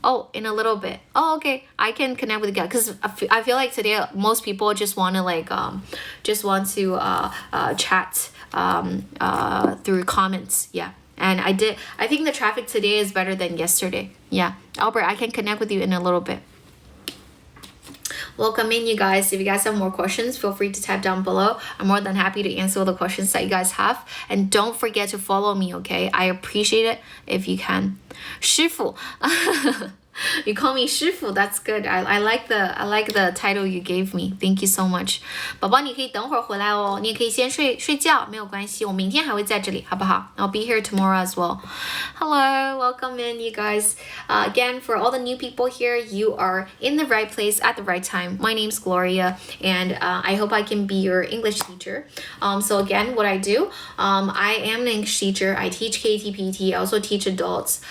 Oh, in a little bit. Oh, okay. I can connect with you guys because I feel like today most people just want to like chat through comments. Yeah. And I think the traffic today is better than yesterday. Yeah. Albert, I can connect with you in a little bit. Welcome in, you guys. If you guys have more questions, feel free to type down below. I'm more than happy to answer all the questions that you guys have. And don't forget to follow me, okay? I appreciate it if you can. 师傅. You call me 师傅, that's good. I like the title you gave me. Thank you so much. 宝宝，你可以等会儿回来哦，你也可以先睡觉，没有关系，我明天还会在这里，好不好？ I'll be here tomorrow as well. Hello, welcome in, you guys. Again, for all the new people here, you are in the right place at the right time. My name's Gloria, and I hope I can be your English teacher. So again, what I do, I am an English teacher. I teach KTPT. I also teach adults,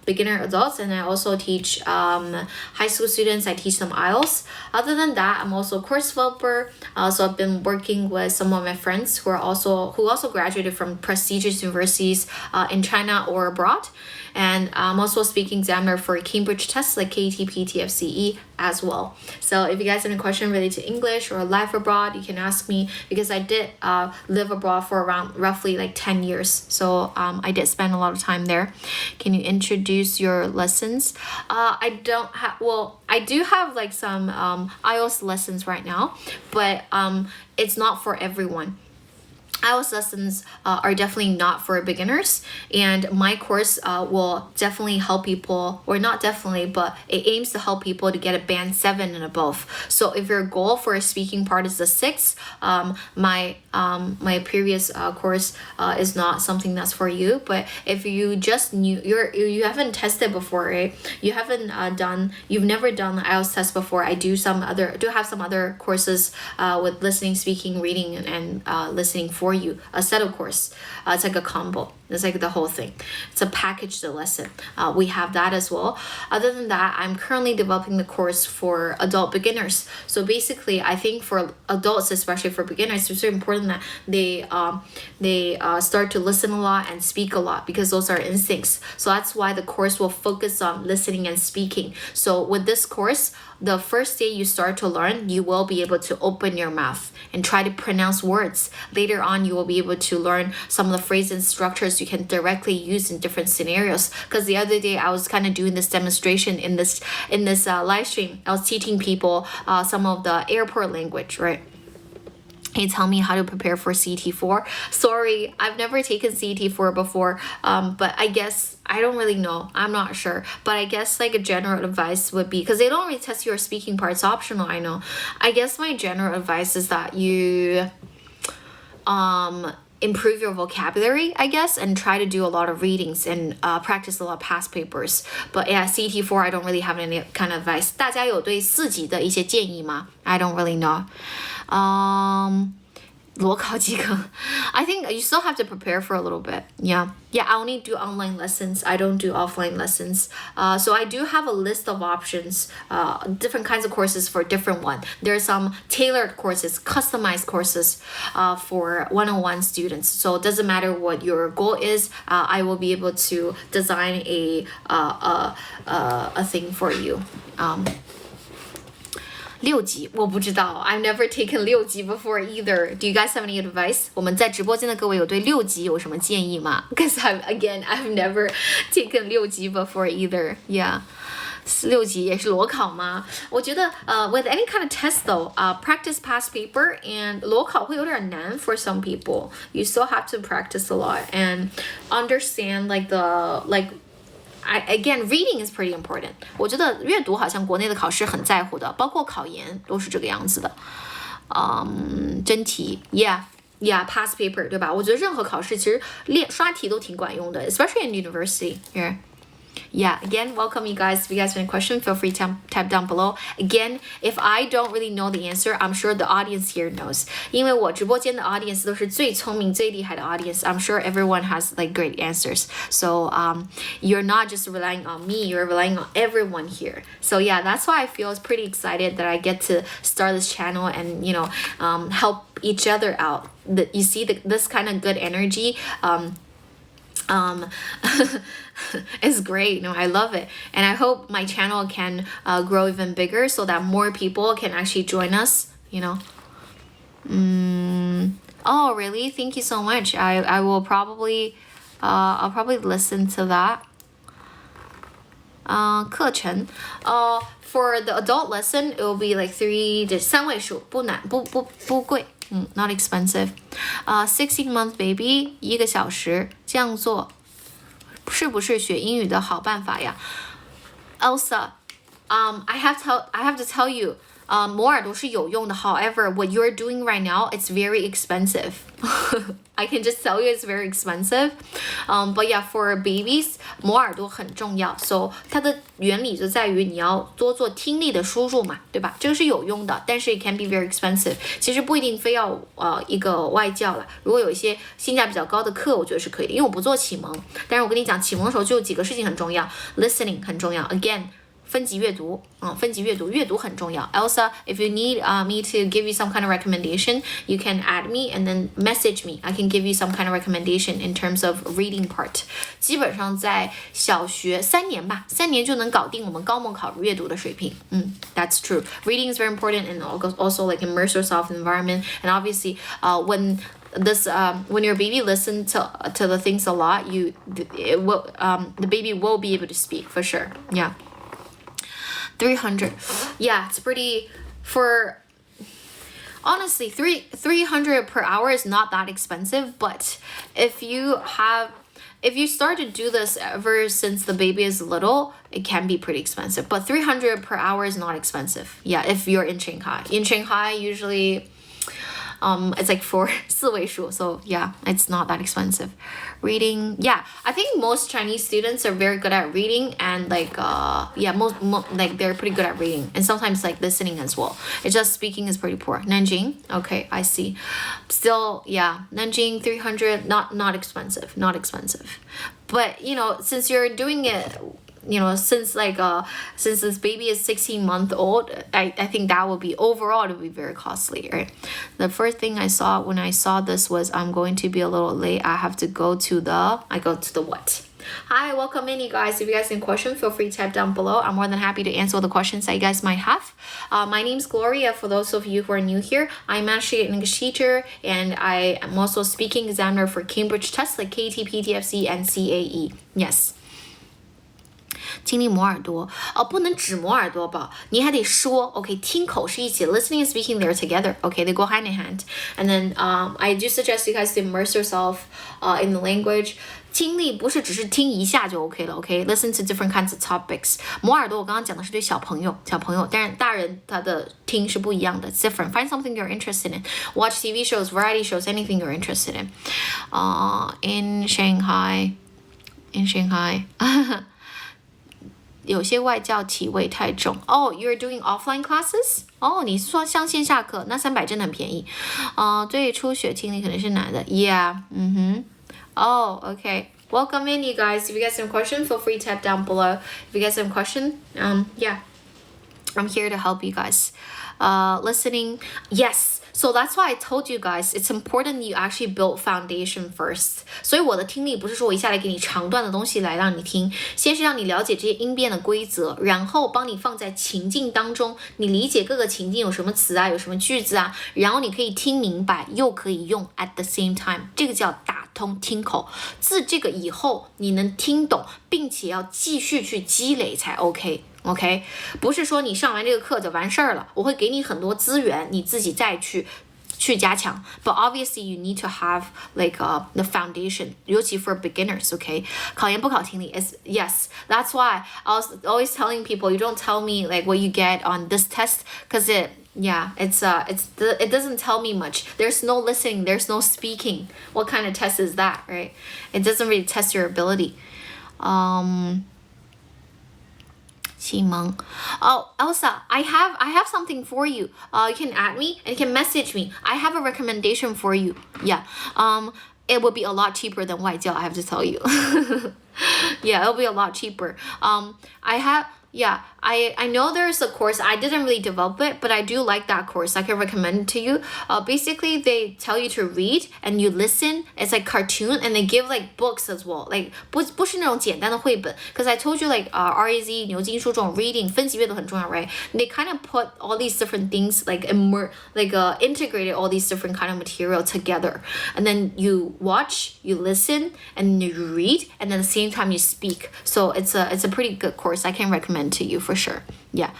beginner adults, and I also teach high school students. I teach them IELTS. Other than that, I'm also a course developer. So I've been working with some of my friends who also graduated from prestigious universities in China or abroad. And I'm also a speaking examiner for Cambridge tests like KT, PT, FCE as well. So if you guys have any question related to English or life abroad, you can ask me because I did live abroad for around roughly like 10 years. So I did spend a lot of time there. Can you introduce your lessons? I do have like some IELTS lessons right now, but it's not for everyone. IELTS lessons are definitely not for beginners, and my course will definitely help people, or not definitely, but it aims to help people to get a band 7 and above. So if your goal for a speaking part is the 6, my previous course is not something that's for you. But if you just you haven't tested before, right? You've never done the IELTS test before. I do have some other courses with listening, speaking, reading, and listening for you, a set of course. It's like a combo. It's like the whole thing. It's a packaged lesson. We have that as well. Other than that, I'm currently developing the course for adult beginners. So basically, I think for adults, especially for beginners, it's very important that they start to listen a lot and speak a lot, because those are instincts. So that's why the course will focus on listening and speaking. So with this course, the first day you start to learn, you will be able to open your mouth and try to pronounce words. Later on, you will be able to learn some of the phrases and structures you can directly use in different scenarios. Because the other day I was kind of doing this demonstration in this live stream. I was teaching people some of the airport language, right? He tell me how to prepare for CT4. Sorry, I've never taken CT4 before, but I guess, I don't really know. I'm not sure. But I guess like a general advice would be, because they don't really test your speaking part, it's optional, I know. I guess my general advice is that you improve your vocabulary, I guess, and try to do a lot of readings and practice a lot of past papers. But yeah, CT4, I don't really have any kind of advice. 大家有对4级的一些建议吗? I don't really know. 裸考即可. I think you still have to prepare for a little bit. Yeah, I only do online lessons. I don't do offline lessons. So I do have a list of options, different kinds of courses for different one. There are some tailored courses, customized courses for one-on-one students. So it doesn't matter what your goal is. I will be able to design a thing for you. 6级我不知道 I've never taken 6级 before either. Do you guys have any advice? 我们在直播间的各位有对6级有什么建议吗? Because I've never taken 6级 before either. Yeah. 6级也是裸考吗? 我觉得with any kind of test though, practice past paper and 裸考会有点难 for some people. You still have to practice a lot and understand again, reading is pretty important. 我觉得阅读好像国内的考试很在乎的，包括考研都是这个样子的。真题 yeah, past paper 对吧？我觉得任何考试其实刷题都挺管用的 especially in university. Yeah, again, welcome you guys. If you guys have any questions, feel free to type down below. Again, if I don't really know the answer, I'm sure the audience here knows. 因为我直播间的 audience 都是最聪明、最厉害的 audience. I'm sure everyone has like great answers. So you're not just relying on me, you're relying on everyone here. So yeah, that's why I feel pretty excited that I get to start this channel and, you know, help each other out. You see this kind of good energy. It's great. No, I love it, and I hope my channel can grow even bigger so that more people can actually join us, you know. Oh really? Thank you so much. I will probably I'll probably listen to that. 课程 for the adult lesson it will be like 3位数不难不贵not expensive. 16-month baby 1个小时这样做是不是学英语的好办法呀 Elsa, I have to tell you, 磨耳朵是有用的 however, what you're doing right now, it's very expensive. I can just tell you it's very expensive. But yeah, for babies, 磨耳朵很重要 So 它的原理就在于你要多做听力的输入嘛，对吧？这个是有用的，但是 it can be very expensive. 其实不一定非要一个外教了，如果有一些性价比较高的课，我觉得是可以的，因为我不做启蒙。但是我跟你讲，启蒙的时候就有几个事情很重要 ，listening 很重要 ，again。分级阅读，分级阅读很重要。Elsa, if you need me to give you some kind of recommendation, you can add me and then message me. I can give you some kind of recommendation in terms of reading part. 基本上在小学3年吧，3年就能搞定我们高模考阅读的水平。That's true. Reading is very important and also like immerse yourself in the environment. And obviously, when your baby listens to the things a lot, the baby will be able to speak for sure. Yeah. 300 yeah it's pretty for honestly 300 per hour is not that expensive but if you start to do this ever since the baby is little it can be pretty expensive but 300 per hour is not expensive yeah if you're in Shanghai usually It's like for 四位数, so yeah, it's not that expensive. Reading, yeah, I think most Chinese students are very good at reading, and like most like they're pretty good at reading, and sometimes like listening as well. It's just speaking is pretty poor. Nanjing, okay, I see. Still, yeah, Nanjing 300, not expensive, not expensive. But since you're doing it, since this baby is 16-month old, I think that would be overall, it would be very costly, right? The first thing I saw when I saw this was, I'm going to be a little late. I go to the what? Hi, welcome in, you guys. If you guys have any questions, feel free to type down below. I'm more than happy to answer all the questions that you guys might have. My name's Gloria. For those of you who are new here, I'm actually an English teacher, and I am also a speaking examiner for Cambridge tests like KT, PTFC, and CAE. Yes. 听力磨耳朵不能只磨耳朵吧，你还得说 OK 听口是一起 listening and speaking they're together OK they go hand in hand and then I do suggest you guys to immerse yourself in the language 听力不是只是听一下就 OK 了 OK listen to different kinds of topics 磨耳朵我刚刚讲的是对小朋友但是大人他的听是不一样的 it's different find something you're interested in watch TV shows variety shows anything you're interested in in Shanghai 有些外教体味太重 Oh, you're doing offline classes? 你是说像线下课那300真的很便宜对初学听力可能是难的 Yeah, okay Welcome in, you guys. If you guys have a question, feel free to type down below. If you guys have a question, yeah, I'm here to help you guys. Listening, yes. So that's why I told you guys it's important you actually build foundation first. 所以我的听力不是说我一下来给你长段的东西来让你听，先是让你了解这些音变的规则，然后帮你放在情境当中，你理解各个情境有什么词啊，有什么句子啊，然后你可以听明白，又可以用 at the same time， 这个叫打通听口。自这个以后你能听懂，并且要继续去积累才 OK。OK， 不是说你上完这个课就完事儿了，我会给你很多资源，你自己再去加强。But obviously you need to have like the foundation， 尤其 for beginners，OK？ 考研不考听力 is yes. That's why I was always telling people you don't tell me like what you get on this test, because it doesn't tell me much. There's no listening, there's no speaking. What kind of test is that, right? It doesn't really test your ability. 启蒙 Oh, Elsa, I have something for you. You can add me and you can message me. I have a recommendation for you. Yeah. It would be a lot cheaper than 外教, I have to tell you. Yeah, it'll be a lot cheaper. I know there's a course. I didn't really develop it, but I do like that course. I can recommend it to you. Basically, they tell you to read and you listen. It's like cartoon, and they give like books as well. Like 不是那种简单的绘本. Because I told you like RAZ 牛津书这种 reading 分级阅读很重要, right? They kind of put all these different things like integrated all these different kind of material together, and then you watch, you listen, and you read, and then at the same time you speak. So it's a pretty good course. I can recommend to you for sure. Yeah.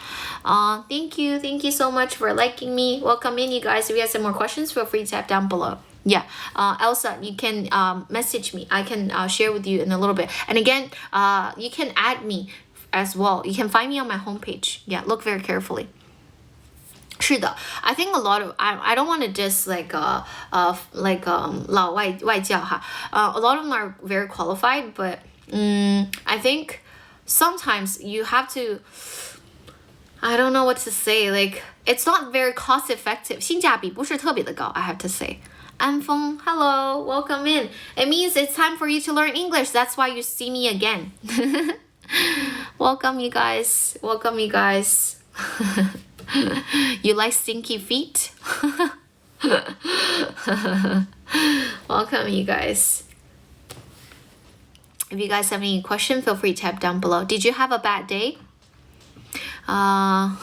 Thank you so much for liking me. Welcome in, you guys. If you guys have more questions, feel free to type down below. Yeah. Elsa, you can message me. I can share with you in a little bit. And again, you can add me as well. You can find me on my homepage. Yeah, look very carefully. 是的 I think a lot of I don't want to just like 老外教哈 a lot of them are very qualified, but I think sometimes you have to I don't know what to say, like it's not very cost effective, 性价比不是特别的高 I have to say. Anfeng, hello, welcome in. It means it's time for you to learn English. That's why you see me again. Welcome you guys. You like stinky feet? Welcome you guys. If you guys have any questions, feel free to type down below. Did you have a bad day? Wow,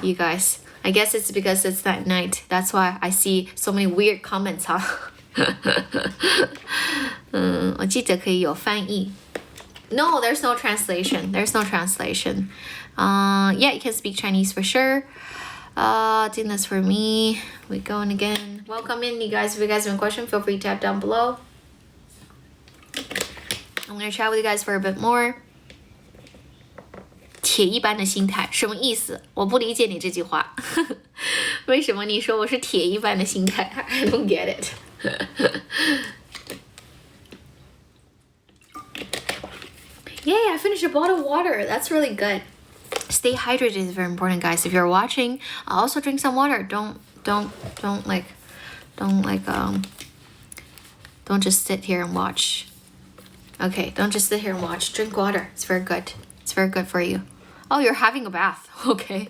you guys. I guess it's because it's that night. That's why I see so many weird comments, huh? 我记得可以有翻译 No, there's no translation. Yeah, you can speak Chinese for sure. Doing this for me. We're going again. Welcome in, you guys. If you guys have a question, feel free to type down below. I'm going to chat with you guys for a bit more. 铁一般的心态，什么意思？我不理解你这句话。为什么你说我是铁一般的心态？ I don't get it. Yay, I finished a bottle of water. That's really good. Stay hydrated is very important, guys. If you're watching, also drink some water. Don't just sit here and watch. Okay, don't just sit here and watch. Drink water. It's very good. It's very good for you. Oh, you're having a bath. Okay.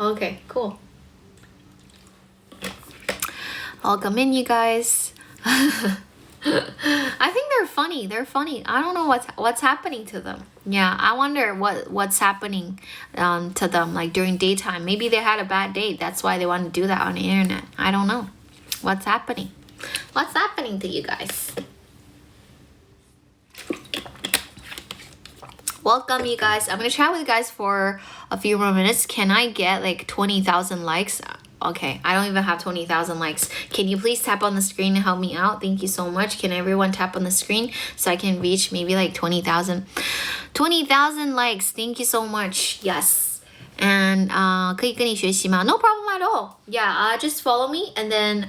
Okay, cool. Welcome in, you guys. I think they're funny. They're funny. I don't know what's happening to them. Yeah, I wonder what's happening to them like during daytime. Maybe they had a bad day. That's why they want to do that on the internet. I don't know. What's happening? What's happening to you guys? Welcome, you guys. I'm gonna chat with you guys for a few more minutes. Can I get like 20,000 likes? Okay, I don't even have 20,000 likes. Can you please tap on the screen and help me out? Thank you so much. Can everyone tap on the screen so I can reach maybe like 20,000? 20,000 likes. Thank you so much. Yes. And 可以跟你学习吗? No problem at all. Yeah, just follow me and then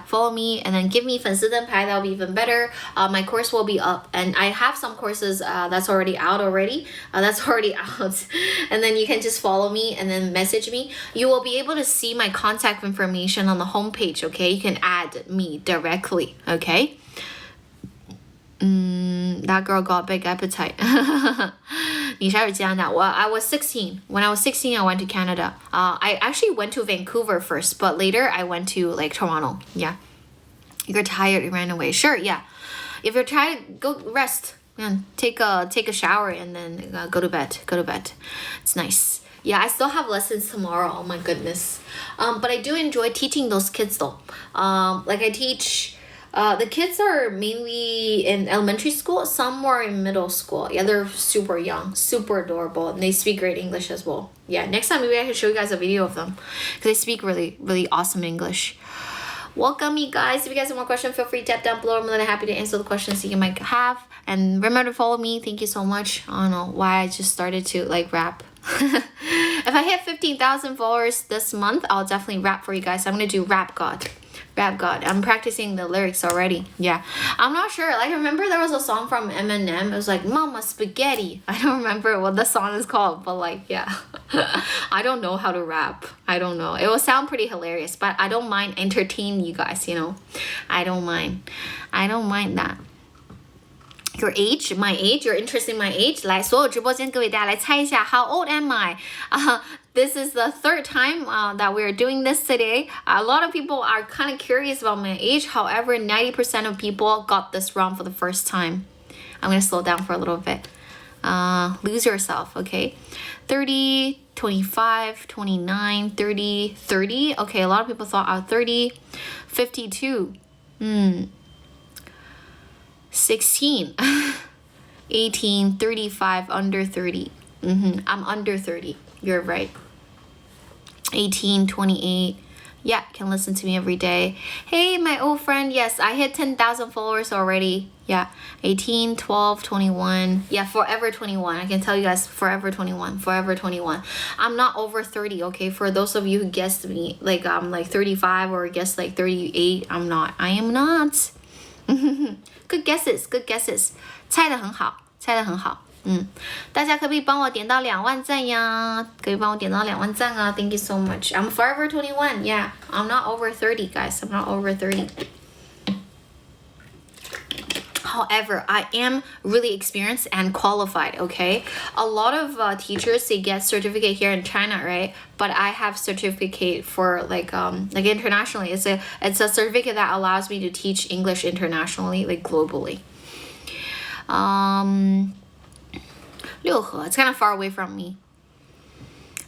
follow me and then give me 粉丝灯牌. That'll be even better. My course will be up and I have some courses that's already out already. That's already out. And then you can just follow me and then message me. You will be able to see my contact information on the homepage, okay? You can add me directly, okay? That girl got big appetite. 你是加拿大? Well, I was 16. When I was 16, I went to Canada. I actually went to Vancouver first, but later I went to like Toronto. Yeah. You're tired, you ran away. Sure, yeah. If you're tired, go rest. And take a shower and then go to bed. Go to bed. It's nice. Yeah, I still have lessons tomorrow. Oh my goodness. But I do enjoy teaching those kids though. Like I teach. The kids are mainly in elementary school, some more in middle school. Yeah, they're super young, super adorable, and they speak great English as well. Yeah, next time maybe I can show you guys a video of them because they speak really, really awesome English. Welcome, you guys. If you guys have more questions, feel free to tap down below. I'm really happy to answer the questions that you might have. And remember to follow me. Thank you so much. I don't know why I just started to like rap. If I hit 15,000 followers this month, I'll definitely rap for you guys. I'm going to do Rap God. Rap God. I'm practicing the lyrics already. Yeah. I'm not sure. Like, I remember there was a song from Eminem. It was like, Mama Spaghetti. I don't remember what the song is called, but like, yeah. I don't know how to rap. I don't know. It will sound pretty hilarious, but I don't mind entertaining you guys, you know. I don't mind. I don't mind that. Your age, my age, you're interested in my age? 来，所有直播间各位大家来猜一下 How old am I? This is the third time that we're doing this today. A lot of people are kind of curious about my age. However, 90% of people got this wrong for the first time. I'm going to slow down for a little bit. Lose yourself, okay? 30, 25, 29, 30, 30. Okay, a lot of people thought I was 30. 52. 16. 18, 35, under 30. I'm under 30. You're right. 18, 28. Yeah, can listen to me every day. Hey, my old friend. Yes, I hit 10,000 followers already. Yeah, 18, 12, 21. Yeah, forever 21. I can tell you guys, forever 21. Forever 21. I'm not over 30, okay? For those of you who guessed me, like I'm like 35 or guessed like 38, I'm not. I am not. Good guesses, good guesses. 猜得很好，猜得很好。大家可不可以帮我点到2万赞呀？可以帮我点到2万赞啊 ！Thank you so much. I'm forever 21. Yeah, I'm not over 30, guys. I'm not over 30. However, I am really experienced and qualified, okay? A lot of teachers, they get certificate here in China, right? But I have certificate for like internationally. It's a certificate that allows me to teach English internationally, like globally. 六合, it's kind of far away from me.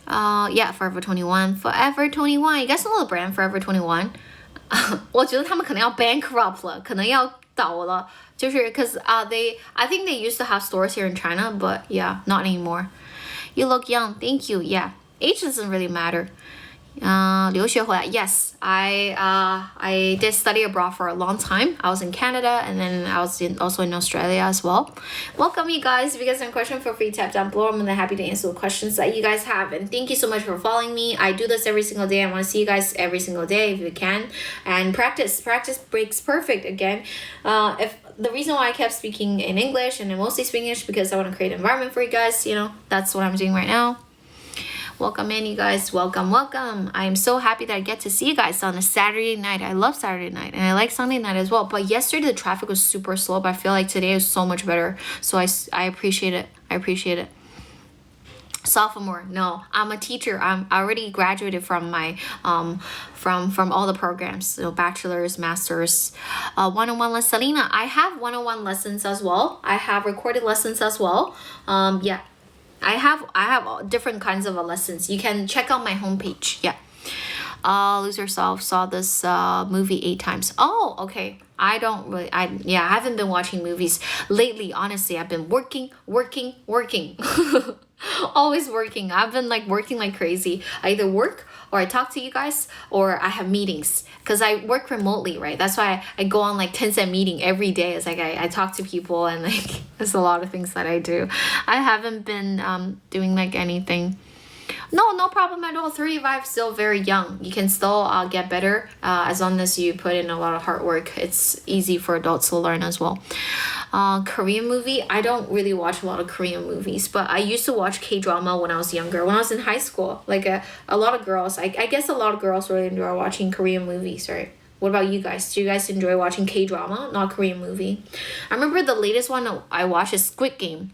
Yeah, Forever 21. Forever 21. You guys know the brand Forever 21? 我觉得他们可能要 bankrupt 了，可能要倒了。就是 because I think they used to have stores here in China, but yeah, not anymore. You look young. Thank you. Yeah, age doesn't really matter. 留学回来 yes, I did study abroad for a long time. I was in Canada and then I was also in Australia as well. Welcome you guys. If you guys have a question, feel free to tap down below. I'm more than happy to answer the questions that you guys have. And thank you so much for following me. I do this every single day. I want to see you guys every single day if you can. And practice breaks perfect again. If the reason why I kept speaking in English and mostly speaking English because I want to create an environment for you guys. That's what I'm doing right now. Welcome in, you guys. Welcome. I'm so happy that I get to see you guys on a Saturday night. I love Saturday night and I like Sunday night as well. But yesterday the traffic was super slow, but I feel like today is so much better. So I appreciate it. Sophomore, no, I'm a teacher. I already graduated from my from all the programs, so bachelor's, master's, one-on-one lessons. Selena, I have one-on-one lessons as well. I have recorded lessons as well. Yeah. I have different kinds of lessons. You can check out my homepage. Yeah. Lose Yourself, saw this movie 8 times. Oh, okay. I haven't been watching movies lately. Honestly, I've been working. Always working. I've been working like crazy. I either work or I talk to you guys or I have meetings because I work remotely, right? That's why I go on 10-cent meeting every day. It's I talk to people and there's a lot of things that I do. I haven't been doing anything. No problem at all. 35 still very young. You can still get better as long as you put in a lot of hard work. It's easy for adults to learn as well. Korean movie, I don't really watch a lot of Korean movies, but I used to watch K-drama when I was younger, when I was in high school. A lot of girls, I guess a lot of girls really enjoy watching Korean movies, right? What about you guys? Do you guys enjoy watching K-drama, not Korean movie? I remember the latest one I watched is Squid Game.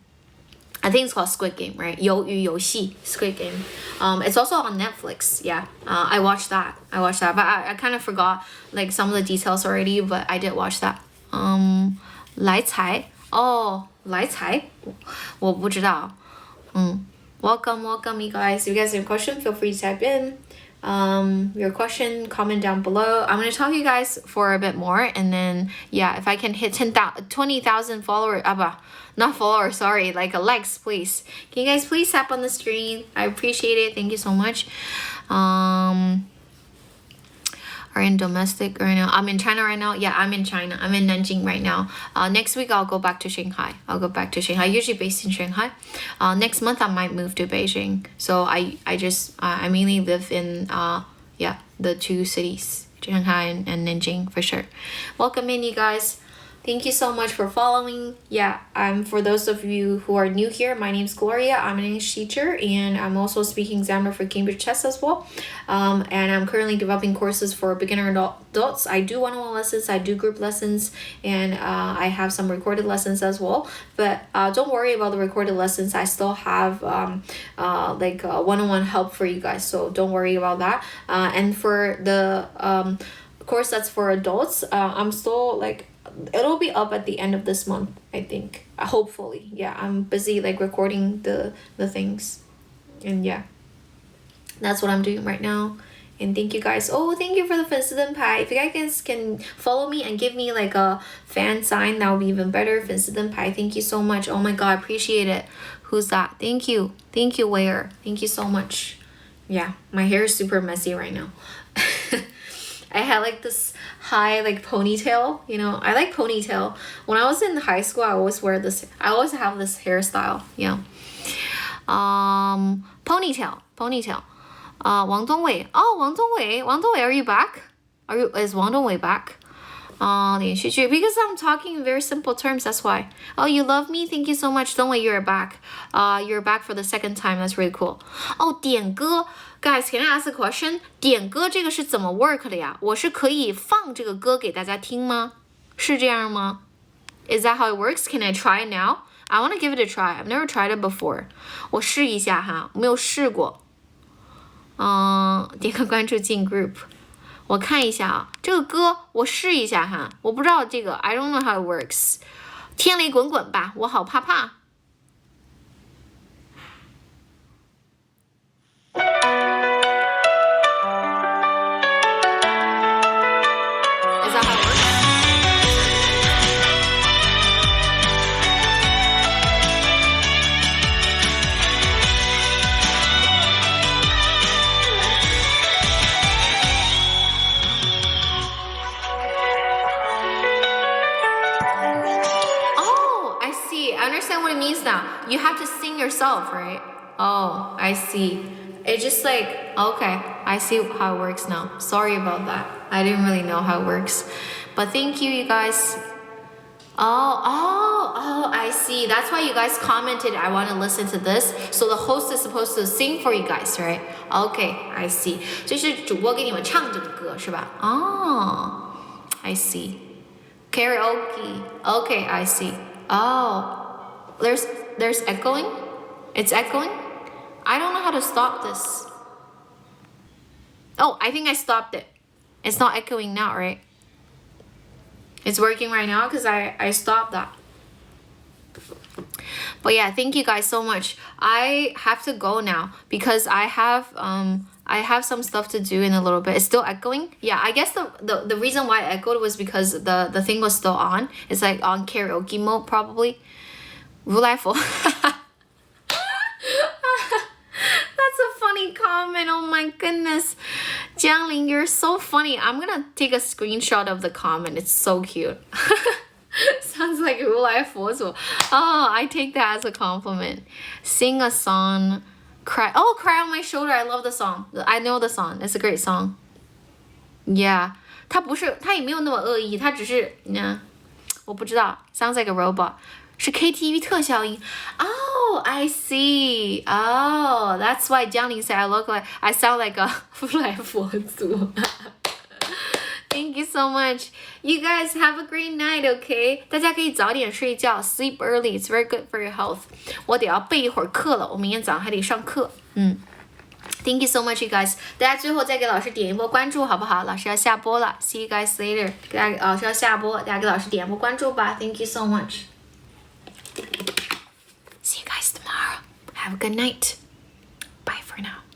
I think it's called Squid Game, right? 鱿鱼游戏, Squid Game. It's also on Netflix. Yeah. I watched that. But I kind of forgot some of the details already, but I did watch that. 来财. Oh, 来财? 我不知道. Welcome, you guys. If you guys have a question, feel free to type in. Your question, comment down below. I'm going to talk to you guys for a bit more. And then, yeah, if I can hit 20,000 followers, not followers, sorry, likes, please. Can you guys please tap on the screen? I appreciate it. Thank you so much. Are in domestic right now. I'm in China right now. Yeah, I'm in China. I'm in Nanjing right now. Next week I'll go back to Shanghai. Usually based in Shanghai. Next month I might move to Beijing. So I mainly live in the 2 cities, Shanghai and Nanjing for sure. Welcome in, you guys. Thank you so much for following. Yeah, for those of you who are new here, my name's Gloria. I'm an English teacher and I'm also a speaking examiner for Cambridge Test as well. And I'm currently developing courses for beginner adults. I do one-on-one lessons, I do group lessons, and I have some recorded lessons as well. But don't worry about the recorded lessons. I still have one-on-one help for you guys, so don't worry about that. And for the course that's for adults, I'm still it'll be up at the end of this month, I think. Hopefully. Yeah, I'm busy recording the things. And yeah. That's what I'm doing right now. And thank you guys. Oh, thank you for the 粉丝灯牌. If you guys can follow me and give me a fan sign, that would be even better. 粉丝灯牌. Thank you so much. Oh my god, appreciate it. Who's that? Thank you. Thank you, Ware. Thank you so much. Yeah, my hair is super messy right now. I had this high ponytail, I like ponytail. When I was in high school, I always have this hairstyle, ponytail. Wang Dongwei. Oh, Wang Dongwei, are you back? Is Wang Dongwei back? Because I'm talking in very simple terms, that's why. Oh, you love me? Thank you so much. Dongwei, you're back. You're back for the second time. That's really cool. Oh, 点歌. Guys, can I ask a question? 点歌这个是怎么 work 的呀？我是可以放这个歌给大家听吗？是这样吗？ Is that how it works? Can I try it now? I want to give it a try. I've never tried it before. 我试一下哈，没有试过。点个关注进 group。我看一下啊，这个歌我试一下哈，我不知道这个 I don't know how it works。天雷滚滚吧，我好怕怕。You have to sing yourself, right? Oh, I see. It's just like, okay, I see how it works now. Sorry about that. I didn't really know how it works. But thank you, you guys. Oh, I see. That's why you guys commented, I want to listen to this. So the host is supposed to sing for you guys, right? Okay, I see. 就是主播给你们唱这个歌，是吧？Oh, I see. Karaoke. Okay, I see. Oh, there's echoing? It's echoing? I don't know how to stop this. Oh, I think I stopped it. It's not echoing now, right? It's working right now because I stopped that. But yeah, thank you guys so much. I have to go now because I have some stuff to do in a little bit. It's still echoing. Yeah, I guess the reason why it echoed was because the thing was still on. It's like on karaoke mode probably. 如来佛. That's a funny comment. Oh my goodness. Jiangling, you're so funny. I'm gonna take a screenshot of the comment. It's so cute. Sounds like 如来佛祖. Oh, I take that as a compliment. Sing a song. Cry. Oh, Cry on My Shoulder. I love the song. I know the song. It's a great song. Yeah. 它也没有那么恶意，它只是我不知道。Sounds like a robot. 是 KTV 特效音. Oh, I see. Oh, that's why Jiangling said I sound like a 如来佛祖. Thank you so much. You guys have a great night, okay? 大家可以早点睡觉 Sleep early. It's very good for your health. 我得要备一会儿课了，我明天早上还得上课。Thank you so much, you guys. 大家最后再给老师点一波关注，好不好？老师要下播了。See you guys later. 老师要下播，大家给老师点一波关注吧。Thank you so much. See you guys tomorrow. Have a good night. Bye for now.